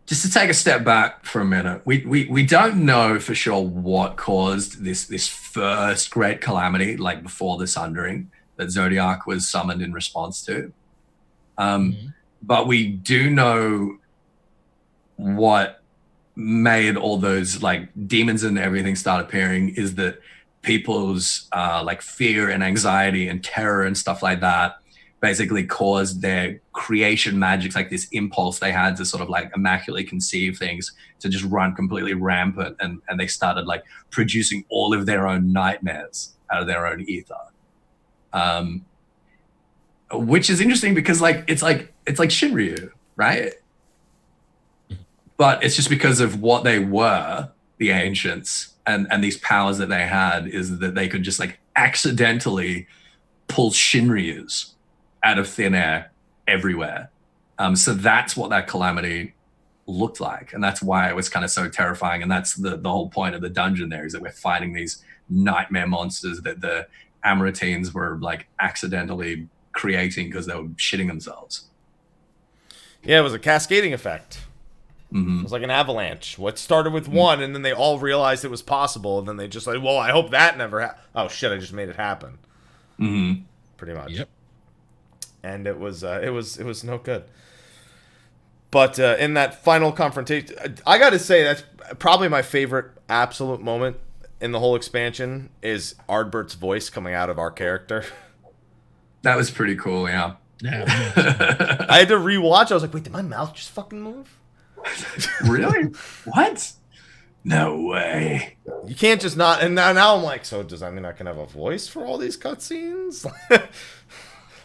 Just to take a step back for a minute, we don't know for sure what caused this first great calamity, like before the Sundering, that Zodiark was summoned in response to. But we do know what made all those like demons and everything start appearing is that people's like fear and anxiety and terror and stuff like that basically caused their creation magics, like this impulse they had to sort of like immaculately conceive things, to just run completely rampant, and they started like producing all of their own nightmares out of their own ether. Which is interesting because like it's like Shinryu, right? But it's just because of what they were, the ancients, and these powers that they had, is that they could just like accidentally pull Shinryus out of thin air everywhere. So that's what that calamity looked like, and that's why it was kind of so terrifying. And that's the whole point of the dungeon there, is that we're fighting these nightmare monsters that the Amaritines were like accidentally creating because they were shitting themselves. Yeah, it was a cascading effect. It was like an avalanche. What started with one, and then they all realized it was possible, and then they just like, well, I hope that never happened. Oh shit, I just made it happen. Pretty much. Yep. And it was no good. But in that final confrontation, I got to say that's probably my favorite absolute moment in the whole expansion is Ardbert's voice coming out of our character. That was pretty cool, yeah. I had to rewatch. I was like, wait, did my mouth just fucking move? Really? What? No way. You can't just not. And now I'm like, so does that mean I can have a voice for all these cutscenes?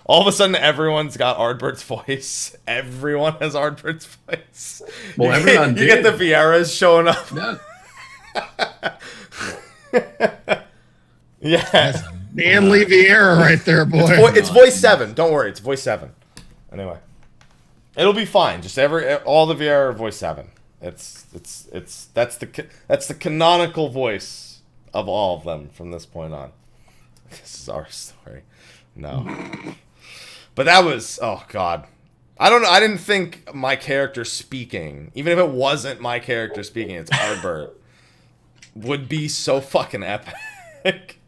All of a sudden, everyone's got Ardbert's voice. Everyone has Ardbert's voice. Well, everyone did. You get the Vieras showing up. Yeah. That's manly Vieira right there, boy. It's voice 7. Don't worry, it's voice 7. Anyway, it'll be fine. Just all the Vieira are voice 7. That's the canonical voice of all of them from this point on. This is our story. No. But that was, oh god. I don't know, I didn't think my character speaking, even if it wasn't my character speaking, it's Ardbert, would be so fucking epic.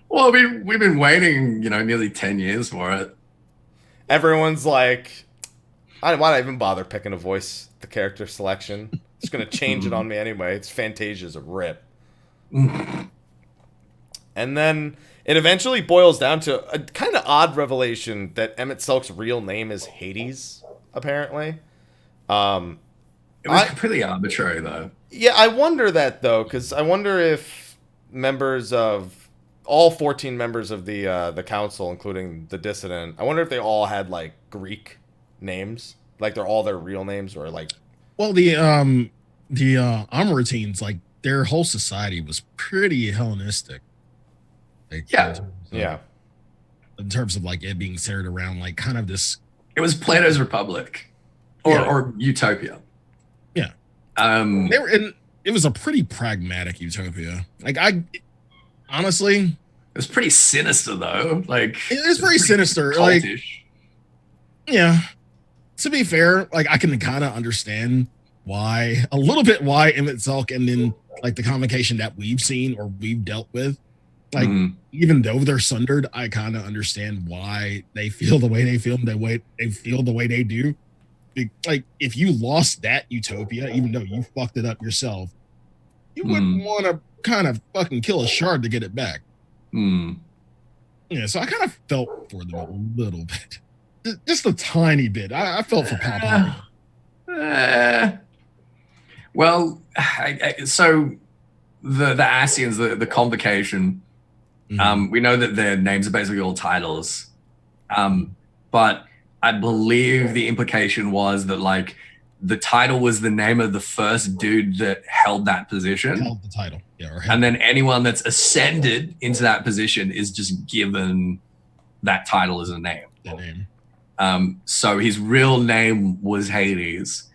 Well, I mean, we've been waiting, nearly 10 years for it. Everyone's like, why'd I even bother picking a voice, the character selection? It's going to change it on me anyway. It's Fantasia's a rip. And then it eventually boils down to a kind of odd revelation that Emmett Selk's real name is Hades, apparently. It was completely arbitrary, though. Yeah, I wonder that, though, because I wonder if all 14 members of the council, including the dissident, I wonder if they all had, like, Greek names. Like, they're all their real names, or, like... Well, the Amaritines, like, their whole society was pretty Hellenistic. Like, yeah. In terms of, like, it being centered around, like, kind of this... It was Plato's Republic. Or Utopia. Yeah. It was a pretty pragmatic utopia. Like, honestly... It was pretty sinister, though. Like, it was pretty sinister. Cultish. Like, yeah. To be fair, like, I can kind of understand why Emmett Selk, and then, like, the convocation that we've seen or we've dealt with, like, even though they're sundered, I kind of understand why they feel the way they feel, they feel the way they do. Like, if you lost that utopia, even though you fucked it up yourself, you wouldn't want to kind of fucking kill a shard to get it back. Yeah, so I kind of felt for them a little bit. Just a tiny bit. I felt for Papa. Well, so the Asians, the convocation, we know that their names are basically all titles. But I believe the implication was that, like, the title was the name of the first dude that held that position. Held the title. Yeah. And then anyone that's ascended into that position is just given that title as a name. The name. So his real name was Hades,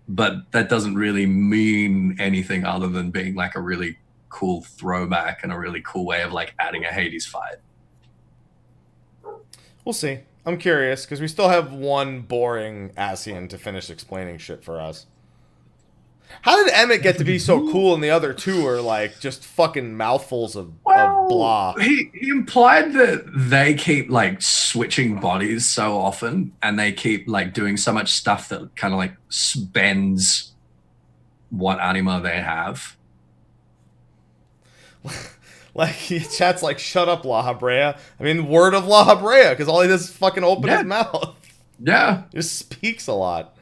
but that doesn't really mean anything other than being like a really cool throwback and a really cool way of like adding a Hades fight. We'll see. I'm curious because we still have one boring Ascian to finish explaining shit for us. How did Emmett get to be so cool and the other two are like just fucking mouthfuls of blah? He implied that they keep like switching bodies so often and they keep like doing so much stuff that kind of like bends what anima they have. Like, he chat's like, shut up, La Habrea. I mean, word of La Habrea, because all he does is fucking open his mouth. Yeah. He just speaks a lot.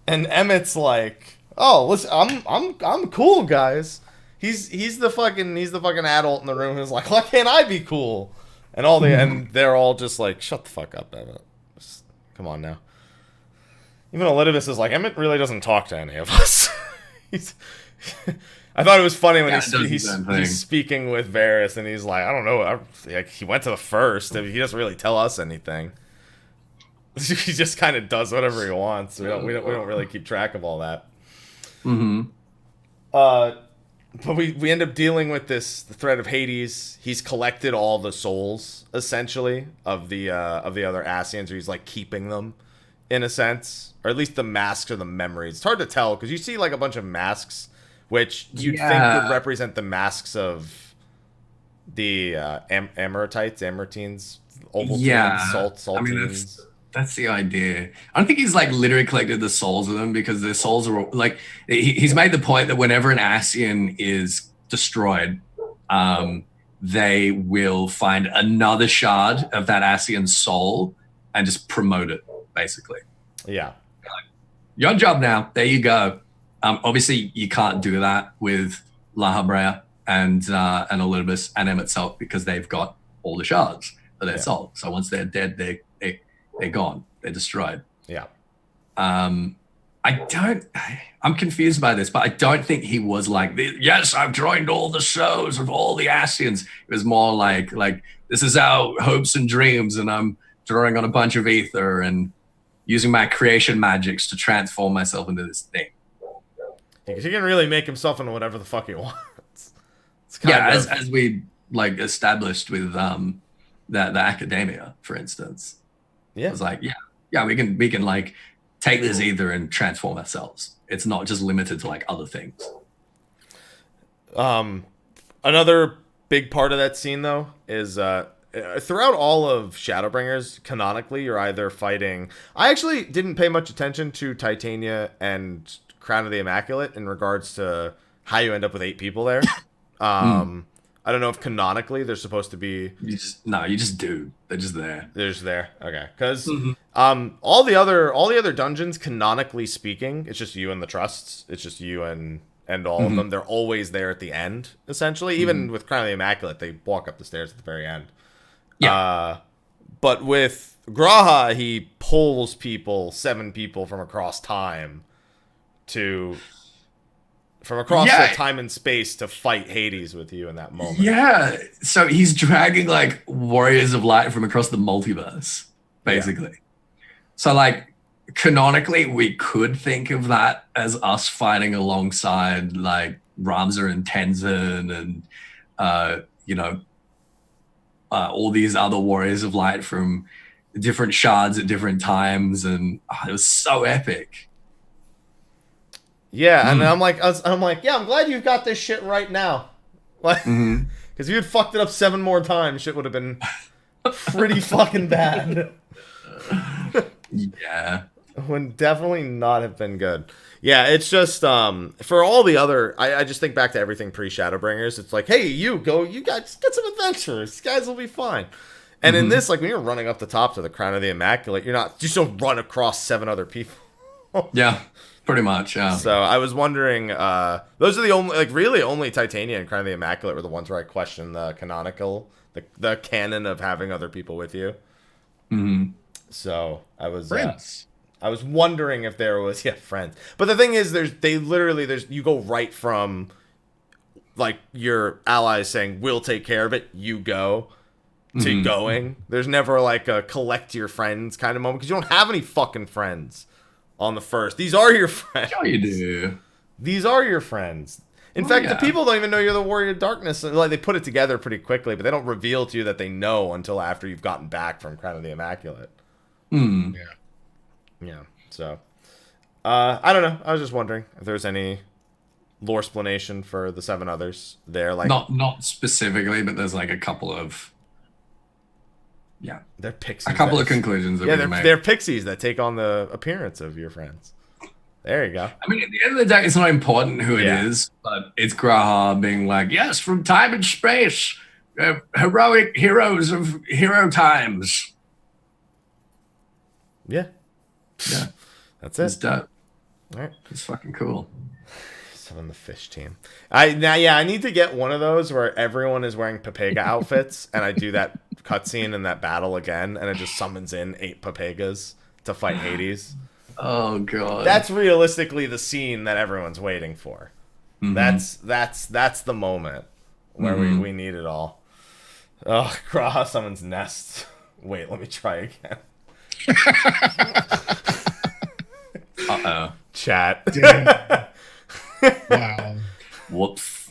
And Emmett's like, oh, listen, I'm cool, guys. He's the fucking adult in the room who's like, why can't I be cool? And and they're all just like, shut the fuck up, Emmett. Just, come on now. Even Elidibus is like, Emmett really doesn't talk to any of us. I thought it was funny when he's speaking with Varys and he's like, I don't know, like he went to the first. He doesn't really tell us anything. He just kind of does whatever he wants. We don't really keep track of all that. Mm-hmm. But we end up dealing with the threat of Hades. He's collected all the souls essentially of the other Ascians, or he's like keeping them in a sense, or at least the masks or the memories. It's hard to tell because you see like a bunch of masks, which you'd think would represent the masks of the Amaratites, Amartines, Ovaltines, Saltines. I mean, that's the idea. I don't think he's like literally collected the souls of them because their souls are like, he's made the point that whenever an Ascian is destroyed, they will find another shard of that Ascian's soul and just promote it, basically. Yeah. Like, your job now. There you go. Obviously, you can't do that with La Habrea and Elidibus and Emmett Selk because they've got all the shards of their soul. So once they're dead, they're gone. They're destroyed. Yeah. I'm confused by this, but I don't think he was like, yes, I've joined all the souls of all the Ascians. It was more like this is our hopes and dreams, and I'm drawing on a bunch of ether and using my creation magics to transform myself into this thing. Because he can really make himself into whatever the fuck he wants. As we like established with the academia, for instance. Yeah. It was like, we can like take this ether and transform ourselves. It's not just limited to like other things. Another big part of that scene though is throughout all of Shadowbringers, canonically, you're either fighting. I actually didn't pay much attention to Titania and Crown of the Immaculate in regards to how you end up with 8 people there. I don't know if canonically they're supposed to be. You just do. They're just there. They're just there. Okay, because all the other dungeons, canonically speaking, it's just you and the trusts. It's just you and all of them. They're always there at the end, essentially. Even with Crown of the Immaculate, they walk up the stairs at the very end. Yeah. But with G'raha, he pulls 7 people from across time from across the time and space to fight Hades with you in that moment. Yeah, so he's dragging like warriors of light from across the multiverse, basically. Yeah. So like canonically, we could think of that as us fighting alongside like Ramza and Tenzin and all these other warriors of light from different shards at different times, and it was so epic. Yeah, and I'm like, yeah, I'm glad you've got this shit right now. Like, because if you had fucked it up 7 more times, shit would have been pretty fucking bad. Yeah. Would definitely not have been good. Yeah, it's just, for all the other, I just think back to everything pre-Shadowbringers. It's like, hey, you guys get some adventures. You guys will be fine. And in this, like, when you're running up the top to the Crown of the Immaculate, you just don't run across 7 other people. Yeah. Pretty much, yeah. So I was wondering, those are the only Titania and Crown of the Immaculate were the ones where I questioned the canonical, the canon of having other people with you. Mm-hmm. So I was, Prince. I was wondering if there was friends. But the thing is, you go right from like your allies saying we'll take care of it, you go, to going. There's never like a collect your friends kind of moment because you don't have any fucking friends on the first. These are your friends. Sure you do. These are your friends. In fact, the people don't even know you're the Warrior of Darkness. Like, they put it together pretty quickly, but they don't reveal to you that they know until after you've gotten back from Crown of the Immaculate. Yeah. So, I don't know. I was just wondering if there's any lore explanation for the 7 others there. Like, not specifically, but there's like a couple of they're pixies. A couple of conclusions. They're pixies that take on the appearance of your friends. There you go. I mean, at the end of the day, it's not important who it is, but it's G'raha being like, yes, from time and space, heroic heroes of hero times. Yeah. That's it. It's dope. All right. It's fucking cool. On the fish team. I need to get one of those where everyone is wearing Papega outfits, and I do that cutscene in that battle again, and it just summons in 8 Papegas to fight Hades. Oh god. That's realistically the scene that everyone's waiting for. That's the moment where we need it all. Oh, G'raha summons Nest. Wait, let me try again. Uh-oh. Chat. Wow. Whoops.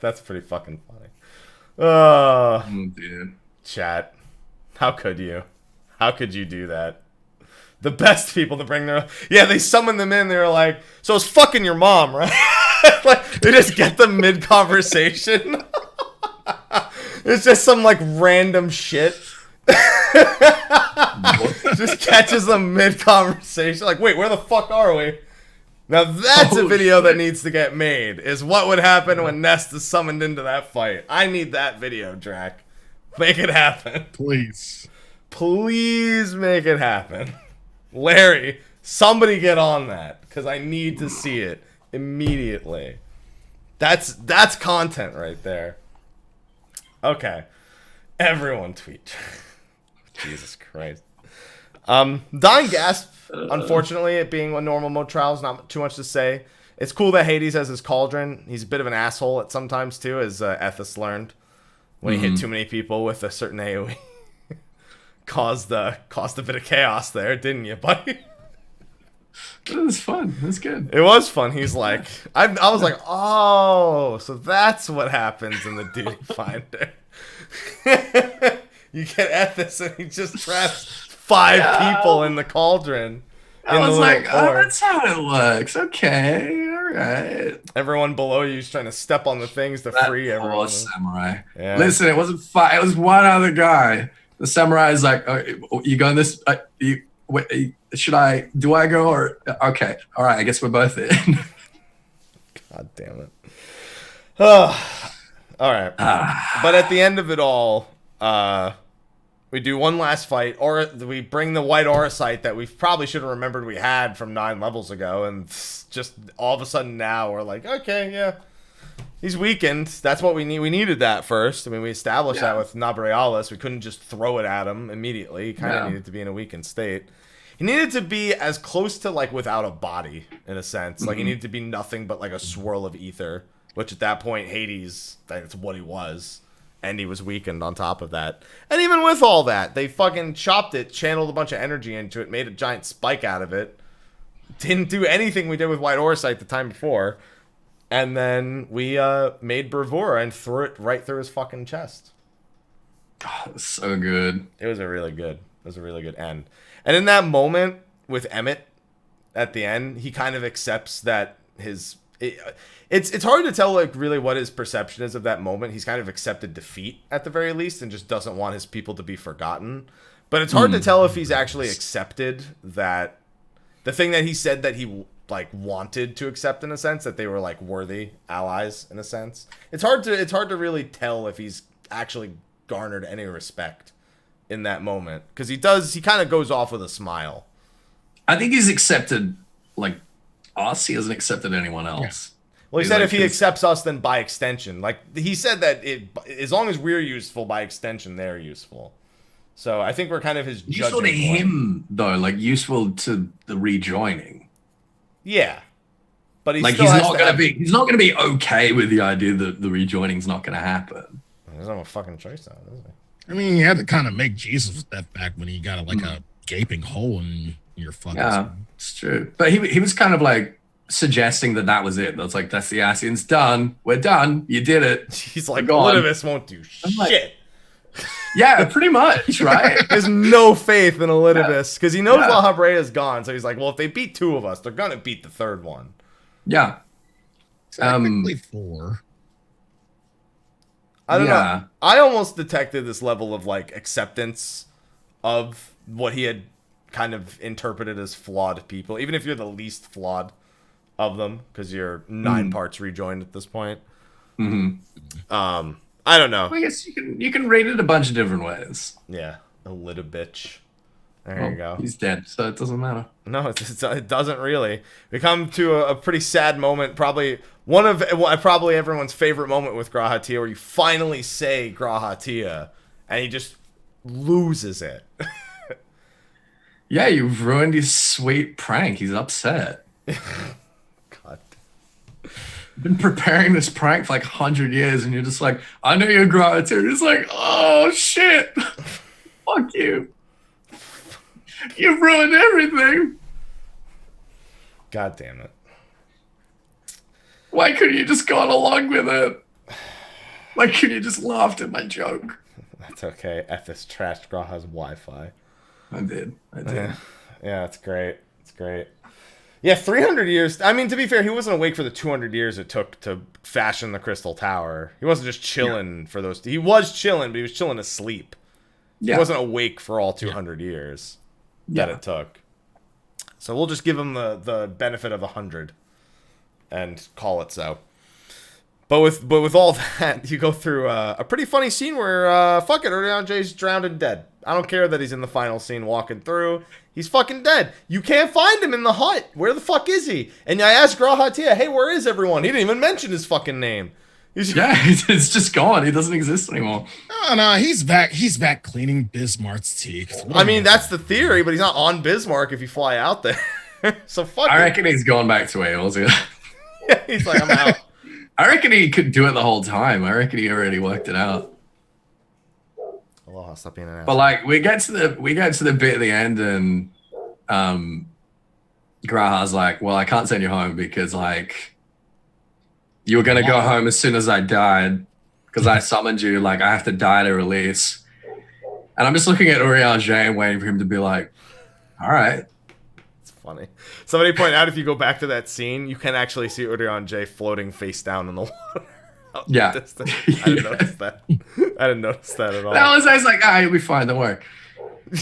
That's pretty fucking funny. Oh, dude. Chat. How could you? How could you do that? The best people to bring their... Yeah, they summon them in. They were like, so it's fucking your mom, right? Like, they just get them mid-conversation. It's just some, like, random shit. Just catches them mid-conversation. Like, wait, where the fuck are we? Now that's a video that needs to get made, is what would happen when Nest is summoned into that fight. I need that video, Drac. Make it happen. Please. Please make it happen. Larry, somebody get on that, because I need to see it immediately. That's content right there. Okay. Everyone tweet. Jesus Christ. Dying Gasp, unfortunately, it being a normal mode trial is not too much to say. It's cool that Hades has his cauldron. He's a bit of an asshole at sometimes too, as Ethys learned. When he hit too many people with a certain AoE. caused a bit of chaos there, didn't you, buddy? It was fun. It was good. It was fun. He's like, I was like, oh, so that's what happens in the Duty Finder. You get Ethys and he just traps 5 people in the cauldron. I was like, oh, that's how it works. Okay, all right. Everyone below you is trying to step on the things to free everyone. Samurai. Yeah. Listen, it wasn't 5. It was one other guy. The samurai is like, oh, you going this? Should I? Do I go or? Okay, all right. I guess we're both in. God damn it. All right. But at the end of it all, we do one last fight, or we bring the white Auracite that we probably should have remembered we had from 9 levels ago, and just all of a sudden now we're like, okay, yeah, he's weakened. That's what we need. We needed that first. I mean, we established that with Nabrialis. We couldn't just throw it at him immediately. He kind of needed to be in a weakened state. He needed to be as close to like without a body in a sense. Like he needed to be nothing but like a swirl of ether, which at that point Hades, that's what he was. And he was weakened on top of that. And even with all that, they fucking chopped it, channeled a bunch of energy into it, made a giant spike out of it. Didn't do anything we did with White Auracite the time before. And then we made Bravura and threw it right through his fucking chest. God, it was so good. It was a really good end. And in that moment with Emmett at the end, he kind of accepts that his... It's hard to tell like really what his perception is of that moment. He's kind of accepted defeat at the very least and just doesn't want his people to be forgotten. But it's hard to tell if he's actually accepted that the thing that he said that he like wanted to accept in a sense, that they were like worthy allies in a sense. It's hard to really tell if he's actually garnered any respect in that moment, because he kind of goes off with a smile. I think he's accepted like us. He hasn't accepted anyone else. Well, he said if he accepts us, then by extension. Like, he said that as long as we're useful, by extension, they're useful. So I think we're kind of his useful judging to point. him though, like useful to the rejoining. Yeah, but he Like still he's has not to gonna have, be he's not gonna be okay with the idea that the rejoining's not gonna happen. He doesn't have a fucking choice now, does he? I mean, you had to kind of make Jesus step back when he got a gaping hole in your fucking. Yeah, it's true. But he was kind of like suggesting that was it. That's like, that's the Ascians done. We're done. You did it. He's like, Go on. Elidibus won't do shit. Yeah, pretty much, right? There's no faith in Elidibus because he knows La Habrea is gone. So he's like, well, if they beat 2 of us, they're gonna beat the 3rd one. Yeah. Technically 4. I don't know. I almost detected this level of like acceptance of what he had kind of interpreted as flawed people, even if you're the least flawed of them, because you're 9 parts rejoined at this point. I don't know. Well, I guess you can rate it a bunch of different ways. Yeah, a little bitch. There you go. He's dead, so it doesn't matter. No, it doesn't really. We come to a pretty sad moment, probably probably everyone's favorite moment with G'raha where you finally say G'raha, and he just loses it. Yeah, you've ruined his sweet prank. He's upset. God. I've been preparing this prank for like 100 years, and you're just like, I know you're G'raha. He's like, oh shit. Fuck you. You've ruined everything. God damn it. Why couldn't you just gone along with it? Why couldn't you just laughed at my joke? That's okay. Ethys trashed G'raha's Wi-Fi. I did. Yeah, it's great. It's great. Yeah, 300 years. I mean, to be fair, he wasn't awake for the 200 years it took to fashion the Crystal Tower. He wasn't just chilling for those. He was chilling, but he was chilling asleep. Yeah. He wasn't awake for all 200 years that it took. So we'll just give him the benefit of 100 and call it so. But with all that, you go through a pretty funny scene where fuck it, Urian J's drowned and dead. I don't care that he's in the final scene walking through. He's fucking dead. You can't find him in the hut. Where the fuck is he? And I asked G'raha, hey, where is everyone? He didn't even mention his fucking name. It's just gone. He doesn't exist anymore. No, he's back. He's back cleaning Bismarck's teeth. I mean, that's the theory, but he's not on Bismarck if you fly out there. So fuck I reckon he's gone back to Wales. Yeah. He's like, I'm out. I reckon he could do it the whole time. I reckon he already worked it out. Aloha, stop being an asshole. But like we get to the bit at the end, and G'raha's like, well, I can't send you home because like you were gonna go home as soon as I died because I summoned you. Like I have to die to release. And I'm just looking at Urian J and waiting for him to be like, all right. It's funny. Somebody pointed out if you go back to that scene, you can actually see Urian J floating face down in the water. Yeah. I didn't notice that. I didn't notice that at all. I was like, you'll be fine, don't worry.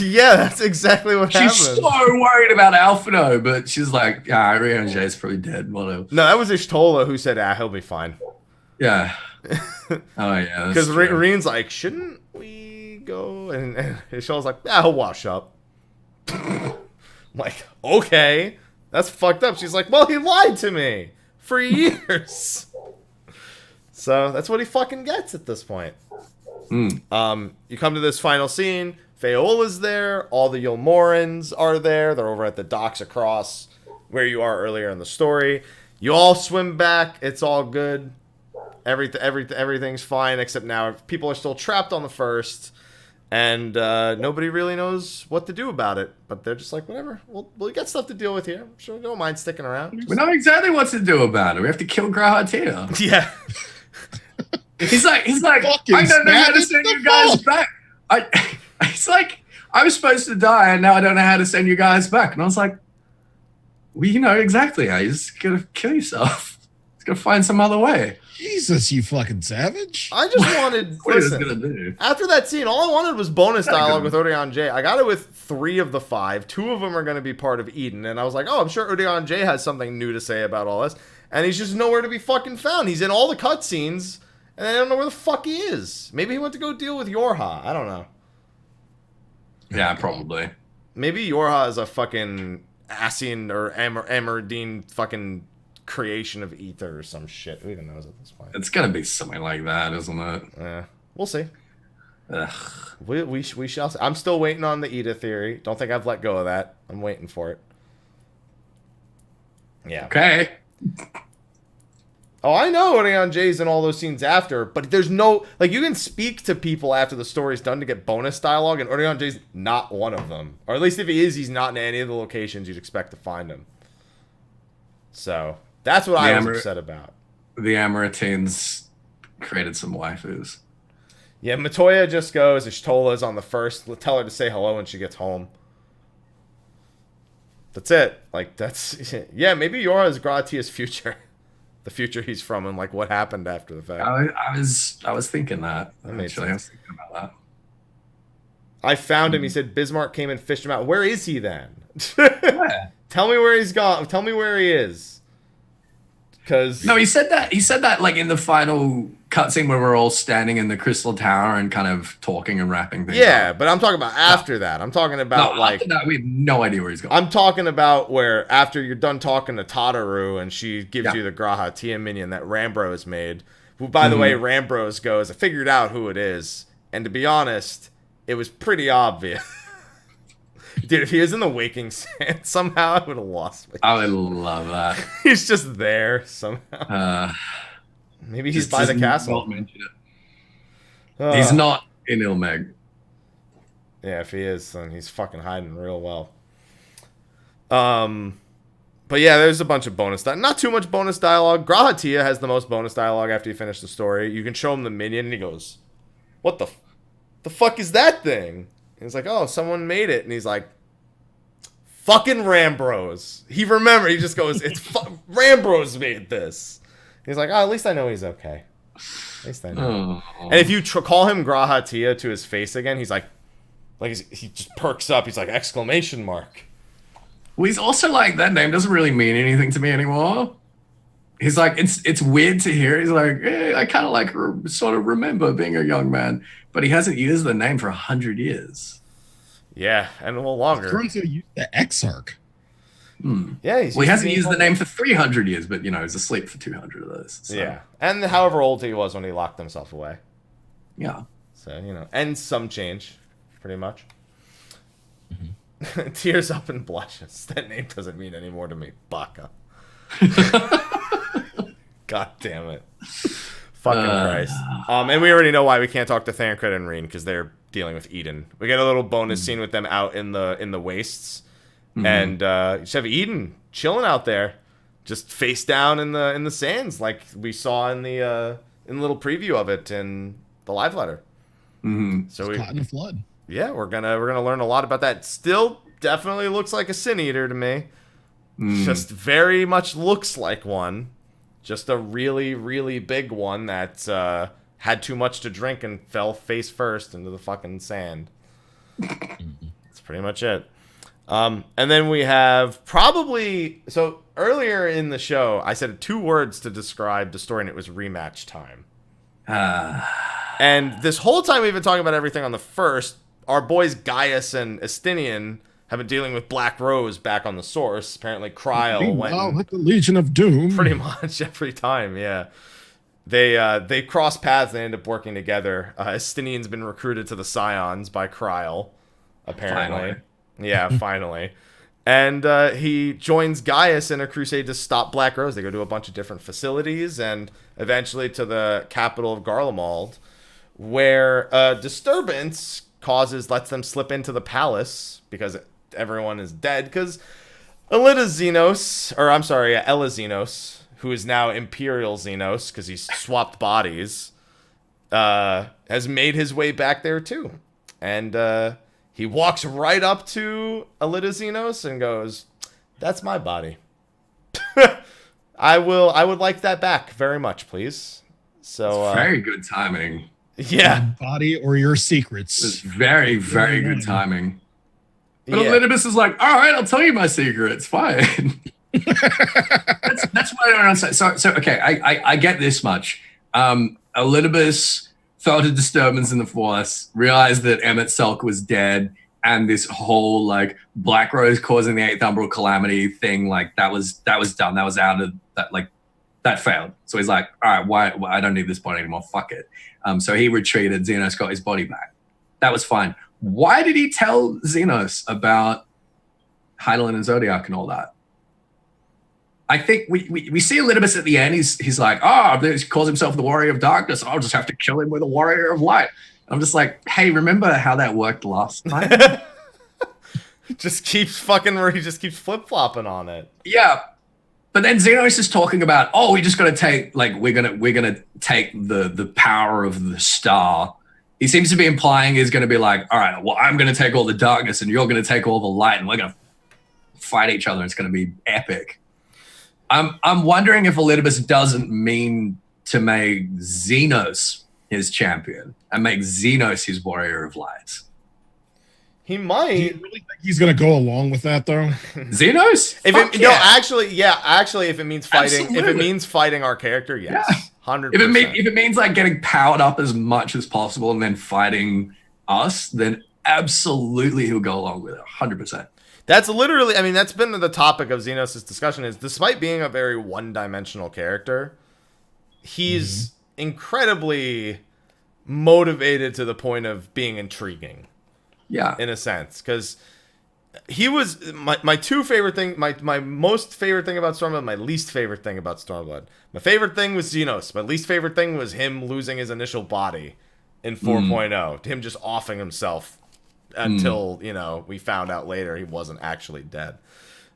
Yeah, that's exactly what happened. She's so worried about Alphino, but she's like, Urian J is probably dead. Whatever. No, that was Ishtola who said, he'll be fine. Yeah. Oh, yeah. Because Reen's like, shouldn't we go? And Ishtola's like, he'll wash up. I'm like, okay. That's fucked up. She's like, well, he lied to me for years. So that's what he fucking gets at this point. You come to this final scene. Feola's there. All the Yulmorans are there. They're over at the docks across where you are earlier in the story. You all swim back. It's all good. Everything's fine, except now people are still trapped on the first, and nobody really knows what to do about it. But they're just like, whatever. We'll get stuff to deal with here. I'm sure we don't mind sticking around. We know exactly what to do about it. We have to kill G'raha. Yeah. He's like, I don't know how to send you guys back. He's like, I was supposed to die, and now I don't know how to send you guys back. And I was like, well, you know exactly how. You just gotta kill yourself. Just gotta find some other way. Jesus, you fucking savage. I just wanted, listen, after that scene, all I wanted was bonus dialogue with Urian J. I got it with 3 of the 5. 2 of them are going to be part of Eden. And I was like, oh, I'm sure Urian J has something new to say about all this. And he's just nowhere to be fucking found. He's in all the cutscenes, and I don't know where the fuck he is. Maybe he went to go deal with Yorha. I don't know. Yeah, probably. Maybe Yorha is a fucking Ascian or Amerdine fucking creation of ether or some shit. Who even knows at this point? It's gonna be something like that, isn't it? Yeah, we'll see. Ugh. We shall see. I'm still waiting on the Eda theory. Don't think I've let go of that. I'm waiting for it. Yeah. Okay. Oh, I know Orion J's in all those scenes after, but there's no, like, you can speak to people after the story's done to get bonus dialogue, and Orion J's not one of them. Or at least if he is, he's not in any of the locations you'd expect to find him. So, that's what I was upset about. The Amaritines created some waifus. Yeah, Matoya just goes, Ishtola's on the first, tell her to say hello when she gets home. That's it. Like, that's, yeah, maybe Yora is Goetia's future. The future he's from, and like what happened after the fact. I was thinking that. Actually, I was thinking about that. I found him. He said Bismarck came and fished him out. Where is he then? Tell me where he's gone. Tell me where he is. Because no, he said that like in the final cutscene where we're all standing in the Crystal Tower and kind of talking and wrapping things. Yeah, up. but I'm talking about after that. I'm talking about like after that, we have no idea where he's going. I'm talking about where after you're done talking to Tataru and she gives you the Graha Tia minion that Rambros made. Who, by the way, Rambros goes, I figured out who it is, and to be honest, it was pretty obvious. Dude, if he was in the Waking Sand, somehow I would have lost me. I would love that. He's just there somehow. Maybe he's by the castle. He's not in Ilmeg. Yeah, if he is, then he's fucking hiding real well. But yeah, there's a bunch of bonus dialogue. Not too much bonus dialogue. Graha Tia has the most bonus dialogue after you finish the story. You can show him the minion, and he goes, "What the fuck is that thing?" And he's like, "Oh, someone made it." And he's like, "Fucking Rambros." He just goes, "It's Rambros made this." He's like, "Oh, at least I know he's okay. At least I know." And if you call him Graha Tia to his face again, he's like he just perks up. He's like, exclamation mark. Well, he's also like, that name doesn't really mean anything to me anymore. He's like, it's weird to hear. He's like, I kind of like sort of remember being a young man, but he hasn't used the name for 100 years. Yeah, and a little longer. He's going to use the Exarch. Yeah, he hasn't used the name for 300 years, but you know, he's asleep for 200 of those. So. Yeah, and however old he was when he locked himself away. Yeah. So, you know, and some change, pretty much. Tears up and blushes. That name doesn't mean any more to me. Baka. God damn it. Fucking Christ. And we already know why we can't talk to Thancred and Reen, because they're dealing with Eden. We get a little bonus scene with them out in the wastes. And you just have Eden chilling out there, just face down in the sands, like we saw in the little preview of it in the live letter. So caught in a flood. Yeah, we're gonna learn a lot about that. Still, definitely looks like a Sin Eater to me. Just very much looks like one. Just a really, really big one that had too much to drink and fell face first into the fucking sand. That's pretty much it. And then we have so earlier in the show, I said 2 words to describe the story, and it was rematch time. And this whole time we've been talking about everything on the first, our boys Gaius and Estinian have been dealing with Black Rose back on the source. Apparently Kryl went like the Legion of Doom. Pretty much every time, yeah. They cross paths and end up working together. Estinian's been recruited to the Scions by Kryl, apparently. Finally. Yeah, finally. And he joins Gaius in a crusade to stop Black Rose. They go to a bunch of different facilities and eventually to the capital of Garlemald, where a disturbance lets them slip into the palace because everyone is dead. Because Ella Xenos, who is now Imperial Xenos because he's swapped bodies, has made his way back there too. And he walks right up to Ella Xenos and goes, "That's my body. I would like that back very much, please." So very good timing. Yeah. My body or your secrets. It's very, very good timing. But Elidibus is like, all right, I'll tell you my secrets. Fine. that's what I don't understand. So okay, I get this much. Elidibus felt a disturbance in the Force, realized that Emmett Selk was dead, and this whole like Black Rose causing the 8th Umbral Calamity thing, like that was done. That was out of that, like that failed. So he's like, all right, why I don't need this body anymore. Fuck it. So he retreated. Xenos got his body back. That was fine. Why did he tell Xenos about Hydaelyn and Zodiark and all that? I think we see Elidibus at the end. He's like, he calls himself the Warrior of Darkness. I'll just have to kill him with a Warrior of Light. I'm just like, hey, remember how that worked last time? He just keeps flip-flopping on it. Yeah. But then Xenos is talking about, we just gotta take, like, we're gonna take the power of the star. He seems to be implying he's gonna be like, all right, well, I'm gonna take all the darkness and you're gonna take all the light and we're gonna fight each other. It's gonna be epic. I'm wondering if Elidibus doesn't mean to make Xenos his champion and make Xenos his Warrior of Light. He might. Do you really think he's gonna go along with that though? Xenos? Actually, if it means fighting, Absolutely. if it means fighting our character, yes, 100%. If it means like getting powered up as much as possible and then fighting us, then absolutely he'll go along with it, 100%. That's literally, I mean, that's been the topic of Xenos' discussion. Is despite being a very one-dimensional character, he's incredibly motivated to the point of being intriguing. Yeah, in a sense, because he was my two favorite thing, my most favorite thing about Stormblood, my least favorite thing about Stormblood. My favorite thing was Xenos. My least favorite thing was him losing his initial body in 4.0. Him just offing himself until we found out later he wasn't actually dead.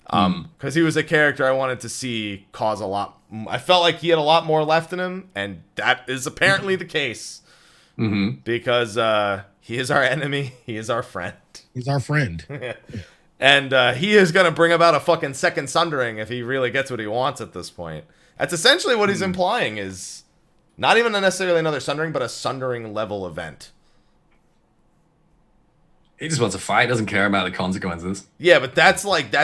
Because he was a character I wanted to see cause a lot. I felt like he had a lot more left in him, and that is apparently the case. Because he is our enemy. He is our friend. He's our friend. And he is going to bring about a fucking second sundering if he really gets what he wants at this point. That's essentially what he's implying, is not even necessarily another sundering, but a sundering level event. he just wants to fight. Doesn't care about the consequences. Yeah, but that's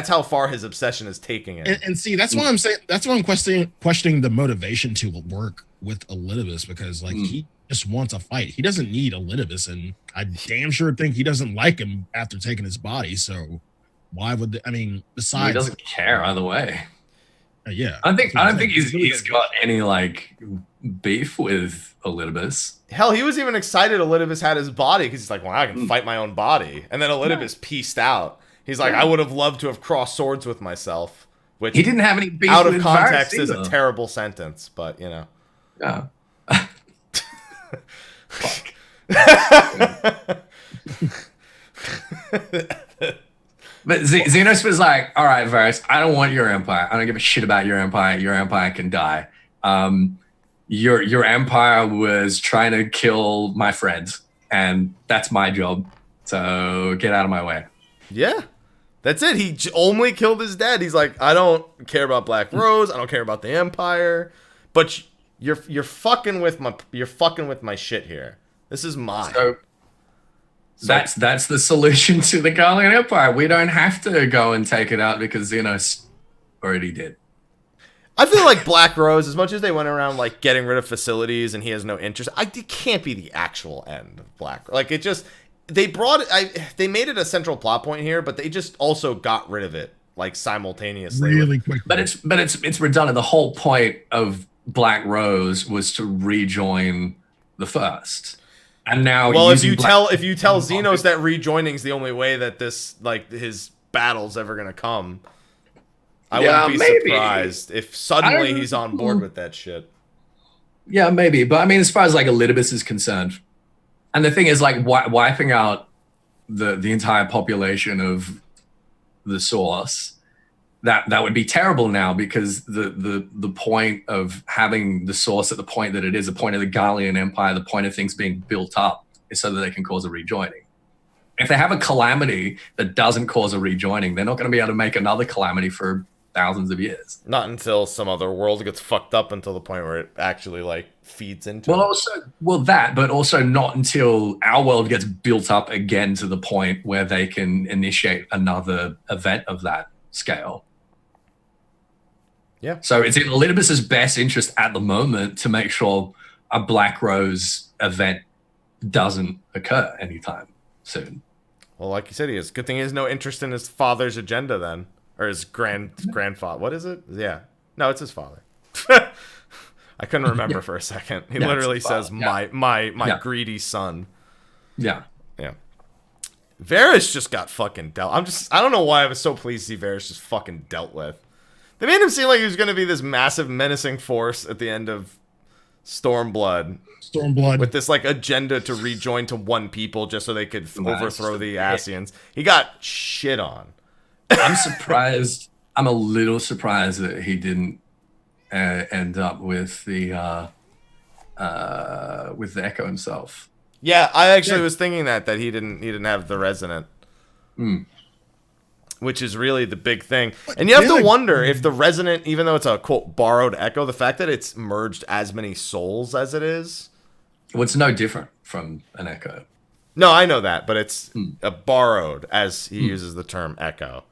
how far his obsession is taking it. And see, that's why I'm saying, that's why I'm questioning the motivation to work with Elidibus, because he just wants a fight. He doesn't need Elidibus, and I damn sure think he doesn't like him after taking his body. So why would besides, He doesn't care either way. Yeah, I don't think he's got any beef with Elidibus. Hell, he was even excited Elidibus had his body, because he's like, well, I can fight my own body. And then Elidibus pieced out. He's like, I would have loved to have crossed swords with myself. Which He didn't have any beef out of with context Varys is a either. terrible sentence, but you know. Yeah. But Xenos was like, all right, Varys, I don't want your empire. I don't give a shit about your empire. Your empire can die. Your empire was trying to kill my friends, and that's my job. So get out of my way. Yeah. That's it. He only killed his dad. He's like, I don't care about Black Rose. I don't care about the empire. But you're fucking with my shit here. This is mine. So that's the solution to the Garlean Empire. We don't have to go and take it out because Xenos already did. I feel like Black Rose, as much as they went around getting rid of facilities and he has no interest, it can't be the actual end of Black Rose. It just, they made it a central plot point here, but they just also got rid of it simultaneously. really quick. But it's redundant. The whole point of Black Rose was to rejoin the First. And now, well, if you tell Xenos that rejoining is the only way that this his battle's ever gonna come, I wouldn't be surprised if suddenly he's on board with that shit. Yeah, maybe. But as far as Elidibus is concerned, and the thing is wiping out the entire population of the Source, that would be terrible now, because the point of having the Source at the point that it is, the point of the Garlean Empire, the point of things being built up, is so that they can cause a rejoining. If they have a calamity that doesn't cause a rejoining, they're not going to be able to make another calamity for thousands of years. Not until some other world gets fucked up until the point where it actually feeds into it. But also not until our world gets built up again to the point where they can initiate another event of that scale. Yeah. So it's in Elidibus's best interest at the moment to make sure a Black Rose event doesn't occur anytime soon. Well, like you said, he has. Good thing he has no interest in his father's agenda then. Or his grandfather. What is it? Yeah. No, it's his father. I couldn't remember for a second. He literally says, my greedy son. Yeah. Yeah. Varys just got fucking dealt. I don't know why I was so pleased to see Varys just fucking dealt with. They made him seem like he was going to be this massive menacing force at the end of Stormblood. With this like agenda to rejoin to one people just so they could overthrow the Ascians. He got shit on. I'm surprised. I'm a little surprised that he didn't end up with the Echo himself. Yeah, I actually was thinking that he didn't have the Resonant. Which is really the big thing. And you have to wonder if the Resonant, even though it's a quote borrowed Echo, the fact that it's merged as many souls as it is. Well, it's no different from an Echo. No, I know that, but it's a borrowed, as he uses the term Echo,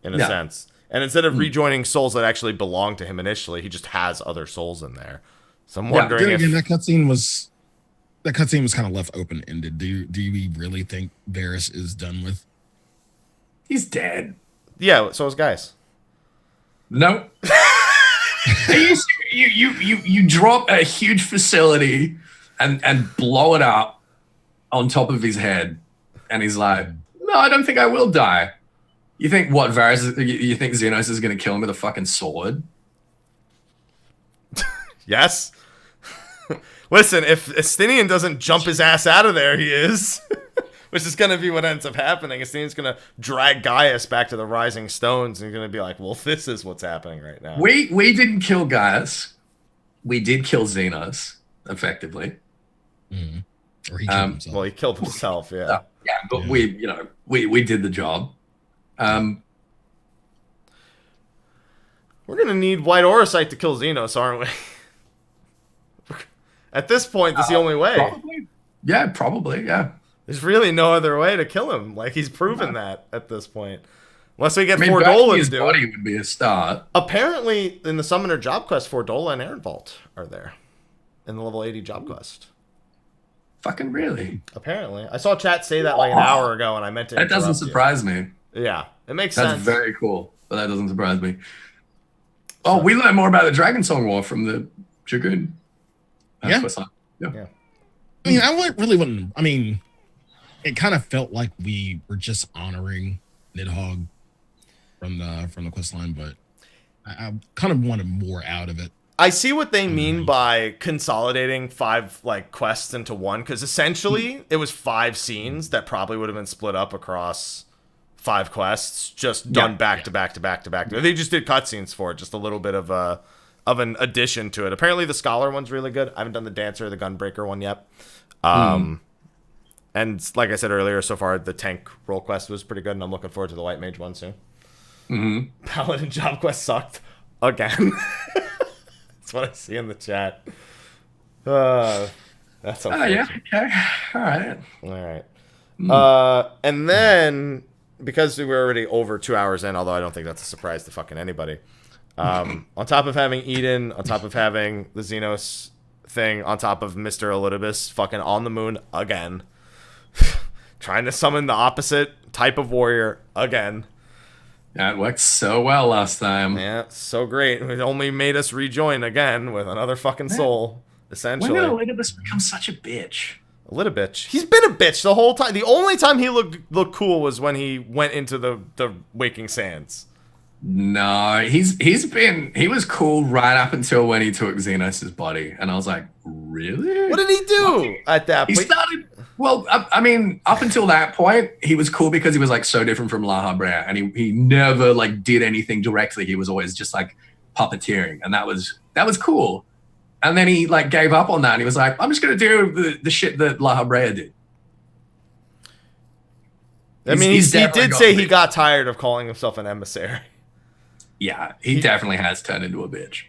in a sense. And instead of rejoining souls that actually belong to him initially, he just has other souls in there. So I'm wondering if... Again, that cutscene was kind of left open-ended. Do you really think Varys is done with? He's dead. Yeah, so is Gaius. No. you drop a huge facility and blow it up on top of his head, and he's like, "No, I don't think I will die." You think what, Varys? You think Xenos is going to kill him with a fucking sword? Yes. Listen, if Estinian doesn't jump his ass out of there, he is. Which is going to be what ends up happening. Estinian's going to drag Gaius back to the Rising Stones, and he's going to be like, well, this is what's happening right now. We didn't kill Gaius. We did kill Xenos, effectively. Or he killed himself. Well, he killed himself, yeah. But we did the job. We're going to need White Auracite to kill Xenos, aren't we? At this point, that's the only way. Probably. Yeah, probably, yeah. There's really no other way to kill him. Like, he's proven that at this point. Unless we get Fordola to do it. Body would be a start. Apparently, in the Summoner job quest, Fordola and Ehrenvault are there. In the level 80 job quest. Fucking really? Apparently. I saw chat say that like an hour ago, and I meant to That doesn't surprise me. Yeah, it makes sense. That's very cool, but that doesn't surprise me. Oh, we learned more about the Dragon Song War from the Dragoon. Yeah. Yeah. I mean, it kind of felt like we were just honoring Nidhogg from the quest line, but I kind of wanted more out of it. I see what they mean by consolidating 5 like quests into one, because essentially it was 5 scenes that probably would have been split up across 5 quests, just done back to back to back to back. They just did cutscenes for it, just a little bit of an addition to it. Apparently the Scholar one's really good. I haven't done the Dancer or the Gunbreaker one yet. And like I said earlier, so far the tank role quest was pretty good, and I'm looking forward to the White Mage one soon. Paladin job quest sucked again. That's what I see in the chat. That's unfortunate. Yeah, okay. All right. And then, because we were already over 2 hours in, although I don't think that's a surprise to fucking anybody, on top of having Eden, on top of having the Xenos thing, on top of Mr. Elidibus fucking on the moon again, trying to summon the opposite type of warrior again. Yeah, it worked so well last time. Yeah, so great. It only made us rejoin again with another fucking soul, essentially. When did Elidibus become such a bitch? A little bitch. He's been a bitch the whole time. The only time he looked cool was when he went into the Waking Sands. No, he was cool right up until when he took Xenos' body, and I was like, really? What did he do at that point? He started. Well, I mean, up until that point, he was cool because he was like so different from La Habrea, and he never like did anything directly. He was always just like puppeteering, and that was cool. And then he like gave up on that, and he was like, I'm just gonna do the shit that La Habrea did. I mean, he did say he got tired of calling himself an emissary. Yeah, he definitely has turned into a bitch.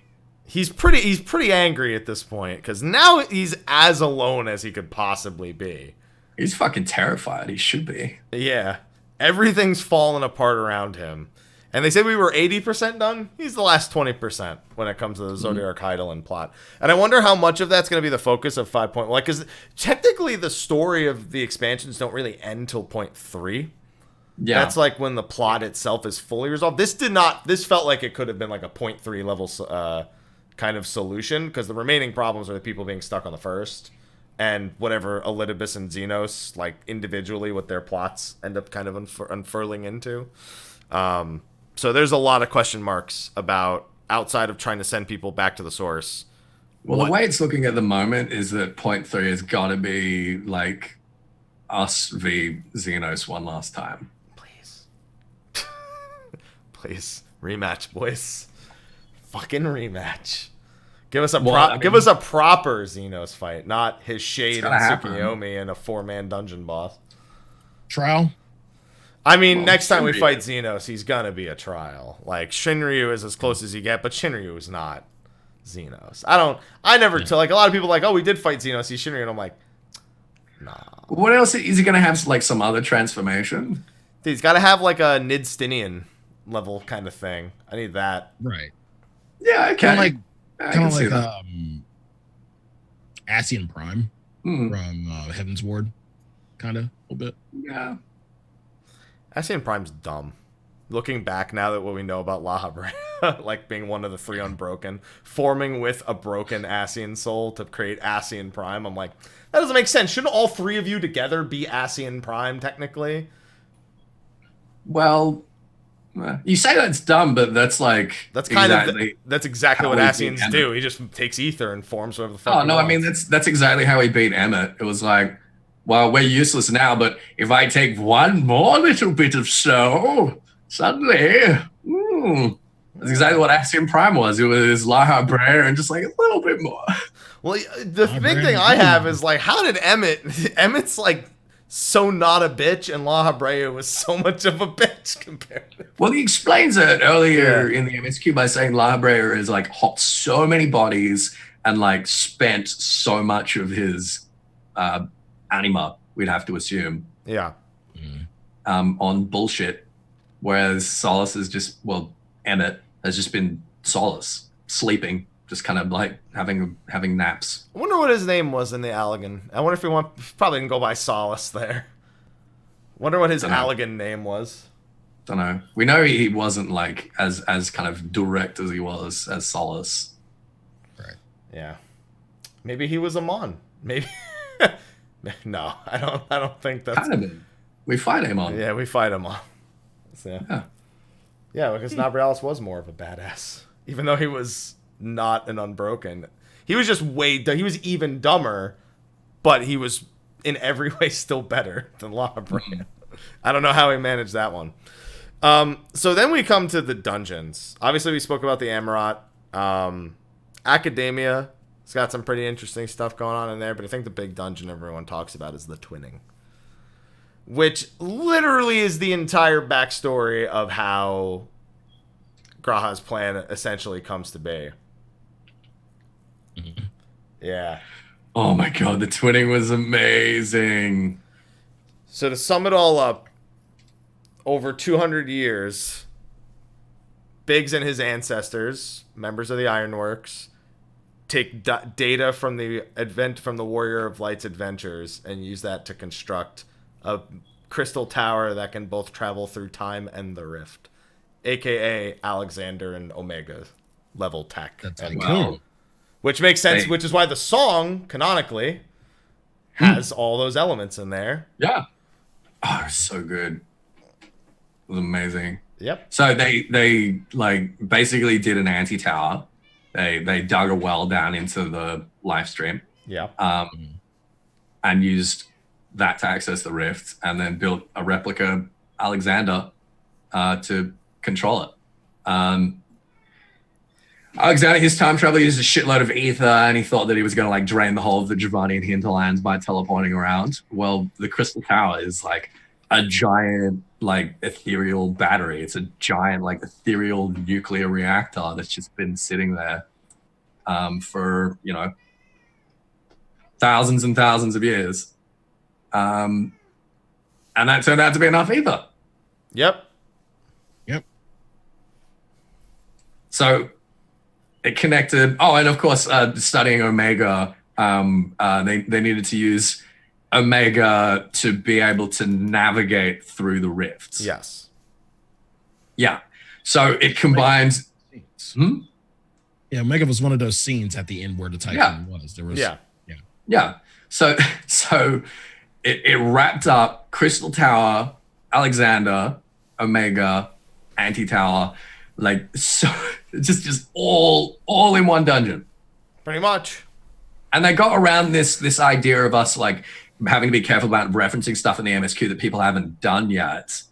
He's pretty angry at this point, because now he's as alone as he could possibly be. He's fucking terrified. He should be. Yeah. Everything's falling apart around him. And they said we were 80% done. He's the last 20% when it comes to the Zodiark Heidelin plot. And I wonder how much of that's going to be the focus of 5.1. Like, because technically the story of the expansions don't really end till 0.3. Yeah. That's like when the plot itself is fully resolved. This felt like it could have been like a 0.3 level kind of solution, because the remaining problems are the people being stuck on the first. and whatever Elidibus and Xenos, like individually, what their plots end up kind of unfurling into. So there's a lot of question marks about, outside of trying to send people back to the source. Well, the way it's looking at the moment is that point 3 has got to be like us v Xenos one last time. Please. Please. Rematch, boys. Fucking rematch. Give us a give us a proper Xenos fight, not his Shade and Tsukuyomi and a 4-man dungeon boss. Trial? I mean, next time we fight Xenos, he's gonna be a trial. Like, Shinryu is as close as you get, but Shinryu is not Xenos. I never tell, like, a lot of people are like, oh, we did fight Xenos, he's Shinryu, and I'm like, nah. What else? Is he gonna have, like, some other transformation? Dude, he's gotta have, like, a Nidstinian level kind of thing. I need that. Right. Yeah, okay. Kind of like Ascian Prime from Heaven's Ward, kind of a little bit. Yeah. Ascian Prime's dumb. Looking back now that what we know about Lahabrea, like being one of the 3 unbroken, forming with a broken Ascian soul to create Ascian Prime, I'm like, that doesn't make sense. Shouldn't all 3 of you together be Ascian Prime, technically? Well, you say that's dumb, but that's like... That's exactly what Ascians do. He just takes ether and forms whatever the fuck he wants. I mean, that's exactly how he beat Emmett. It was like, well, we're useless now, but if I take one more little bit of soul, suddenly, that's exactly what Ascian Prime was. It was Lahabrea and just like a little bit more. Well, the big thing I have is like, how did Emmett's like so not a bitch, and Lahabrea was so much of a bitch compared to... Well, he explains it earlier in the MSQ by saying Lahabrea is like hopped so many bodies and like spent so much of his anima, we'd have to assume. Yeah. On bullshit. Whereas Solace is just, well, Emmett has just been Solace, sleeping, just kind of like having naps. I wonder what his name was in the Allegan. I wonder if he probably didn't go by Solace there. Wonder what his Allegan name was. Don't know. We know he wasn't like as kind of direct as he was as Solace. Right. Yeah. Maybe he was a Mon. Maybe. No, I don't think that's... Kind of. We fight him on. Yeah, we fight him on. So, yeah, because Nabrialis was more of a badass. Even though he was not an unbroken. He was just he was even dumber, but he was in every way still better than Lahabrea. I don't know how he managed that one. So then we come to the dungeons. Obviously, we spoke about the Amarat. Academia... It's got some pretty interesting stuff going on in there, but I think the big dungeon everyone talks about is the twinning. Which literally is the entire backstory of how Graha's plan essentially comes to be. Yeah. Oh my god, the twinning was amazing. So to sum it all up, over 200 years, Biggs and his ancestors, members of the Ironworks, take data from the Warrior of Light's adventures and use that to construct a crystal tower that can both travel through time and the rift, aka Alexander and Omega level tech. That's cool. Which makes sense, which is why the song canonically has all those elements in there. Yeah. Oh, it's so good. It was amazing. Yep. So they like basically did an anti-tower. They dug a well down into the live stream. Yeah. And used that to access the rift, and then built a replica Alexander to control it. Alexander, his time travel, used a shitload of ether, and he thought that he was going to like drain the whole of the Javanian hinterlands by teleporting around. Well, the Crystal Tower is like a giant like ethereal battery. It's a giant like ethereal nuclear reactor that's just been sitting there for, you know, thousands and thousands of years. And that turned out to be enough ether. Yep. So it connected. Oh, and of course, studying Omega, they needed to use Omega to be able to navigate through the rifts. Yes. Yeah. So it combines. Yeah, Omega was one of those scenes at the end where the Typhoon was. There was. Yeah. So it wrapped up Crystal Tower, Alexander, Omega, Anti-Tower, like so just all in one dungeon. Pretty much. And they got around this idea of us like having to be careful about referencing stuff in the MSQ that people haven't done yet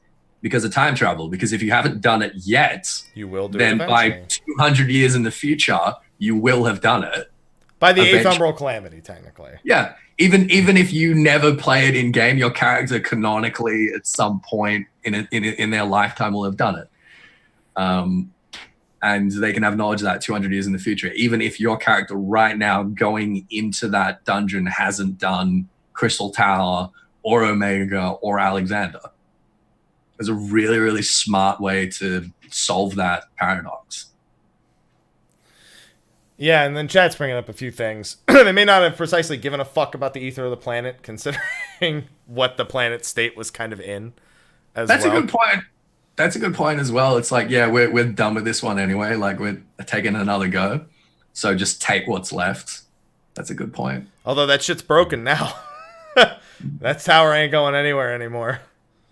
because of time travel. Because if you haven't done it yet, you will do then it by eventually. 200 years in the future, you will have done it. By the 8th Umbral Calamity, technically. Yeah. Even if you never play it in game, your character canonically at some point in their lifetime will have done it. And they can have knowledge of that 200 years in the future. Even if your character right now going into that dungeon hasn't done Crystal Tower or Omega or Alexander. There's a really, really smart way to solve that paradox. Yeah, and then chat's bringing up a few things. They may not have precisely given a fuck about the ether of the planet, considering what the planet state was kind of in as That's well. a good point. That's a good point as well. It's like, yeah, we're done with this one anyway. Like, we're taking another go. So just take what's left. That's a good point. Although that shit's broken now. That tower ain't going anywhere anymore.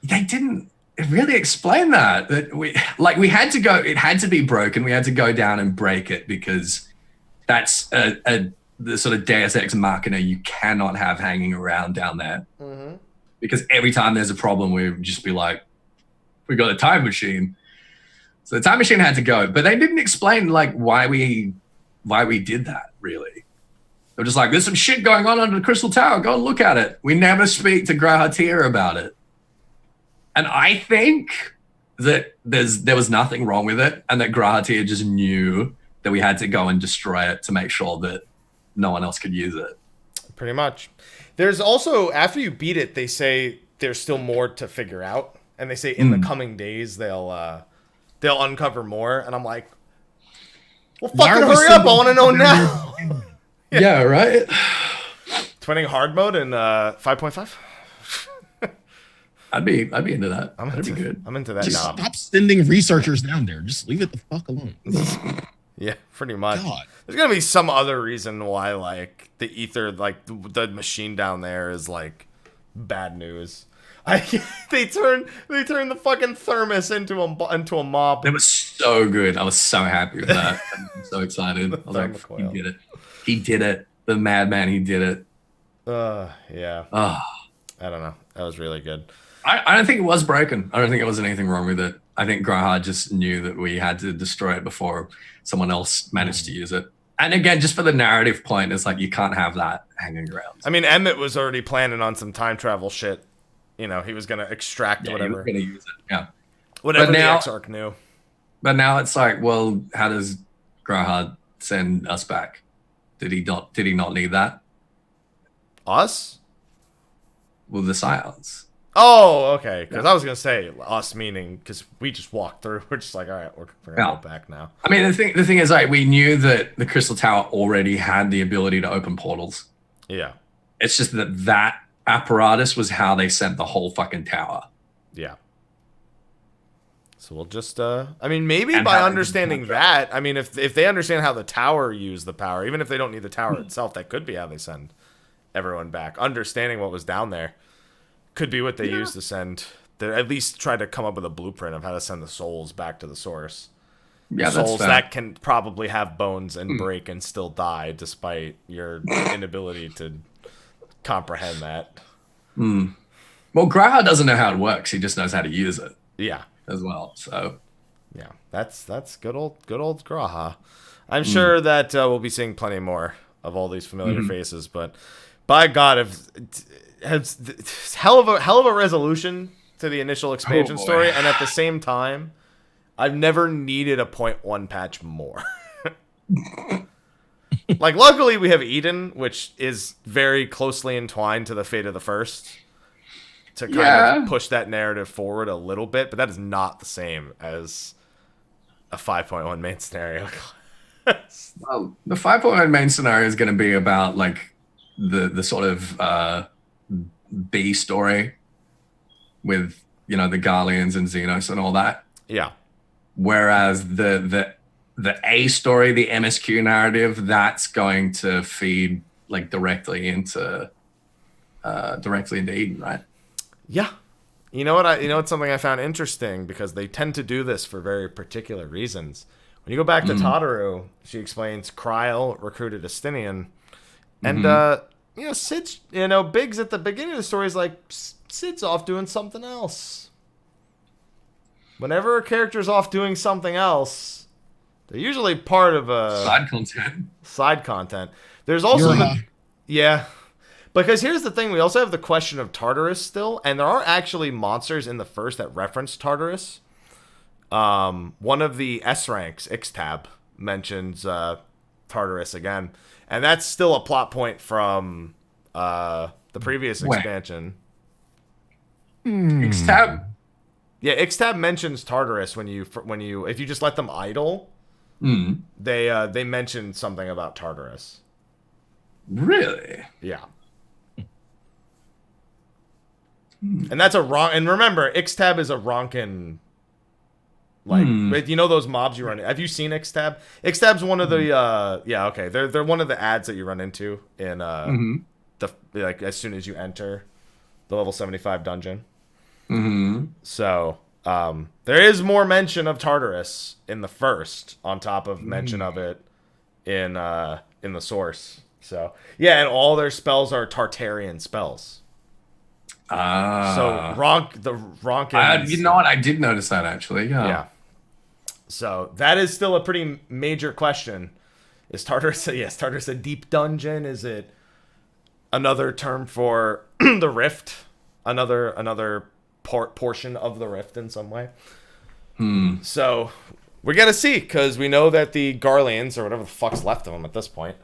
They didn't really explain that. We had to go, it had to be broken. We had to go down and break it because that's the sort of Deus Ex Machina you cannot have hanging around down there. Mm-hmm. Because every time there's a problem, we would just be like, we got a time machine. So the time machine had to go. But they didn't explain like why we did that, really. They're just like, there's some shit going on under the Crystal Tower. Go and look at it. We never speak to Grahatir about it. And I think that there was nothing wrong with it and that Grahatir just knew that we had to go and destroy it to make sure that no one else could use it. Pretty much. There's also, after you beat it, they say there's still more to figure out. And they say in the coming days, they'll uncover more. And I'm like, well, fucking hurry up. I want to know now. Yeah, right? Twinning hard mode in 5.5? I'd be into that. That'd be good. I'm into that Just knob. stop sending researchers down there. Just leave it the fuck alone. Yeah, pretty much. God. There's gonna be some other reason why, like, the ether, like the machine down there is like bad news. They turn the fucking thermos into a mob. That was so good. I was so happy with that. I'm so excited. I was like, he did it. He did it. The madman, he did it. Yeah. I don't know. That was really good. I don't think it was broken. I don't think there was anything wrong with it. I think Grahad just knew that we had to destroy it before someone else managed to use it. And again, just for the narrative point, it's like you can't have that hanging around. I mean, Emmett was already planning on some time travel shit. You know, he was going to extract whatever. He was going to use it, yeah. Whatever the Exarch knew. But now it's like, well, how does Grahad send us back? Did he not need that? Us? Well, the Scions. Oh, okay. Because I was going to say us, meaning because we just walked through. We're just like, all right, we're going to go back now. I mean, the thing is, like, we knew that the Crystal Tower already had the ability to open portals. Yeah. It's just that apparatus was how they sent the whole fucking tower. Yeah. So we'll just, I mean, maybe by understanding that, I mean, if they understand how the tower used the power, even if they don't need the tower itself, that could be how they send everyone back. Understanding what was down there could be what they used to send. They at least try to come up with a blueprint of how to send the souls back to the source. Yeah, souls that can probably have bones and break and still die, despite your inability to comprehend that. Well, Graha doesn't know how it works. He just knows how to use it. Yeah. As well. So yeah, that's good old Graha. I'm sure that we'll be seeing plenty more of all these familiar faces, but by God, has hell of a resolution to the initial expansion story, and at the same time, I've never needed a 0.1 patch more. Like, luckily we have Eden, which is very closely entwined to the fate of the first, to kind of push that narrative forward a little bit, but that is not the same as a 5.1 main scenario. Well, the 5.1 main scenario is going to be about like the sort of B story with, you know, the Garleans and Xenos and all that. Yeah. Whereas the A story, the MSQ narrative, that's going to feed like directly into directly into Eden, right? Yeah. You know what? It's something I found interesting because they tend to do this for very particular reasons. When you go back to Tataru, she explains Kryl recruited Estinian, and Sid's, Biggs at the beginning of the story is like, Sid's off doing something else. Whenever a character's off doing something else, they're usually part of a side content. There's also because here's the thing, we also have the question of Tartarus still, and there are actually monsters in the first that reference Tartarus. One of the S ranks, Ixtab, mentions Tartarus again, and that's still a plot point from the previous expansion. Ixtab? Yeah, Ixtab mentions Tartarus when you if you just let them idle, they mention something about Tartarus. Really? Yeah. And that's and remember, Ixtab is a Ronkin, those mobs you run in. Have you seen Ixtab? Ixtab's one of the they're one of the ads that you run into in as soon as you enter the level 75 dungeon. So there is more mention of Tartarus in the first, on top of mention of it in the source. So yeah, and all their spells are Tartarian spells. So Ronkin. You know what? I did notice that actually. Yeah. So that is still a pretty major question. Is Tartarus? Yes, Tartarus a deep dungeon? Is it another term for the rift? Another portion of the rift in some way. So we gotta see, because we know that the Garleans, or whatever the fuck's left of them at this point,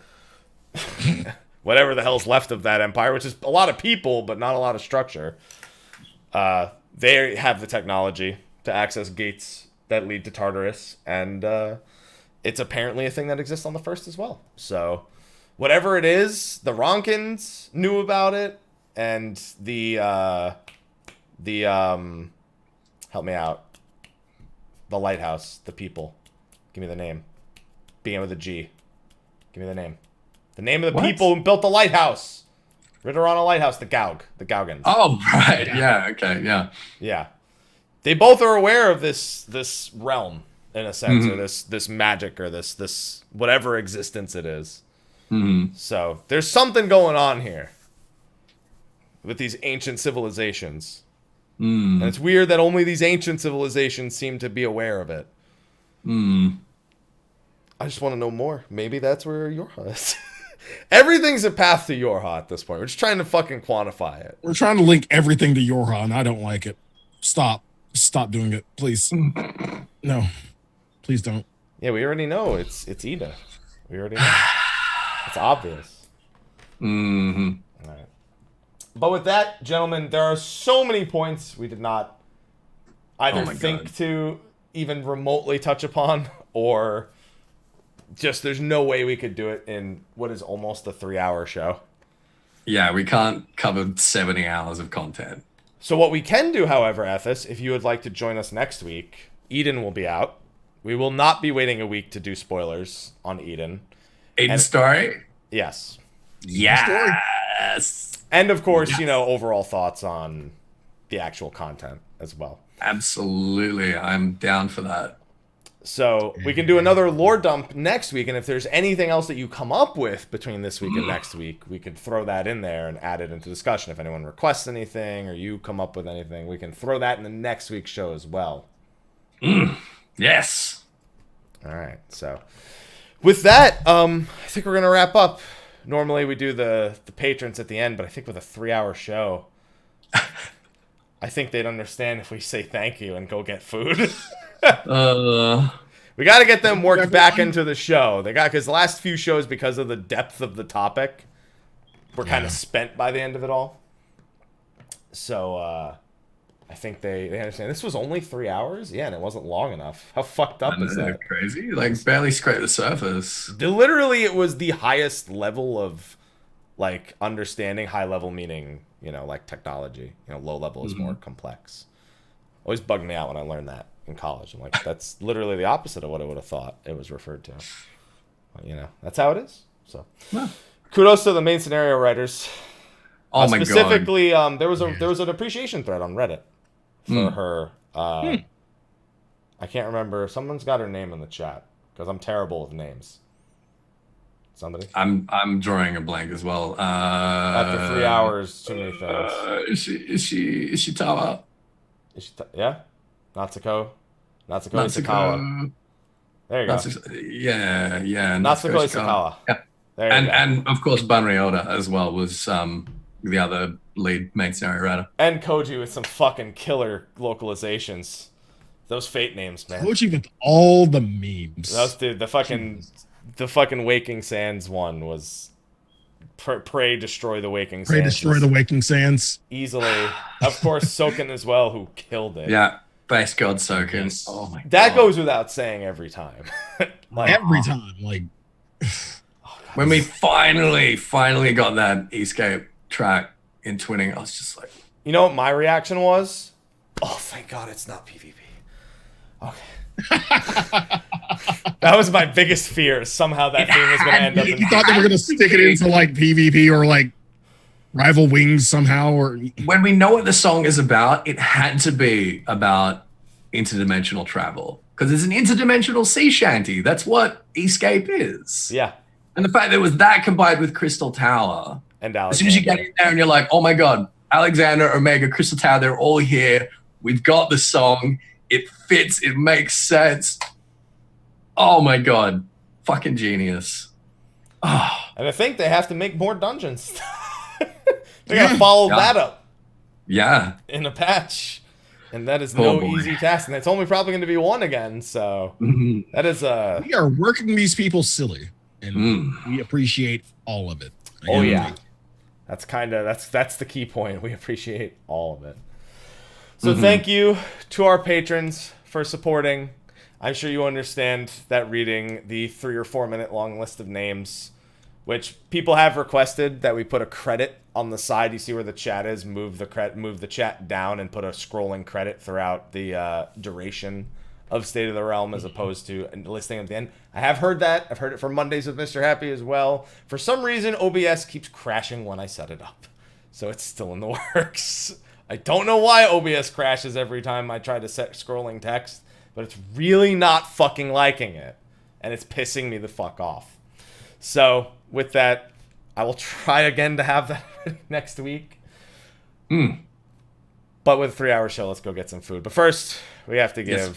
whatever the hell's left of that empire, which is a lot of people but not a lot of structure, they have the technology to access gates that lead to Tartarus, and it's apparently a thing that exists on the first as well. So whatever it is, the Ronkins knew about it, and the help me out, the lighthouse, the people, give me the name, begin with a G, give me the name of the people who built the lighthouse, Ritterana Lighthouse, the Gaugans. Oh, right. Yeah. Okay. Yeah. They both are aware of this realm, in a sense, or this magic, or this whatever existence it is. So there's something going on here with these ancient civilizations. And it's weird that only these ancient civilizations seem to be aware of it. I just want to know more. Maybe that's where Yorha is. Everything's a path to Yorha at this point. We're just trying to fucking quantify it. We're trying to link everything to Yorha, and I don't like it. Stop doing it, please. No, please don't. Yeah, we already know it's Ida. We already know. It's obvious. All right. But with that, gentlemen, there are so many points we did not either think to even remotely touch upon, or just there's no way we could do it in what is almost a 3-hour show. Yeah, we can't cover 70 hours of content. So what we can do, however, Ethys, if you would like to join us next week, Eden will be out. We will not be waiting a week to do spoilers on Eden. Eden story? Yes. Yes. And of course, overall thoughts on the actual content as well. Absolutely. I'm down for that. So we can do another lore dump next week, and if there's anything else that you come up with between this week and next week, we could throw that in there and add it into discussion. If anyone requests anything, or you come up with anything, we can throw that in the next week's show as well. Yes. All right. So with that, I think we're gonna wrap up. Normally we do the patrons at the end, but I think with a 3-hour show, I think they'd understand if we say thank you and go get food. We got to get them worked back into the show. Because the last few shows, because of the depth of the topic, were kind of spent by the end of it all. So I think they understand. This was only 3 hours? Yeah, and it wasn't long enough. How fucked up is that? Crazy? Like, barely scraped the surface. Literally, it was the highest level of, like, understanding. High level meaning, like technology. Low level is more complex. Always bugged me out when I learned that in college. I'm like, that's literally the opposite of what I would have thought it was referred to. But, that's how it is. So, kudos to the main scenario writers. Oh my specifically, god. there was an appreciation thread on Reddit for her. I can't remember. Someone's got her name in the chat because I'm terrible with names. Somebody. I'm drawing a blank as well. After 3 hours, too many things. Is she Tawa? Yeah? Natsuko Ishikawa. There you go. Yeah. Natsuko Ishikawa. Yeah. There you go. And of course Banryoda as well was the other lead main scenario writer. And Koji with some fucking killer localizations. Those fate names, man. Koji with all the memes. Those dude, the fucking Waking Sands one was Pray Destroy the Waking Sands. Pray Destroy the Waking Sands. Easily. Of course, Soken as well, who killed it. Yeah. Base God Soken. Yes. Oh my god. That goes without saying every time. Every time. Like when we finally got that Escape track in Twinning, I was just like, you know what my reaction was? Oh, thank God it's not PvP. Okay. That was my biggest fear. Somehow that thing was going to end up in You thought they were going to stick it into like PvP or like Rival Wings somehow? Or when we know what the song is about, it had to be about interdimensional travel because it's an interdimensional sea shanty. That's what Escape is. Yeah. And the fact that it was that combined with Crystal Tower. And Alexander. As soon as you get in there and you're like, oh my God, Alexander, Omega, Crystal Tower, they're all here. We've got the song. It fits. It makes sense. Oh my God. Fucking genius. Oh. And I think they have to make more dungeons. They got to follow that up. Yeah. In a patch. And that is no easy task. And it's only probably going to be one again. So that is we are working these people silly. And we appreciate all of it. Oh yeah. That's the key point. We appreciate all of it. So thank you to our patrons for supporting. I'm sure you understand that reading the 3 or 4 minute long list of names, which people have requested that we put a credit on the side. You see where the chat is. Move the chat down and put a scrolling credit throughout the duration of State of the Realm as opposed to listing at the end. I have heard that. I've heard it from Mondays with Mr. Happy as well. For some reason, OBS keeps crashing when I set it up. So it's still in the works. I don't know why OBS crashes every time I try to set scrolling text, but it's really not fucking liking it. And it's pissing me the fuck off. So with that, I will try again to have that next week. But with a 3-hour show, let's go get some food. But first, we have to give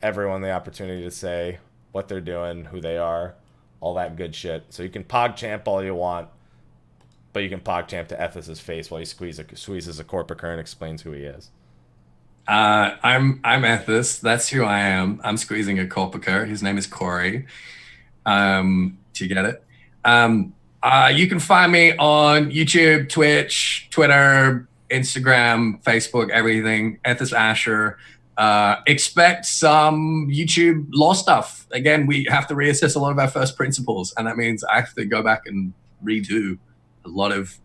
everyone the opportunity to say what they're doing, who they are, all that good shit. So you can PogChamp all you want, but you can PogChamp to Ethys' face while he squeezes a Corpicur and explains who he is. I'm Ethys. That's who I am. I'm squeezing a Corpicur. His name is Corey. Do you get it? You can find me on YouTube, Twitch, Twitter, Instagram, Facebook, everything. Ethys Asher. Expect some YouTube law stuff. Again, we have to reassess a lot of our first principles, and that means I have to go back and redo a lot of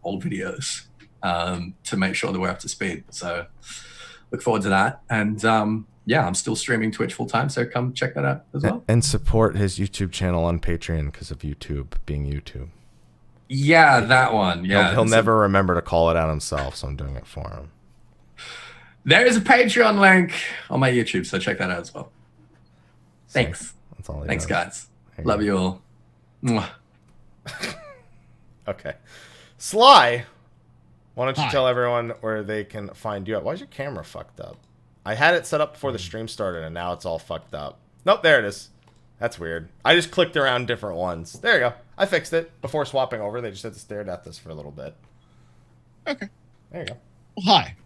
old videos to make sure that we're up to speed. So look forward to that. And yeah, I'm still streaming Twitch full time, so come check that out as well. And support his YouTube channel on Patreon because of YouTube being YouTube. Yeah, that one. Yeah, he'll never remember to call it out himself, so I'm doing it for him. There is a Patreon link on my YouTube, so check that out as well. Thanks. That's all. Thanks, guys. Love you all. Mwah. Okay. Slyh, why don't you tell everyone where they can find you at? Why is your camera fucked up? I had it set up before the stream started, and now it's all fucked up. Nope, there it is. That's weird. I just clicked around different ones. There you go. I fixed it before swapping over. They just had to stare at this for a little bit. Okay. There you go. Well, hi.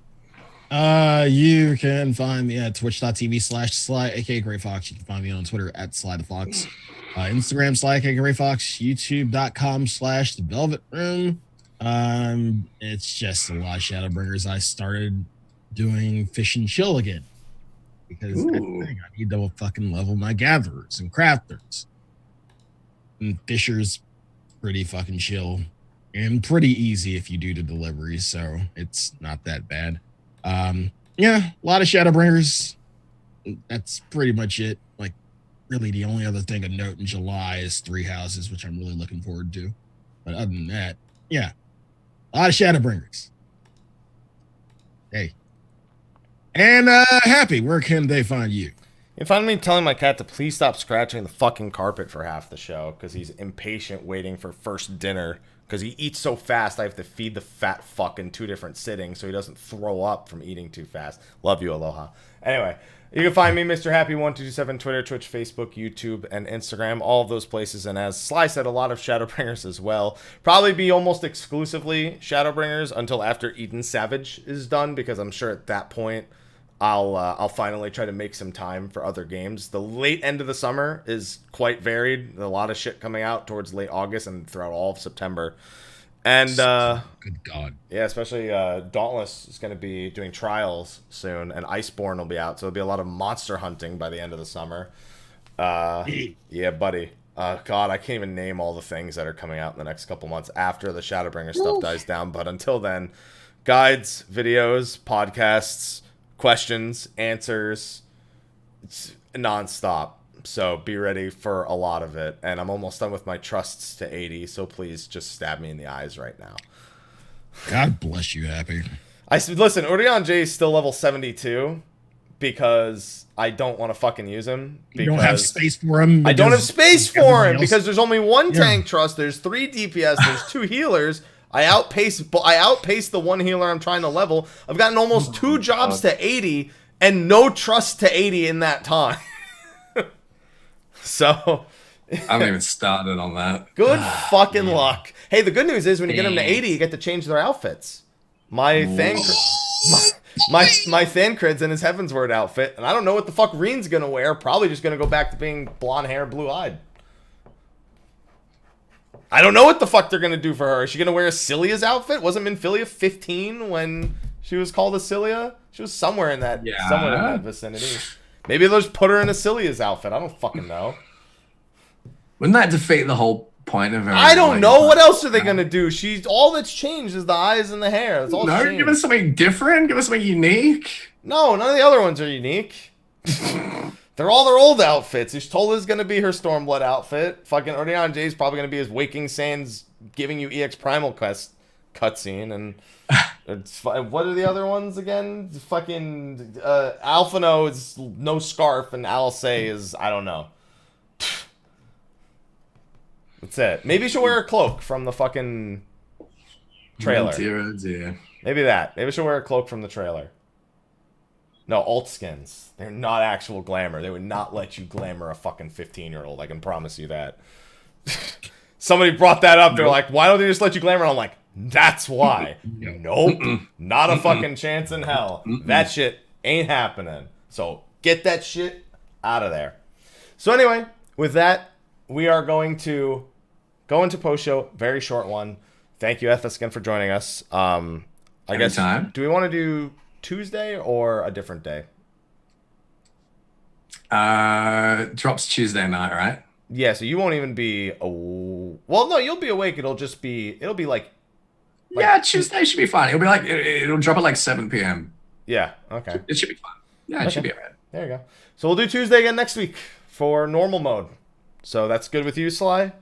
You can find me at twitch.tv/Slyh, aka Greyfox. You can find me on Twitter at Slythefox. Instagram, Slyakagreyfox. YouTube.com/The Velvet Room. It's just a lot of Shadowbringers. I started doing Fish and Chill again. Because that's the thing. I need to fucking level my gatherers and crafters. And Fisher's pretty fucking chill. And pretty easy if you do the deliveries, so it's not that bad. Yeah, a lot of Shadowbringers. That's pretty much it. Like, really the only other thing of note in July is 3 Houses, which I'm really looking forward to. But other than that, yeah. A lot of Shadowbringers. Hey. And Happy, where can they find you? You can find me telling my cat to please stop scratching the fucking carpet for half the show because he's impatient waiting for first dinner because he eats so fast I have to feed the fat fuck in 2 different sittings so he doesn't throw up from eating too fast. Love you, Aloha. Anyway, you can find me, Mr. Happy1227, Twitter, Twitch, Facebook, YouTube, and Instagram, all of those places. And as Sly said, a lot of Shadowbringers as well. Probably be almost exclusively Shadowbringers until after Eden Savage is done because I'm sure at that point I'll finally try to make some time for other games. The late end of the summer is quite varied. A lot of shit coming out towards late August and throughout all of September. And good God. Yeah, especially Dauntless is going to be doing trials soon, and Iceborne will be out, so there'll be a lot of monster hunting by the end of the summer. Yeah, buddy. God, I can't even name all the things that are coming out in the next couple months after the Shadowbringer stuff dies down. But until then, guides, videos, podcasts, questions, answers, it's nonstop. So be ready for a lot of it. And I'm almost done with my trusts to 80, so please just stab me in the eyes right now. God bless you, Happy. Listen, Urion J is still level 72 because I don't want to fucking use him. You don't have space for him. I don't have space for him because there's only 1 tank trust, there's 3 DPS, there's 2 healers. I outpace the 1 healer I'm trying to level. I've gotten almost 2 jobs to 80 and no trust to 80 in that time. So I haven't even started on that. Good fucking luck. Hey, the good news is when you get them to 80, you get to change their outfits. My Thancred's in his Heavensward outfit, and I don't know what the fuck Reen's gonna wear. Probably just gonna go back to being blonde hair, blue-eyed. I don't know what the fuck they're gonna do for her. Is she gonna wear Celia's outfit? Wasn't Minfilia 15 when she was called a Celia? She was somewhere in that vicinity. Maybe they'll just put her in a Celia's outfit. I don't fucking know. Wouldn't that defeat the whole point of her? I don't know. What else are they gonna do? All that's changed is the eyes and the hair. That's all changed. Give us something different. Give us something unique. No, none of the other ones are unique. They're all their old outfits. Ishtola's gonna be her Stormblood outfit. Fucking Urion J's probably gonna be his Waking Sands giving you EX Primal quest cutscene. And what are the other ones again? Fucking Alphino is no scarf, and Alice is I don't know. That's it. Maybe she'll wear a cloak from the fucking trailer. Maybe that. Maybe she'll wear a cloak from the trailer. No, alt skins. They're not actual glamour. They would not let you glamour a fucking 15-year-old. I can promise you that. Somebody brought that up. They're like, why don't they just let you glamour? I'm like, that's why. Nope. Not a fucking chance in hell. That shit ain't happening. So get that shit out of there. So anyway, with that, we are going to go into post-show. Very short one. Thank you, Ethys, again, for joining us. I guess, do we want to do Tuesday or a different day? Drops Tuesday night, right? Yeah, so you won't even be well, no, you'll be awake. It'll be like yeah, Tuesday should be fine. It'll drop at like 7 p.m. Yeah, okay. It should be fine. Yeah, it should be alright. There you go. So we'll do Tuesday again next week for normal mode. So that's good with you, Sly?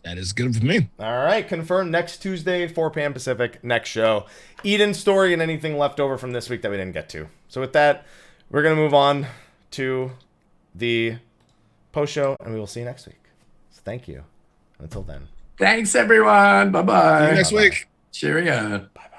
That is good with me. All right, confirmed next Tuesday, 4 p.m. Pacific, next show. Eden's story and anything left over from this week that we didn't get to. So with that, we're going to move on to the post show, and we will see you next week. So thank you. Until then. Thanks, everyone. Bye-bye. See you next week. Cheerio. Bye-bye.